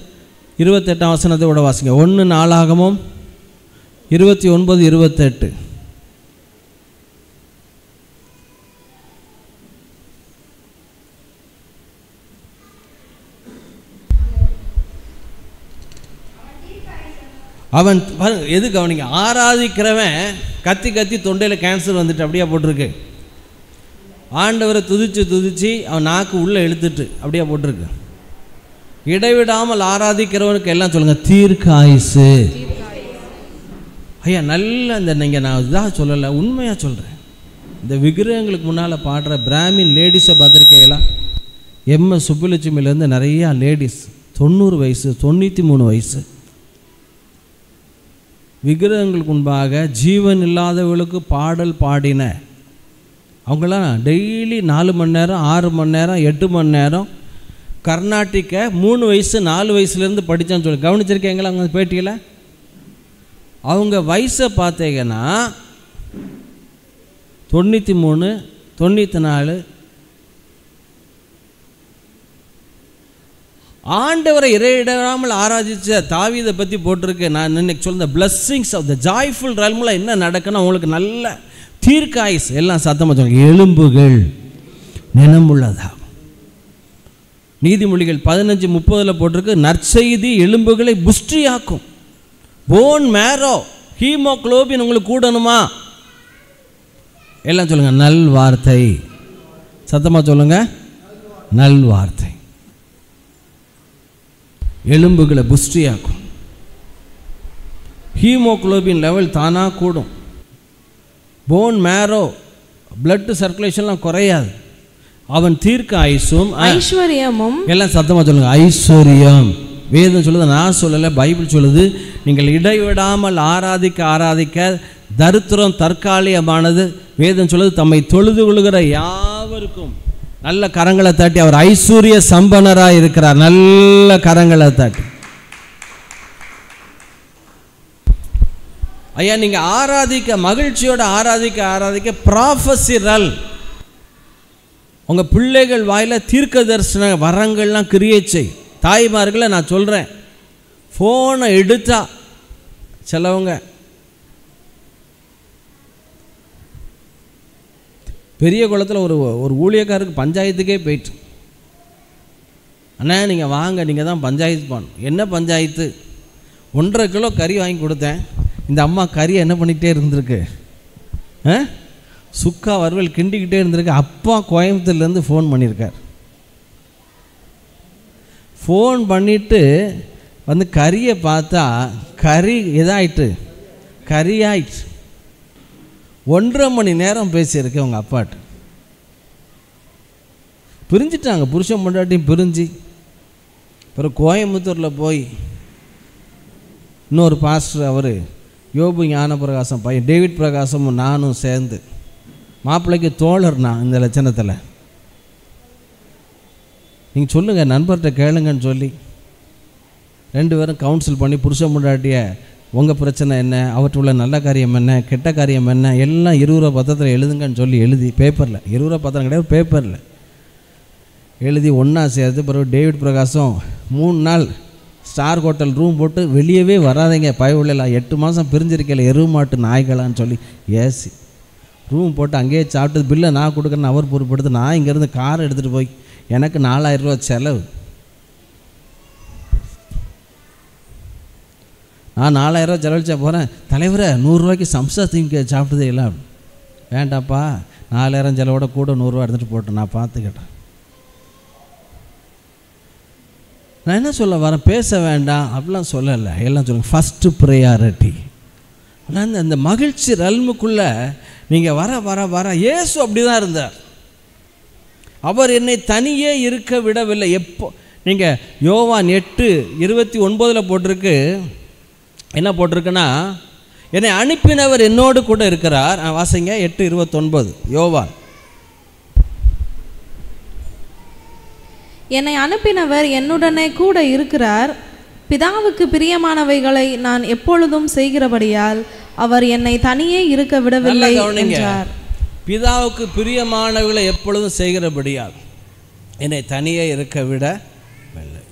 28ஆம் வசனத்தை விட வாசிங்க. 1 நாளாகமம் 29, 28. அவன் எது கவனிங்க, ஆராதிக்கிறவன் கத்தி கத்தி தொண்டையில் கேன்சர் வந்துட்டு அப்படியே போட்டிருக்கு. ஆண்டவரை துதிச்சு அவன் நாக்கு உள்ளே இழுத்துட்டு அப்படியே போட்டிருக்கு. இடைவிடாமல் ஆராதிக்கிறவனுக்கு எல்லாம் சொல்லுங்கள் தீர்க்காயுசு. ஐயா நல்ல இந்த நீங்கள் நான் இதாக சொல்லலை, உண்மையாக சொல்கிறேன். இந்த விக்கிரகங்களுக்கு முன்னால் பாடுற பிராமின் லேடிஸை பார்த்துருக்கீங்களா? எம்எஸ் சுப்புலட்சுமியிலேருந்து நிறையா லேடிஸ் 90 வயசு 93 வயசு விக்கிரகங்களுக்கு முன்பாக ஜீவன் இல்லாதவர்களுக்கு பாடல் பாடின அவங்களாம் டெய்லி 4 மணி நேரம் 6 மணி நேரம் 8 மணி நேரம் கர்நாட்டிக்க 3 வயசு 4 வயசுலேருந்து படித்தான்னு சொல்லி கவனிச்சிருக்கீங்களா? அவங்க பேட்டியில் அவங்க வயசை பார்த்தீங்கன்னா 93 94. ஆண்டவரை இடையிடாமல் ஆராதிச்ச தாவீதை பற்றி போட்டிருக்கு. நான் இன்னைக்கு சொல்ல பிளஸ்ஸிங்ஸ் ஆஃப் த ஜாய்ஃபுல் ரல்மில் என்ன நடக்குன்னா உங்களுக்கு நல்ல தீர்க்காயுஸ். எல்லாம் சத்தமாக சொல்லுங்க. எலும்புகள் நினமுள்ளதா. நீதிமொழிகள் 15:30 போட்டிருக்கு, நற்செய்தி எலும்புகளை புஷ்டியாக்கும். போன் மேரோ ஹீமோக்ளோபின் உங்களுக்கு கூடணுமா? எல்லாம் சொல்லுங்க நல் வார்த்தை. சத்தமாக சொல்லுங்க நல் வார்த்தை எலும்புகளை புஷ்டியாக்கும். ஹீமோக்ளோபின் லெவல் தானாக கூடும். போன் மேரோ பிளட் சர்க்குலேஷன்லாம் குறையாது. அவன் தீர்க்க ஆயுசும் ஐஸ்வர்யமும், எல்லாம் சத்தமாக சொல்லுங்க, ஐஸ்வர்யம். வேதம் சொல்லுது, நான் சொல்லலை, பைபிள் சொல்லுது. நீங்கள் இடைவிடாமல் ஆராதிக்க ஆராதிக்க தரித்திரம் தற்காலிகமானது. வேதம் சொல்லுது, தம்மை தொழுது கொள்கிற யாவருக்கும். நல்ல கரங்களை தட்டி, அவர் ஐஸ்வர்ய சம்பனராக இருக்கிறார். நல்ல கரங்களை தட்டி. ஐயா, நீங்கள் ஆராதிக்க, மகிழ்ச்சியோடு ஆராதிக்க ஆராதிக்க ப்ராஃபஸிரல், உங்கள் பிள்ளைகள் வாயில் தீர்க்க தரிசன வரங்கள்லாம் கிரியேட் செய். தாய்மார்களை நான் சொல்கிறேன், ஃபோனை எடுத்தா சிலவங்க பெரிய குளத்தில் ஒரு ஊழியக்காரருக்கு பஞ்சாயத்துக்கே போயிட்டு, அண்ணா நீங்கள் வாங்க, நீங்கள் தான் பஞ்சாயத்து பண்ணணும். என்ன பஞ்சாயத்து? 1.5 கிலோ கறி வாங்கி கொடுத்தேன். இந்த அம்மா கறியை என்ன பண்ணிக்கிட்டே இருந்திருக்கு, சுக்கா வறுவல் கிண்டிக்கிட்டே இருந்திருக்கு. அப்பா கோயம்புத்தூர்லேருந்து ஃபோன் பண்ணியிருக்கார். ஃபோன் பண்ணிவிட்டு வந்து கறியை பார்த்தா கறி இதாயிட்டு, கறியாயிட்டு. 1.5 மணி நேரம் பேசியிருக்கு அவங்க அப்பாட்ட. பிரிஞ்சிட்டாங்க, புருஷன் பொண்டாட்டியும் பிரிஞ்சு. அப்புறம் கோயம்புத்தூரில் போய் இன்னொரு பாஸ்டர், அவர் யோபு ஞானப்பிரகாசம் பையன் டேவிட் பிரகாசமும் நானும் சேர்ந்து, மாப்பிள்ளைக்கு தோழர்னா இந்த லட்சணத்தில், நீங்கள் சொல்லுங்கள், நண்பர்கிட்ட கேளுங்கன்னு சொல்லி 2 பேரும் கவுன்சில் பண்ணி புருஷன் முன்னாடியே உங்கள் பிரச்சனை என்ன, அவற்று உள்ள நல்ல காரியம் என்ன, கெட்ட காரியம் என்ன, எல்லாம் 20 ரூபா பத்திரத்தில் எழுதுங்கன்னு சொல்லி எழுதி, பேப்பரில் 20 ரூபா பத்திரம் கிடையாது, பேப்பரில் எழுதி ஒன்றா சேர்த்து. பிறகு டேவிட் பிரகாசம் 3 நாள் ஸ்டார் ஹோட்டல் ரூம் போட்டு, வெளியவே வராதிங்க பயவுள்ளலாம், 8 மாதம் பிரிஞ்சிருக்கல எருமாட்டு நாய்களான்னு சொல்லி ஏசி ரூம் போட்டு அங்கேயே சாப்பிட்டது. பில்லை நான் கொடுக்குறேன்னு அவர் பொறுப்படுத்து. நான் இங்கேருந்து கார் எடுத்துகிட்டு போய் எனக்கு 4000 ரூபா செலவு. நான் 4000 ரூபா செலவழிச்சா போகிறேன். தலைவரை 100 ரூபாய்க்கு சம்சா திங்க சாப்பிட்டதே இல்லை. வேண்டாப்பா, 4000 செலவோட கூட 100 ரூபா எடுத்துகிட்டு போட்டேன், நான் பார்த்துக்கிட்டேன். நான் என்ன சொல்ல வரேன், பேச வேண்டாம் அப்படிலாம் சொல்லலை. எல்லாம் சொல்லுங்கள், ஃபஸ்ட்டு ப்ரையாரிட்டி. ஆனால் அந்த மகிழ்ச்சி ரல்முக்குள்ளே நீங்கள் வர வர வர, இயேசு அப்படி தான் இருந்தார். அவர் என்னை தனியே இருக்க விடவில்லை. எப்போ நீங்கள் யோவான் 8:29 போட்டிருக்கு, என்ன போட்டிருக்குன்னா, என்னை அனுப்பினவர் என்னோடு கூட இருக்கிறார். வாசிங்க 8:29 யோவான். என்னை அனுப்பினவர் என்னுடனே கூட இருக்கிறார். பிதாவுக்கு பிரியமானவைகளை நான் எப்பொழுதும் செய்கிறபடியால் அவர் என்னை தனியே இருக்க விடவில்லை என்றார். பிதாவுக்கு பிரியமானவைகளை எப்பொழுதும் செய்கிறபடியால் என்னை தனியே இருக்க விடவில்லை.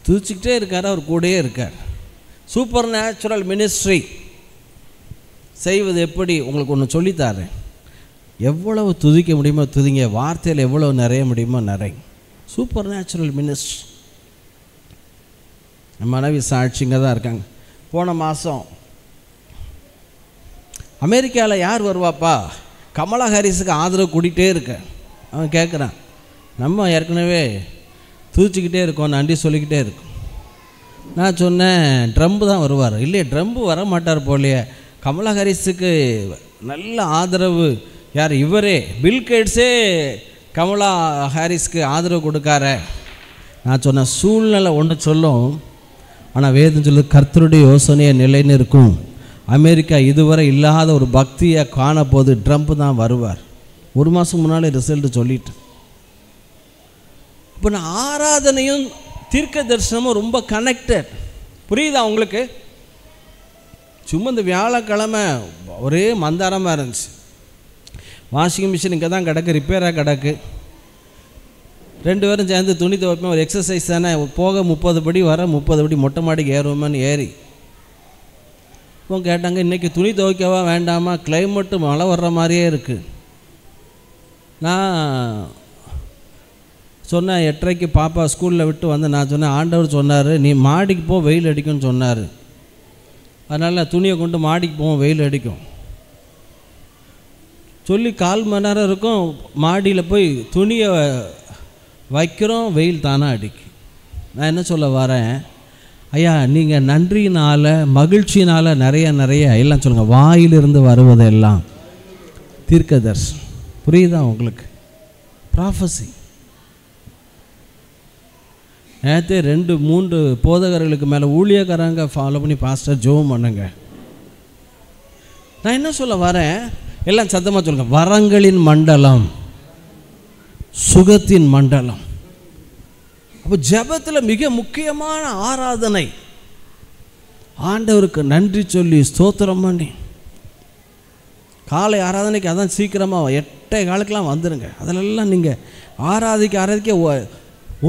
துதிச்சுக்கிட்டே இருக்கார், அவர் கூடயே இருக்கார். சூப்பர் நேச்சுரல் மினிஸ்ட்ரி செய்வது எப்படி உங்களுக்கு ஒன்று சொல்லித்தாரேன். எவ்வளவு துதிக்க முடியுமோ துதிங்க, வார்த்தையில் எவ்வளவு நிறைய முடியுமோ நிறைய. Super natural ministry. மனைவி சாட்சிங்க தான் இருக்காங்க. போன மாதம் அமெரிக்காவில் யார் வருவாப்பா, கமலா ஹாரிஸுக்கு ஆதரவு கூட்டிகிட்டே இருக்க. அவன் கேட்குறான், நம்ம ஏற்கனவே துதிச்சிக்கிட்டே இருக்கோம், நன்றி சொல்லிக்கிட்டே இருக்கோம். நான் சொன்னேன், ட்ரம்ப் தான் வருவார். இல்லையே, ட்ரம்ப் வர மாட்டார் போலையே. கமலா ஹாரிஸுக்கு நல்ல ஆதரவு யார், இவரே பில்கேட்ஸே கமலா ஹாரிஸ்க்கு ஆதரவு கொடுக்கார. நான் சொன்னேன், சூழ்நிலை ஒன்று சொல்லும், ஆனால் வேதம் சொல்லு கர்த்தருடைய யோசனையை நிலைன்னு இருக்கும். அமெரிக்கா இதுவரை இல்லாத ஒரு பக்தியை காணப்போது ட்ரம்ப் தான் வருவார். 1 மாதம் முன்னாலே ரிசல்ட்டு சொல்லிட்டு. இப்போ நான் ஆராதனையும் தீர்க்க தரிசனமும் ரொம்ப கனெக்டட். புரியுதா உங்களுக்கு? சும்மா இந்த வியாழக்கிழமை ஒரே மந்தாரமாக இருந்துச்சு. வாஷிங் மிஷின் இங்கே தான் கிடக்கு, ரிப்பேராக கிடக்கு. 2 பேரும் சேர்ந்து துணி துவைப்போம். ஒரு எக்ஸசைஸ் தானே, போக 30 படி வர 30 படி மொட்டை மாடிக்கு ஏறுவோமான்னு ஏறி இப்போ கேட்டாங்க, இன்றைக்கி துணி துவைக்கவா வேண்டாமா, கிளைமேட்டு மழை வர்ற மாதிரியே இருக்குது. நான் சொன்னேன், 8:30 பாப்பா ஸ்கூலில் விட்டு வந்து நான் சொன்னேன், ஆண்டவர் சொன்னார் நீ மாடிக்கு போ, வெயில் அடிக்கும்னு சொன்னார். அதனால் துணியை கொண்டு மாடிக்கு போவோம், வெயில் அடிக்கும் சொல்லி 1/4 மணி நேரம் இருக்கும். மாடியில் போய் துணியை வைக்கிறோம், வெயில் தானாக அடிக்கும். நான் என்ன சொல்ல வரேன், ஐயா நீங்கள் நன்றியினால் மகிழ்ச்சியினால் நிறைய எல்லாம் சொல்லுங்கள், வாயிலிருந்து வருவதெல்லாம் தீர்க்கதரிசனம். புரியுதா உங்களுக்கு? ப்ராஃபஸி. நேற்று 2-3 போதகர்களுக்கு மேலே ஊழியக்காரங்க ஃபாலோ பண்ணி பாஸ்டர் ஜோம் பண்ணுங்க. நான் என்ன சொல்ல வரேன், எல்லாம் சத்தமாக சொல்லுங்கள், வரங்களின் மண்டலம், சுகத்தின் மண்டலம். அப்போ ஜெபத்தில் மிக முக்கியமான ஆராதனை ஆண்டவருக்கு நன்றி சொல்லி ஸ்தோத்திரம் பண்ணி, காலை ஆராதனைக்கு அதான் சீக்கிரமாக 8:15 வந்துடுங்க. அதிலெல்லாம் நீங்கள் ஆராதிக்க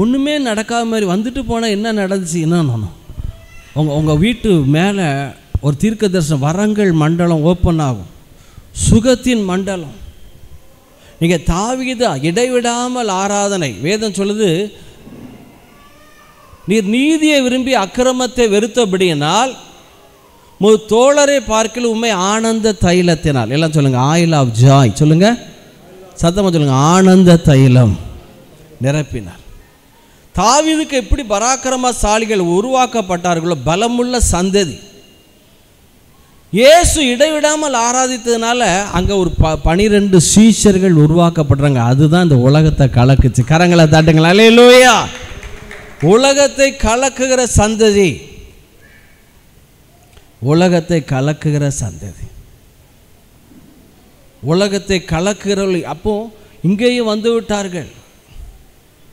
ஒன்றுமே நடக்காத மாதிரி வந்துட்டு போனால் என்ன நடந்துச்சு, என்ன உங்கள் வீட்டு மேலே ஒரு தீர்க்க தரிசனம் வரங்கள் மண்டலம் ஓப்பன் ஆகும், சுகத்தின் மண்டலம். நீங்கள் தாவீது இடைவிடாமல் ஆராதனை. வேதம் சொல்லுது, நீர் நீதியை விரும்பி அக்கிரமத்தை வெறுத்தபடியினால் தோழரை பார்க்கல உண்மை ஆனந்த தைலத்தினால். எல்லாம் சொல்லுங்கள், ஆயில் ஆஃப் ஜாய். சொல்லுங்கள், சத்தமாக சொல்லுங்கள், ஆனந்த தைலம் நிரப்பினார். தாவீதுக்கு எப்படி பராக்கிரமசாலிகள் உருவாக்கப்பட்டார்களோ, பலமுள்ள சந்ததி. இயேசு இடைவிடாமல் ஆராதித்ததுனால அங்கே ஒரு 12 சீஷர்கள் உருவாக்கப்படுறாங்க. அதுதான் இந்த உலகத்தை கலக்குச்சு. கரங்களை தட்டுங்களா, அல்லேலூயா. உலகத்தை கலக்குகிற சந்ததி, உலகத்தை கலக்குகிற சந்ததி, உலகத்தை கலக்குகிறவர்கள். அப்போ இங்கேயும் வந்து விட்டார்கள்.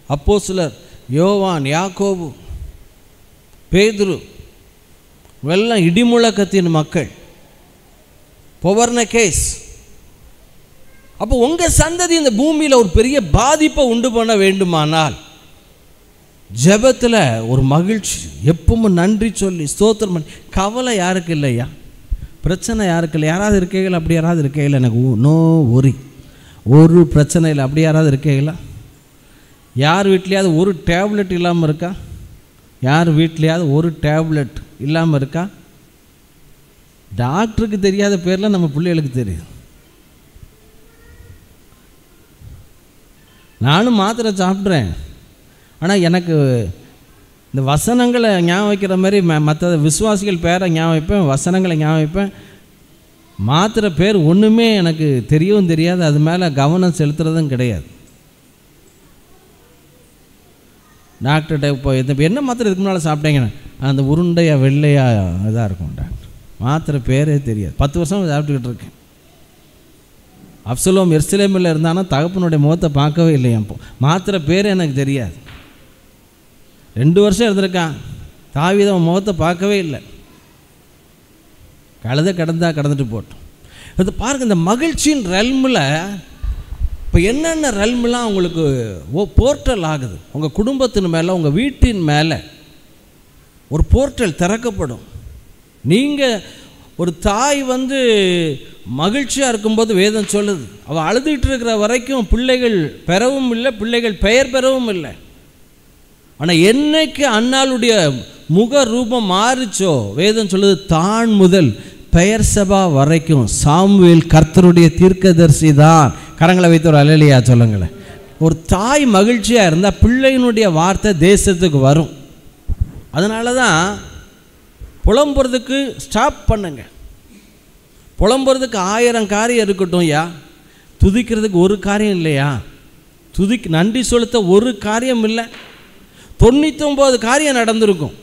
அப்போஸ்தலர் யோவான், யாக்கோபு, பேதுரு எல்லாம் இடிமுழக்கத்தின் மக்கள், பொவர்னகேஸ். அப்போ உங்கள் சந்ததி இந்த பூமியில் ஒரு பெரிய பாதிப்பை உண்டு பண்ண வேண்டுமானால் ஜெபத்தில் ஒரு மகிழ்ச்சி, எப்பவும் நன்றி சொல்லி ஸ்தோத்திரம் பண்ணி. கவலை யாருக்கு இல்லையா? பிரச்சனை யாருக்கு இல்லை? யாராவது இருக்கீங்களா? அப்படி யாராவது இருக்கீங்களா? எனக்கு நோ ஒரி, ஒரு பிரச்சனை இல்லை. அப்படி யாராவது இருக்கீங்களா? யார் வீட்லையாவது ஒரு டேப்லெட் இல்லாமல் இருக்கா? யார் வீட்லையாவது ஒரு டேப்லெட் இல்லாமல் இருக்கா? டாக்டருக்கு தெரியாத பேரில் நம்ம பிள்ளைகளுக்கு தெரியும். நானும் மாத்திரை சாப்பிட்றேன், ஆனால் எனக்கு இந்த வசனங்களை ஞாபகம் வைக்கிற மாதிரி மற்ற விசுவாசிகள் பேரை ஞாபகம் வைப்பேன், வசனங்களை ஞாபகம் வைப்பேன். மாத்திரை பேர் ஒன்றுமே எனக்கு தெரியவும் தெரியாது, அது மேலே கவனம் செலுத்துறதும் கிடையாது. டாக்டர்கிட்ட இப்போ என்ன மாத்திரை இதுக்கு முன்னால் சாப்பிட்டீங்கன்னா, அந்த உருண்டையாக வெள்ளையாக இதாக இருக்கும் டாக்டர். மாத்திரை பேரே தெரியாது. 10 வருஷம் சாப்பிட்டுக்கிட்டு இருக்கேன். அப்சலோம் எருசலேமில் இருந்தானா தகப்பனுடைய முகத்தை பார்க்கவே இல்லையா? மாத்திரை பேரே எனக்கு தெரியாது. 2 வருஷம் இருந்திருக்கான். தாவீது அவன் முகத்தை பார்க்கவே இல்லை. கடந்துட்டு போட்டோம். அது பாருங்கள், இந்த மகிழ்ச்சியின் ரெல்மில் இப்போ என்னென்ன ரெல்மெலாம் உங்களுக்கு போர்ட்டல் ஆகுது. உங்கள் குடும்பத்தின் மேலே, உங்கள் வீட்டின் மேலே ஒரு போர்ட்டல் திறக்கப்படும். நீங்கள் ஒரு தாய் மகிழ்ச்சியாக இருக்கும்போது வேதம் சொல்லுது, அவள் அழுதுகிட்டு இருக்கிற வரைக்கும் பிள்ளைகள் பெறவும் இல்லை, பிள்ளைகள் பெயர் பெறவும் இல்லை. ஆனால் என்னைக்கு அன்னாளுடைய முக ரூபம் மாறிச்சோ வேதம் சொல்லுது, தான் முதல் பெயர் சபா வரைக்கும் சாமுவேல் கர்த்தருடைய தீர்க்கதரிசி தான். கரங்களை வைத்து ஒரு அல்லேலூயா சொல்லுங்களேன். ஒரு தாய் மகிழ்ச்சியாக இருந்தால் பிள்ளையினுடைய வார்த்தை தேசத்துக்கு வரும். அதனால தான் புலம்புறதுக்கு ஸ்டாப் பண்ணுங்க. புலம்புறதுக்கு 1000 காரியம் இருக்கட்டும் யா, துதிக்கிறதுக்கு ஒரு காரியம் இல்லையா? நன்றி செலுத்த ஒரு காரியம் இல்லை. 99 காரியம் நடந்திருக்கும்,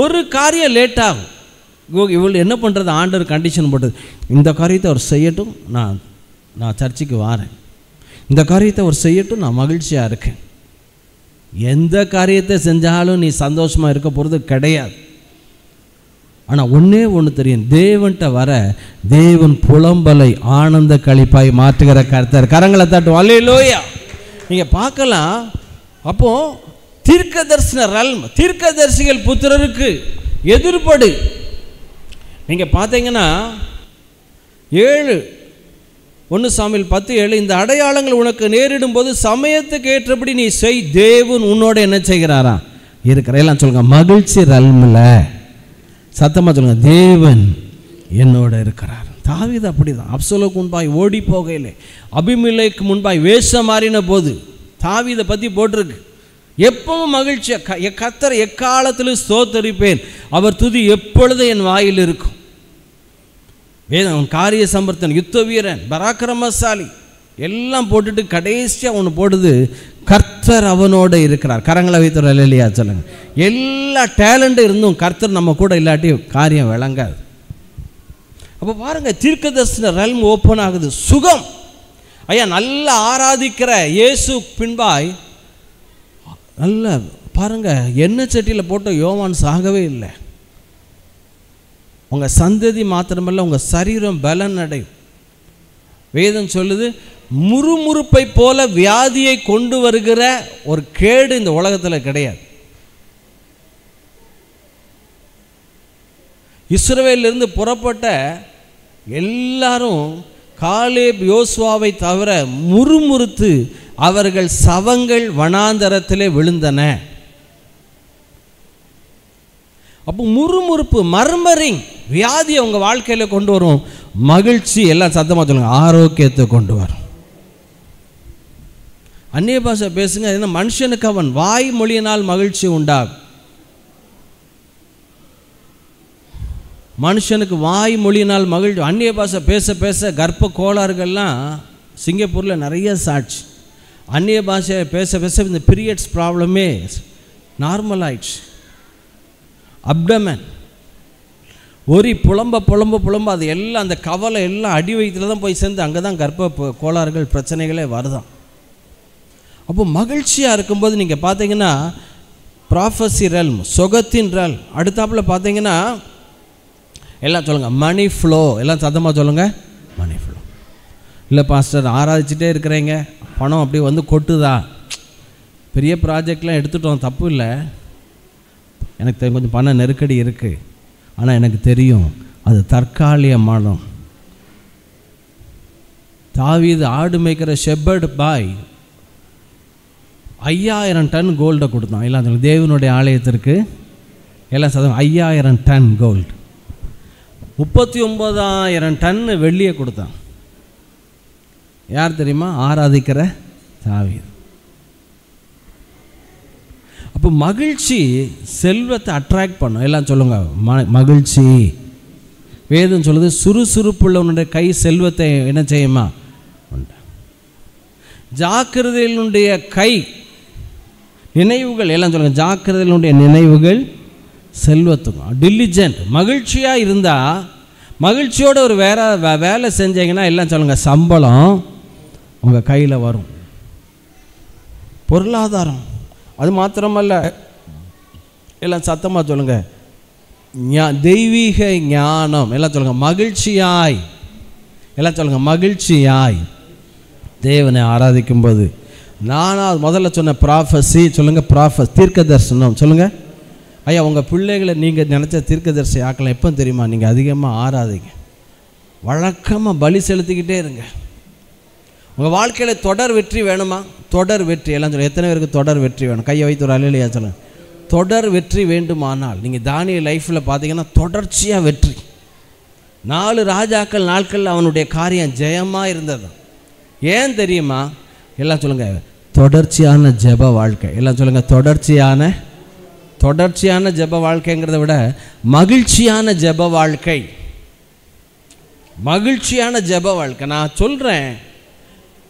ஒரு காரியம் லேட் ஆகும். இவ்வளோ என்ன பண்ணுறது? ஆண்டவர் கண்டிஷன் போட்டது, இந்த காரியத்தை அவர் செய்யட்டும், நான் சர்ச்சுக்கு வரேன். இந்த காரியத்தை அவர் செய்யட்டும், நான் மகிழ்ச்சியாக இருக்கேன். எந்த காரியத்தை செஞ்சாலும் நீ சந்தோஷமாக இருக்க போகிறது கிடையாது. ஆனால் ஒன்றே ஒன்று தெரியும், தேவன்கிட்ட வர தேவன் புலம்பலை ஆனந்த களிப்பாய் மாற்றுகிற கர்த்தர். கரங்களை தட்டுவோம், அல்லேலூயா. நீங்கள் பார்க்கலாம். அப்போது தீர்க்கதரிசன ரல்ம், தீர்க்கதரிசிகள் புத்திரருக்கு எதிர்படு. நீங்கள் பார்த்தீங்கன்னா 1 சாமுவேல் 10:7, இந்த அடையாளங்கள் உனக்கு நேரிடும் போது சமயத்துக்கு ஏற்றபடி நீ செய், தேவன் உன்னோட என்ன செய்கிறாரா இருக்கிற. எல்லாம் சொல்லுங்க, மகிழ்ச்சி ரல்மில் சத்தமாக சொல்லுங்க, தேவன் என்னோட இருக்கிறார். தாவீது அப்படிதான். அப்சலோக்கு முன்பாய் ஓடி போகையிலே, அபிமெலேக்கு முன்பாய் வேஷம் மாறின போது தாவீதை பற்றி போட்டிருக்கு. எப்பவும் மகிழ்ச்சியாக கர்த்தரை எக்காலத்திலும் ஸ்தோத்தரிப்பேன், அவர் துதி எப்பொழுதும் என் வாயில் இருக்கும். வேதம் காரிய சம்பர்த்தன், யுத்த வீரன், பராக்கிரமசாலி எல்லாம் போட்டுட்டு கடைசியாக ஒன்று போடுது, கர்த்தர் அவனோடு இருக்கிறார். கரங்களை வைத்து இல்லையா சொல்லுங்க. எல்லா டேலண்ட்டும் இருந்தும் கர்த்தர் நம்ம கூட இல்லாட்டி காரியம் விளங்காது. அப்போ பாருங்க, தீர்க்கதரிசன ரெல்ம் ஓப்பன் ஆகுது. சுகம். ஐயா நல்லா ஆராதிக்கிற இயேசு பின்பாய் நல்ல பாருங்க, எண்ணெய் சட்டியில் போட்ட யோவான் சாகவே இல்லை. உங்கள் சந்ததி மாத்திரமல்ல, உங்கள் சரீரம் பலன் அடையும். வேதம் சொல்லுது, முறுமுறுப்பை போல வியாதியை கொண்டு வருகிற ஒரு கேடு இந்த உலகத்தில் கிடையாது. இஸ்ரவேலிலிருந்து புறப்பட்ட எல்லாரும் காலேப் யோசுவாவை தவிர முறுமுறுத்து அவர்கள் சவங்கள் வனாந்தரத்திலே விழுந்தன. அப்போ முறுமுறுப்பு, மர்மரிங் வியாதியை உங்கள் வாழ்க்கையில் கொண்டு வரும். மகிழ்ச்சி, எல்லாம் சத்தமாக சொல்லுங்க, ஆரோக்கியத்தை கொண்டு வரும். அந்நிய பாஷை பேசுங்க. என்ன மனுஷனுக்கு அவன் வாய் மொழியினால் மகிழ்ச்சி உண்டாகும். மனுஷனுக்கு வாய் மொழியினால் மகிழ்ச்சி. அந்நிய பாஷை பேச பேச கர்ப்ப கோளாறுகள்லாம் சிங்கப்பூரில் நிறைய சாட்சி. அந்நிய பாஷை பேச பேச இந்த பீரியட்ஸ் ப்ராப்ளமே நார்மல் ஆயிடுச்சு. அப்டமன் ஒரி புலம்ப புலம்ப புலம்ப அது எல்லாம் அந்த கவலை எல்லாம் அடி வயிற்றில் தான் போய் சேர்ந்து அங்கே தான் கர்ப்ப கோளாறுகள் பிரச்சனைகளே வருதான். அப்போ மகிழ்ச்சியாக இருக்கும்போது நீங்கள் பார்த்தீங்கன்னா ப்ராஃபஸி ரெல்ம், சுகத்தின் ரெல்ம். அடுத்தாப்பில் பார்த்தீங்கன்னா எல்லாம் சொல்லுங்கள், மணி ஃப்ளோ. எல்லாம் சத்தமாக சொல்லுங்கள், மணி ஃப்ளோ. இல்லை பாஸ்டர் ஆராதிச்சுட்டே இருக்கிறீங்க, பணம் அப்படி வந்து கொட்டுதா? பெரிய ப்ராஜெக்ட்லாம் எடுத்துட்டோம், தப்பு இல்லை. எனக்கு கொஞ்சம் பண நெருக்கடி இருக்குது, ஆனால் எனக்கு தெரியும் அது தற்காலிகமானம். தாவீது ஆடு மேய்க்கிற ஷெப்பர்டு பாய் 5000 டன் கோல்டை கொடுத்தான். எல்லாம் தேவனுடைய ஆலயத்திற்கு எல்லாம் சதம் 5000 டன் கோல்டு, 39,000 டன் வெள்ளியை கொடுத்தான். யார் தெரியுமா? ஆராதிக்கிற தாவீது. அப்போ மகிழ்ச்சி செல்வத்தை அட்ராக்ட் பண்ணும். எல்லாம் சொல்லுங்க, மகிழ்ச்சி. வேதம் சொல்லுது, சுறுசுறுப்புள்ளவனுடைய கை செல்வத்தை என்ன செய்யுமா? ஜாக்கிரதையினுடைய கை நினைவுகள். எல்லாம் சொல்லுங்க, ஜாக்கிரதையினுடைய நினைவுகள் செல்வத்துக்கும். டிலிஜென்ட், மகிழ்ச்சியாக இருந்தால், மகிழ்ச்சியோடு ஒரு வேலை செஞ்சீங்கன்னா எல்லாம் சொல்லுங்கள், சம்பளம் உங்கள் கையில் வரும். பொருளாதாரம். அது மாத்திரமல்ல, எல்லாம் சத்தமாக சொல்லுங்கள், தெய்வீக ஞானம். எல்லாம் சொல்லுங்கள், மகிழ்ச்சியாய். எல்லாம் சொல்லுங்கள், மகிழ்ச்சியாய் தேவனை ஆராதிக்கும்போது. நானாவது முதல்ல சொன்ன ப்ராஃபஸி. சொல்லுங்கள், தீர்க்க தரிசனம். சொல்லுங்கள் ஐயா, உங்கள் பிள்ளைகளை நீங்கள் நினச்ச தீர்க்கதரிசி ஆக்கலாம். எப்போ தெரியுமா? நீங்கள் அதிகமாக ஆராதிங்க, வழக்கமாக பலி செலுத்திக்கிட்டே இருங்க. உங்கள் வாழ்க்கையில் தொடர் வெற்றி வேணுமா? தொடர் வெற்றி. எல்லாம் சொல்லுங்கள், எத்தனை பேருக்கு தொடர் வெற்றி வேணும்? கையை வைத்து ஒரு அலையிலையா சொல்லுங்கள். தொடர் வெற்றி வேண்டுமானால் நீங்கள் தானியேல் லைஃப்பில் பார்த்தீங்கன்னா தொடர்ச்சியாக வெற்றி. 4 ராஜாக்கள் நாட்களில் அவனுடைய காரியம் ஜெயமாக இருந்தது. ஏன் தெரியுமா? எல்லாம் சொல்லுங்கள், தொடர்ச்சியான ஜெப வாழ்க்கை. எல்லாம் சொல்லுங்கள், தொடர்ச்சியான ஜெப வாழ்க்கைங்கிறத விட மகிழ்ச்சியான ஜெப வாழ்க்கை. மகிழ்ச்சியான ஜெப வாழ்க்கை. நான் சொல்கிறேன்,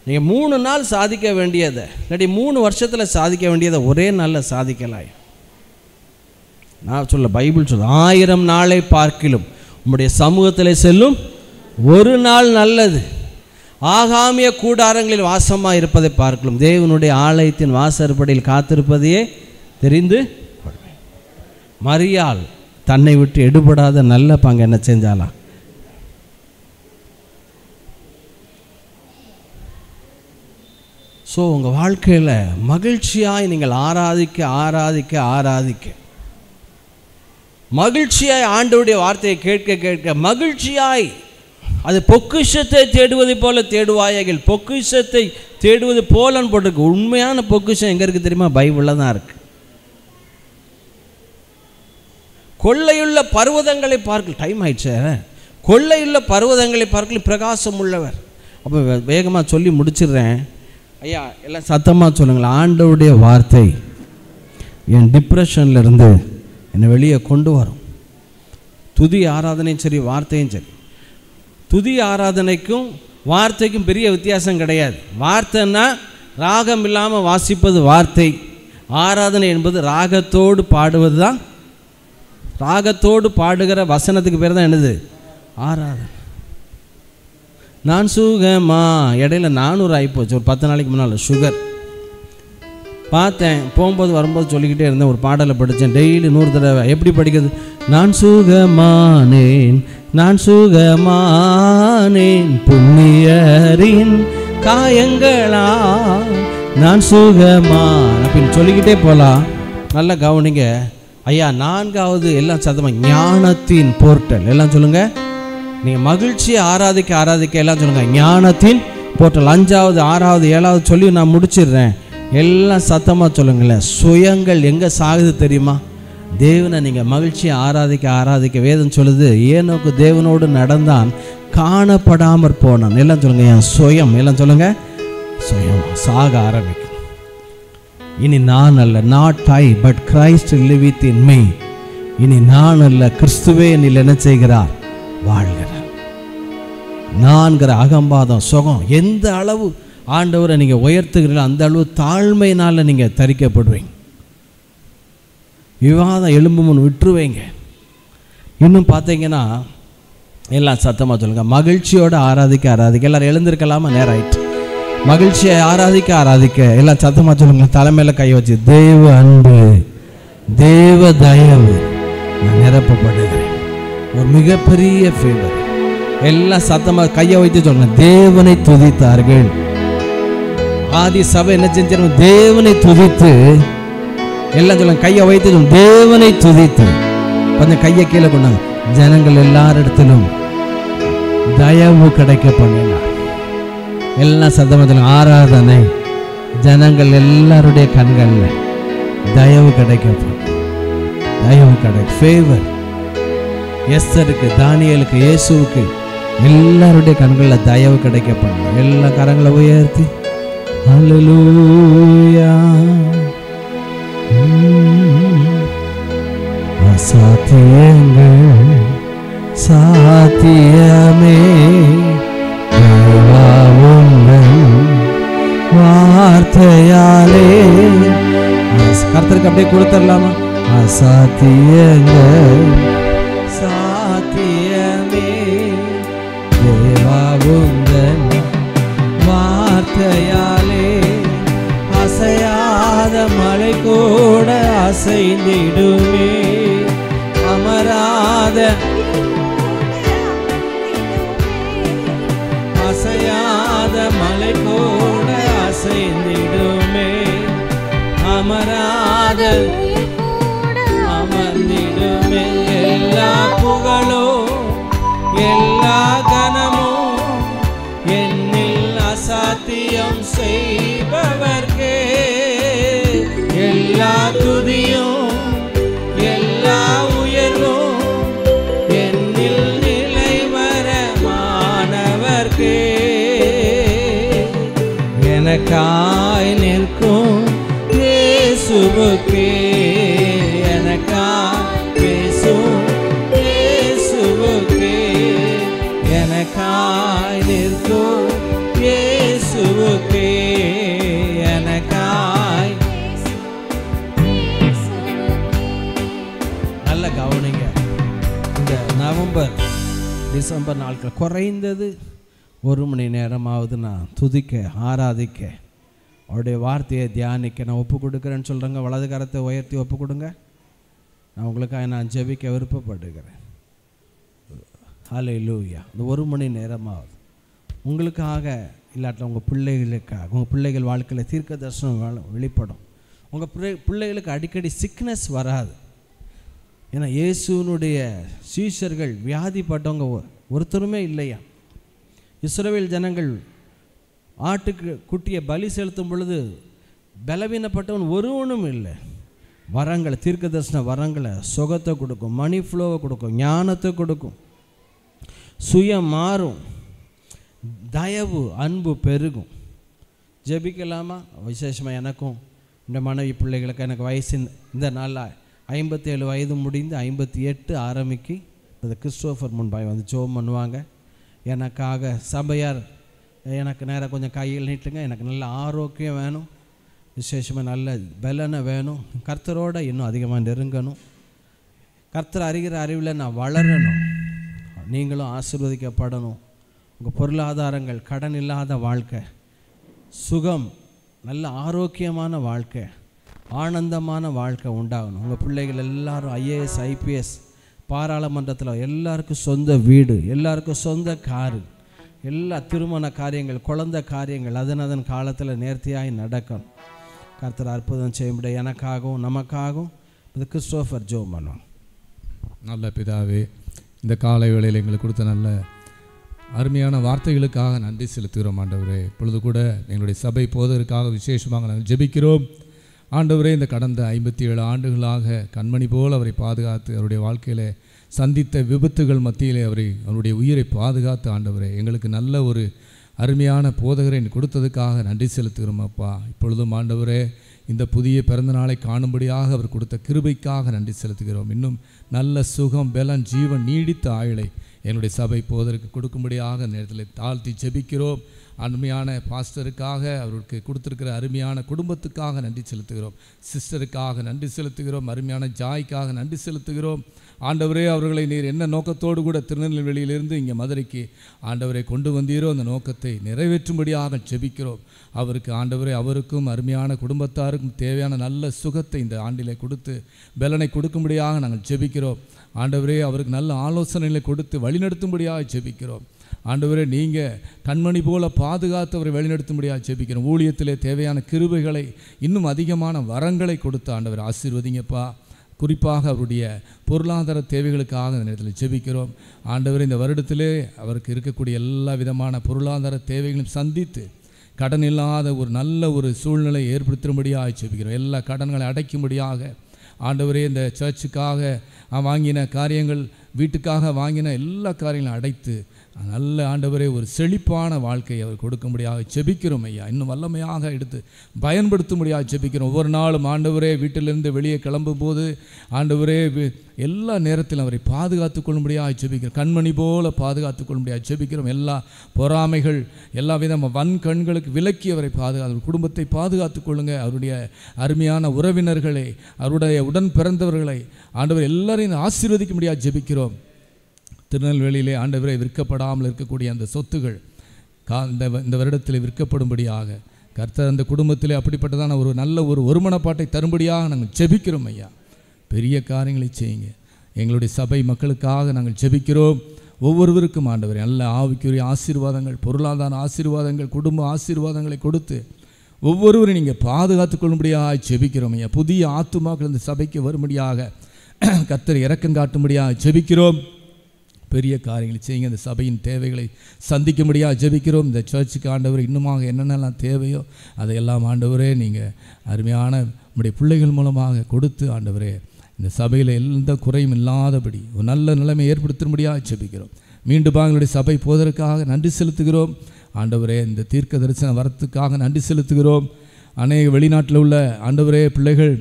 நீங்கள் 3 நாள் சாதிக்க வேண்டியதை இல்லாட்டி 3 வருஷத்தில் சாதிக்க வேண்டியதை ஒரே நாளில் சாதிக்கலாம். நான் சொல்ல, பைபிள் சொல்ல, 1000 நாளை பார்க்கிலும் உம்முடைய சமூகத்தில் செல்லும் ஒரு நாள் நல்லது. ஆகாமிய கூடாரங்களில் வாசமாக இருப்பதை பார்க்கலாம், தேவனுடைய ஆலயத்தின் வாசற்படியில் காத்திருப்பதையே தெரிந்து. மரியாள் தன்னை விட்டு எடுபடாத நல்ல பங்கு என்ன செஞ்சாலாம்? ஸோ உங்கள் வாழ்க்கையில் மகிழ்ச்சியாய் நீங்கள் ஆராதிக்க ஆராதிக்க ஆராதிக்க, மகிழ்ச்சியாய் ஆண்டவருடைய வார்த்தையை கேட்க கேட்க மகிழ்ச்சியாய், அது பொக்கிஷத்தை தேடுவதை போல தேடுவாயர்கள். பொக்கிஷத்தை தேடுவது போலன்னு போட்டிருக்கு. உண்மையான பொக்கிஷம் எங்கே இருக்குது தெரியுமா? பைபிளில் தான் இருக்குது. கொள்ளையுள்ள பர்வதங்களை பார்க்கல. டைம் ஆயிடுச்சு. கொள்ளையுள்ள பர்வதங்களை பார்க்கல பிரகாசம் உள்ளவர். அப்போ வேகமாக சொல்லி முடிச்சிடுறேன். ஐயா, எல்லாம் சத்தமாக சொல்லுங்களேன், ஆண்டவருடைய வார்த்தை என் டிப்ரெஷனில் இருந்து என்னை வெளியே கொண்டு வரும். துதி ஆராதனையும் சரி, வார்த்தையும் சரி. துதி ஆராதனைக்கும் வார்த்தைக்கும் பெரிய வித்தியாசம் கிடையாது. வார்த்தைன்னா ராகம் இல்லாமல் வாசிப்பது வார்த்தை. ஆராதனை என்பது ராகத்தோடு பாடுவது தான். ராகத்தோடு பாடுகிற வசனத்துக்கு பேர் தான் என்னது? ஆராதனை. நான் சுகமா, இடையில 400 ஆகிப்போச்சு. ஒரு 10 நாளைக்கு முன்னால் சுகர் பார்த்தேன். போகும்போது வரும்போது சொல்லிக்கிட்டே இருந்தேன். ஒரு பாடலை படித்தேன், டெய்லி 100 தடவை. எப்படி படிக்கிறது? நான் சுகமானேன், நான் சுகமானேன், புண்ணியரின் காயங்களா நான் சுகமான் அப்படின்னு சொல்லிக்கிட்டே போகலாம். நல்லா கவனிங்க ஐயா. 4வது எல்லாம் சத்தமாக ஞானத்தின் போர்ட்டல். எல்லாம் சொல்லுங்கள். நீங்கள் மகிழ்ச்சியை ஆராதிக்க ஆராதிக்க எல்லாம் சொல்லுங்கள் ஞானத்தின் போர்ட்டல். 5வது 6வது 7வது சொல்லி நான் முடிச்சிடுறேன். எல்லாம் சத்தமாக சொல்லுங்களேன். சுயங்கள் எங்கே சாகுது தெரியுமா? தேவனை நீங்கள் மகிழ்ச்சியை ஆராதிக்க ஆராதிக்க வேதம் சொல்லுது, ஏனோக்கு தேவனோடு நடந்தான், காணப்படாமற் போனான். எல்லாம் சொல்லுங்கள். என் சுயம். எல்லாம் சொல்லுங்கள். சுயம் சாக ஆரம்பிக்கும். இனி நான் அல்ல, not I but Christ liveth in me. இனி நான் அல்ல, கிறிஸ்துவே என்னில் என்ன செய்கிறார்? வாழ்கிறார். நான்கிற அகம்பாதம், சுகம் எந்த அளவு ஆண்டவரை நீங்கள் உயர்த்துகிறீங்களோ அந்த அளவு தாழ்மையினால் நீங்கள் தரிக்கப்படுவீங்க. விவாதம் எலும்புமுன் விட்டுருவீங்க. இன்னும் பார்த்தீங்கன்னா எல்லாம் சத்தமாக சொல்லுங்கள். மகிழ்ச்சியோடு ஆராதிக்க ஆராதிக்க. எல்லோரும் எழுந்திருக்கலாமா? நேரம் ஆயிட்டு. மகிழ்ச்சியை ஆராதிக்க ஆராதிக்க எல்லாம் சத்தமாக சொல்லுங்கள். தலைமையில் கை வச்சு, தேவ அன்பு, தேவ தயவு நான் நிரப்பப்படுகிறேன். ஒரு மிகப்பெரிய ஃபேவர். எல்லாம் சத்தமாக கையை வைத்து சொல்லுங்கள். தேவனை துதித்தார்கள். ஆதி சபை என்ன செஞ்சாங்க? தேவனை துதித்து. எல்லாம் சொல்லுங்க. கையை வைத்து சொல்லுங்க. தேவனை துதித்து. கொஞ்சம் கையை கீழே கொண்டாங்க. ஜனங்கள் எல்லாரிடத்திலும் தயவு கிடைக்க பண்ணினார். எல்லாம் சத்தமாக சொல்லுங்க. ஆராதனை ஜனங்கள் எல்லாருடைய கண்களில் தயவு கிடைக்க பண்ண. தயவு கிடைக்க ஃபேவர். எஸ்தருக்கு, தானியேலுக்கு, இயேசுவுக்கு எல்லாருடைய கண்களில் தயவு கிடைக்க பண்ண. எல்லா கரங்களை உயர்த்தி ஹல்லேலூயா. அசாத்தியங்கள் சாத்தியமே, வார்த்தையாலே. கர்த்தருக்கு அப்படியே கொடுத்துடலாமா? அசாத்தியங்கள் சாத்தியமே, தேவாவுந்தன் வார்த்தையாலே. அசையாத மலை கூட அசைந்திடுமே, அமராத அசையாத மலை கூட அசைந்திடுமே, அமராத அமர்ந்திடுமே. எல்லா புகழும் எல்லா கனமும் என்னில் அசாத்தியம் செய்பவர்க்கே. எல்லா துதியும் எல்லா உயர்வும் என்னில் நிலைவரமானவர்க்கே. எனக்காய் நிற்கும் இயேசுவுக்கே, எனக்காய் பேசும் இயேசுவுக்கே, எனக்காய் நிற்கும் இயேசுவுக்கே, எனக்காய். நல்ல கவனிங்க. இந்த நவம்பர் டிசம்பர் நாட்கள் குறைந்தது 1 மணி நேரமாவது நான் துதிக்க ஆராதிக்க அவருடைய வார்த்தையை தியானிக்க நான் ஒப்பு கொடுக்குறேன்னு சொல்கிறேங்க. வலது கரத்தை உயர்த்தி ஒப்பு கொடுங்க. நான் உங்களுக்காக நான் ஜெபிக்க விருப்பப்படுகிறேன். ஹல்லேலூயா. இந்த 1 மணி நேரமாவது உங்களுக்காக இல்லாட்டில் உங்கள் பிள்ளைகளுக்காக, உங்கள் பிள்ளைகள் வாழ்க்கையில் தீர்க்க தரிசனம் வெளிப்படும். உங்கள் பிள்ளைகளுக்கு அடிக்கடி சிக்னஸ் வராது. ஏன்னா இயேசுனுடைய சீஷர்கள் வியாதிப்பட்டவங்க ஒருத்தருமே இல்லையா. இஸ்ரவேல் ஜனங்கள் ஆட்டுக்கு குட்டியை பலி செலுத்தும் பொழுது பலவீனப்பட்டவன் ஒருவனும் இல்லை. வரங்களை, தீர்க்க தரிசன வரங்களை, சுகத்தை கொடுக்கும், மணி ஃப்ளோவை கொடுக்கும், ஞானத்தை கொடுக்கும், சுயம் மாறும், தயவு அன்பு பெருகும். ஜெபிக்கலாமா? விசேஷமாக எனக்கும் இந்த மனைவி பிள்ளைகளுக்கு எனக்கு வயசின் இந்த நாளில் 57 வயது முடிந்து 58 ஆரம்பிக்கு அது கிறிஸ்டோஃபர் முன்பாய் வந்து ஜெபம் பண்ணுவாங்க. எனக்காக சபையார் எனக்கு நேராக கொஞ்சம் கையில் நீட்டுங்க. எனக்கு நல்ல ஆரோக்கியம் வேணும், விசேஷமாக நல்ல பலனை வேணும், கர்த்தரோடு இன்னும் அதிகமாக நெருங்கணும், கர்த்தர் அறிகிற அறிவில் நான் வளரணும், நீங்களும் ஆசீர்வதிக்கப்படணும், உங்கள் பொருளாதாரங்கள், கடன் இல்லாத வாழ்க்கை, சுகம், நல்ல ஆரோக்கியமான வாழ்க்கை, ஆனந்தமான வாழ்க்கை உண்டாகணும். உங்கள் பிள்ளைகள் எல்லாரும் IAS IPS பாராளுமன்றத்தில் எல்லாருக்கும் சொந்த வீடு, எல்லாருக்கும் சொந்த காரு, எல்லா திருமண காரியங்கள், குழந்தை காரியங்கள் அதன் காலத்தில் நேர்த்தியாகி நடக்கணும். கர்த்தர் அற்புதம் செய்ய முடியும். எனக்காகவும் நமக்காகவும் இது கிறிஸ்டோஃபர் ஜெபம் பண்ணுவோம். நல்ல பிதாவே, இந்த காலை வேளையில் எங்களுக்கு கொடுத்த நல்ல அருமையான வார்த்தைகளுக்காக நன்றி செலுத்துகிறோம் ஆண்டவரே. இப்பொழுது கூட எங்களுடைய சபை போவதற்காக விசேஷமாக நாங்கள் ஜெபிக்கிறோம் ஆண்டவரே. இந்த கடந்த 57 ஆண்டுகளாக கண்மணி போல் அவரை பாதுகாத்து அவருடைய வாழ்க்கையில் சந்தித்த விபத்துகள் மத்தியிலே அவருடைய உயிரை பாதுகாத்து ஆண்டவரே எங்களுக்கு நல்ல ஒரு அருமையான போதகரை கொடுத்ததுக்காக நன்றி செலுத்துகிறோம் அப்பா. இப்பொழுதும் ஆண்டவரே இந்த புதிய பிறந்த நாளை காணும்படியாக அவர் கொடுத்த கிருபைக்காக நன்றி செலுத்துகிறோம். இன்னும் நல்ல சுகம், பலன், ஜீவன், நீடித்த ஆயுளை என்னுடைய சபை போதற்கு கொடுக்கும்படியாக நேரத்தில் தாழ்த்தி ஜெபிக்கிறோம். அருமையான பாஸ்டருக்காக அவருக்கு கொடுத்துருக்கிற அருமையான குடும்பத்துக்காக நன்றி செலுத்துகிறோம். சிஸ்டருக்காக நன்றி செலுத்துகிறோம். அருமையான ஜாய்க்காக நன்றி செலுத்துகிறோம். ஆண்டவரே, அவர்களை நீர் என்ன நோக்கத்தோடு கூட திருநெல்வேலியிலிருந்து இங்கே மதுரைக்கு ஆண்டவரை கொண்டு வந்தீரோ அந்த நோக்கத்தை நிறைவேற்றும்படியாக ஜெபிக்கிறோம். அவருக்கு ஆண்டவரே, அவருக்கும் அருமையான குடும்பத்தாருக்கும் தேவையான நல்ல சுகத்தை இந்த ஆண்டிலே கொடுத்து பலனை கொடுக்கும்படியாக நாங்கள் ஜெபிக்கிறோம். ஆண்டவரே, அவருக்கு நல்ல ஆலோசனைகளை கொடுத்து வழிநடத்தும்படியாக ஜெபிக்கிறோம். ஆண்டவரே, நீங்கள் கண்மணி போல பாதுகாத்து அவரை வழிநடத்தும்படியாக ஜெபிக்கிறோம். ஊழியத்திலே தேவையான கிருபைகளை இன்னும் அதிகமான வரங்களை கொடுத்து ஆண்டவரை ஆசீர்வதிங்கப்பா. குறிப்பாக அவருடைய பொருளாதார தேவைகளுக்காக இந்த நேரத்தில் ஜெபிக்கிறோம். ஆண்டவர் இந்த வருடத்திலே அவருக்கு இருக்கக்கூடிய எல்லா விதமான பொருளாதார தேவைகளையும் சந்தித்து கடன் இல்லாத ஒரு நல்ல ஒரு சூழ்நிலை ஏற்படுத்தும்படியாக ஜெபிக்கிறோம். எல்லா கடன்களை அடைக்கும்படியாக ஆண்டவரே, இந்த சர்ச்சுக்காக வாங்கின காரியங்கள், வீட்டுக்காக வாங்கின எல்லா காரியங்களையும் அடைத்து நல்ல ஆண்டவரே ஒரு செழிப்பான வாழ்க்கையை அவர் கொடுக்கும்படியாக ஜெபிக்கிறோம் ஐயா. இன்னும் வல்லமையாக எடுத்து பயன்படுத்தும்படியாக ஜெபிக்கிறோம். ஒவ்வொரு நாளும் ஆண்டவரே வீட்டிலிருந்து வெளியே கிளம்பும் போது ஆண்டவரே எல்லா நேரத்திலும் அவரை பாதுகாத்து கொள்ளும்படியாக ஜெபிக்கிறோம். கண்மணி போல பாதுகாத்து கொள்ளும்படியாக ஜெபிக்கிறோம். எல்லா பொறாமைகள், எல்லா விதமான வன் கண்களுக்கு விலக்கி அவரை பாதுகாத்து குடும்பத்தை பாதுகாத்து கொள்ளுங்க. அவருடைய அருமையான உறவினர்களை, அவருடைய உடன் பிறந்தவர்களை ஆண்டவர் எல்லாரையும் ஆசீர்வதிக்கும்படியாக ஜெபிக்கிறோம். திருநெல்வேலியிலே ஆண்டவரை விற்கப்படாமல் இருக்கக்கூடிய அந்த சொத்துகள் இந்த வருடத்தில் விற்கப்படும்படியாக கர்த்தர் அந்த குடும்பத்திலே அப்படிப்பட்டதான ஒரு நல்ல ஒரு ஒருமனப்பாட்டை தரும்படியாக நாங்கள் ஜெபிக்கிறோம் ஐயா. பெரிய காரியங்களை செய்யுங்க. எங்களுடைய சபை மக்களுக்காக நாங்கள் ஜெபிக்கிறோம். ஒவ்வொருவருக்கும் ஆண்டவரே நல்ல ஆவிக்குரிய ஆசீர்வாதங்கள், பொருளாதார ஆசீர்வாதங்கள், குடும்ப ஆசீர்வாதங்களை கொடுத்து ஒவ்வொருவரும் நீங்கள் பாதுகாத்து கொள்ளும்படியாக ஜெபிக்கிறோம் ஐயா. புதிய ஆத்துமாக்கள் இந்த சபைக்கு வரும்படியாக கர்த்தர் இரக்கம் காட்டும்படியாக ஜெபிக்கிறோம். பெரிய காரியங்களை செய்யுங்க. இந்த சபையின் தேவைகளை சந்திக்கும்படியாக ஜெபிக்கிறோம். இந்த சர்ச்சுக்கு ஆண்டவர் இன்னுமாக என்னென்னலாம் தேவையோ அதையெல்லாம் ஆண்டவரே நீங்கள் அருமையான நம்முடைய பிள்ளைகள் மூலமாக கொடுத்து ஆண்டவரே இந்த சபையில் எந்த குறையும் இல்லாதபடி ஒரு நல்ல நிலைமை ஏற்படுத்தும்படியாக ஜெபிக்கிறோம். மீண்டும் எங்களுடைய சபை போவதற்காக நன்றி செலுத்துகிறோம். ஆண்டவரே, இந்த தீர்க்க தரிசன வரத்துக்காக நன்றி செலுத்துகிறோம். அநேக வெளிநாட்டில் உள்ள ஆண்டவரே பிள்ளைகள்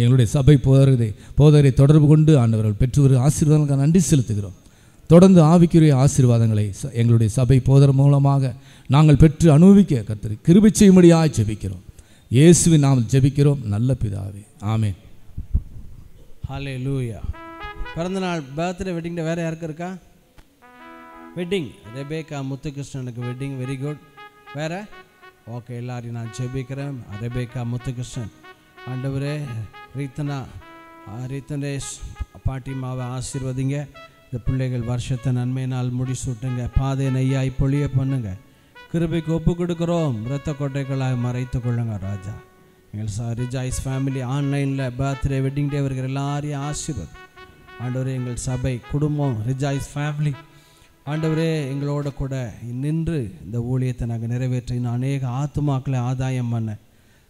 எங்களுடைய சபை போதகரை தொடர்பு கொண்டு ஆண்டவர்கள் பெற்று வரும் ஆசீர்வாதங்களுக்காக நன்றி செலுத்துகிறோம். தொடர்ந்து ஆவிக்குரிய ஆசீர்வாதங்களை எங்களுடைய சபை போதர் மூலமாக நாங்கள் பெற்று அனுபவிக்க கர்த்தர் கிருபை செய்யும்படியாக ஜெபிக்கிறோம். இயேசுவின் நாமத்தில் ஜெபிக்கிறோம் நல்ல பிதாவே, ஆமென். ஹல்லேலூயா. பிறந்தநாள், பர்த்டே, வெட்டிங் டே வேறு யாருக்கு இருக்கா? வெட்டிங் ரெபேக்கா முத்துகிருஷ்ணனுக்கு வெட்டிங். Very good. வேறு? ஓகே, எல்லாரையும் நான் ஜெபிக்கிறேன். ரெபேக்கா முத்துகிருஷ்ணன் ஆண்டவரே, ரீத்தனேஷ் பாட்டிமாவை ஆசீர்வதிங்க. இந்த பிள்ளைகள் வருஷத்தை நன்மையினால் முடிசூட்டுங்க. பாதை நெய்யாய் பொழிய பண்ணுங்க. கிருபைக்கு ஒப்பு கொடுக்குறோம். இரத்த கொட்டைகளாக மறைத்து கொள்ளுங்க ராஜா. எங்கள் ரிஜாய்ஸ் ஃபேமிலி ஆன்லைனில் பர்த்டே, வெட்டிங் டே வருகிற எல்லாரையும் ஆசீர்வாதம் ஆண்டவரே. எங்கள் சபை குடும்பம் ரிஜாய்ஸ் ஃபேமிலி ஆண்டவரே எங்களோட கூட நின்று இந்த ஊழியத்தை நாங்கள் நிறைவேற்றி அநேக ஆத்துமாக்களை ஆதாயம் பண்ண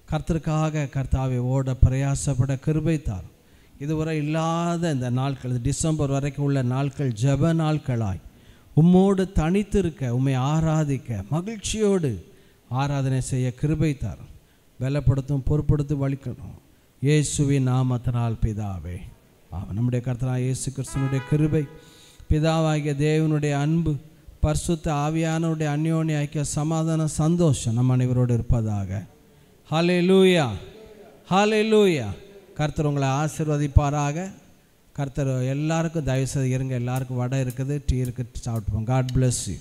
கர்த்தருக்காக கர்த்தாவை ஓட பிரயாசப்பட கிருபை தாரும். இதுவரை இல்லாத இந்த நாட்கள், டிசம்பர் வரைக்கும் உள்ள நாட்கள் ஜெப நாட்களாய் உம்மோடு தனித்து இருக்க, உம்மை ஆராதிக்க, மகிழ்ச்சியோடு ஆராதனை செய்ய கிருபை தாரும். பலப்படுத்தும், பொறுப்படுத்தி வழிக்கணும். இயேசுவின் நாமத்தினால் பிதாவே. நம்முடைய கர்த்தராகிய இயேசு கிறிஸ்துவினுடைய கிருபை, பிதாவாகிய தேவனுடைய அன்பு, பரிசுத்த ஆவியானவருடைய அந்யோன்ய ஐக்கிய சமாதான சந்தோஷம் நம் அனைவரோடு இருப்பதாக. ஹல்லேலூயா, ஹல்லேலூயா. கர்த்தர் உங்களை ஆசீர்வதிப்பாராக. கர்த்தர் எல்லாருக்கும் தயவுசெய்து இருங்க. எல்லாருக்கும் வடை இருக்குது, டீ இருக்குது, சாப்பிட்டுப்போம். God bless you.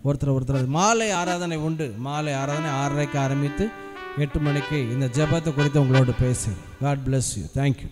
ஒருத்தர் மாலை ஆராதனை உண்டு. மாலை ஆராதனை 6:30 ஆரம்பித்து 8 மணிக்கு இந்த ஜெபத்தை குறித்து உங்களோடு பேசுகிறேன். God bless you. தேங்க்யூ.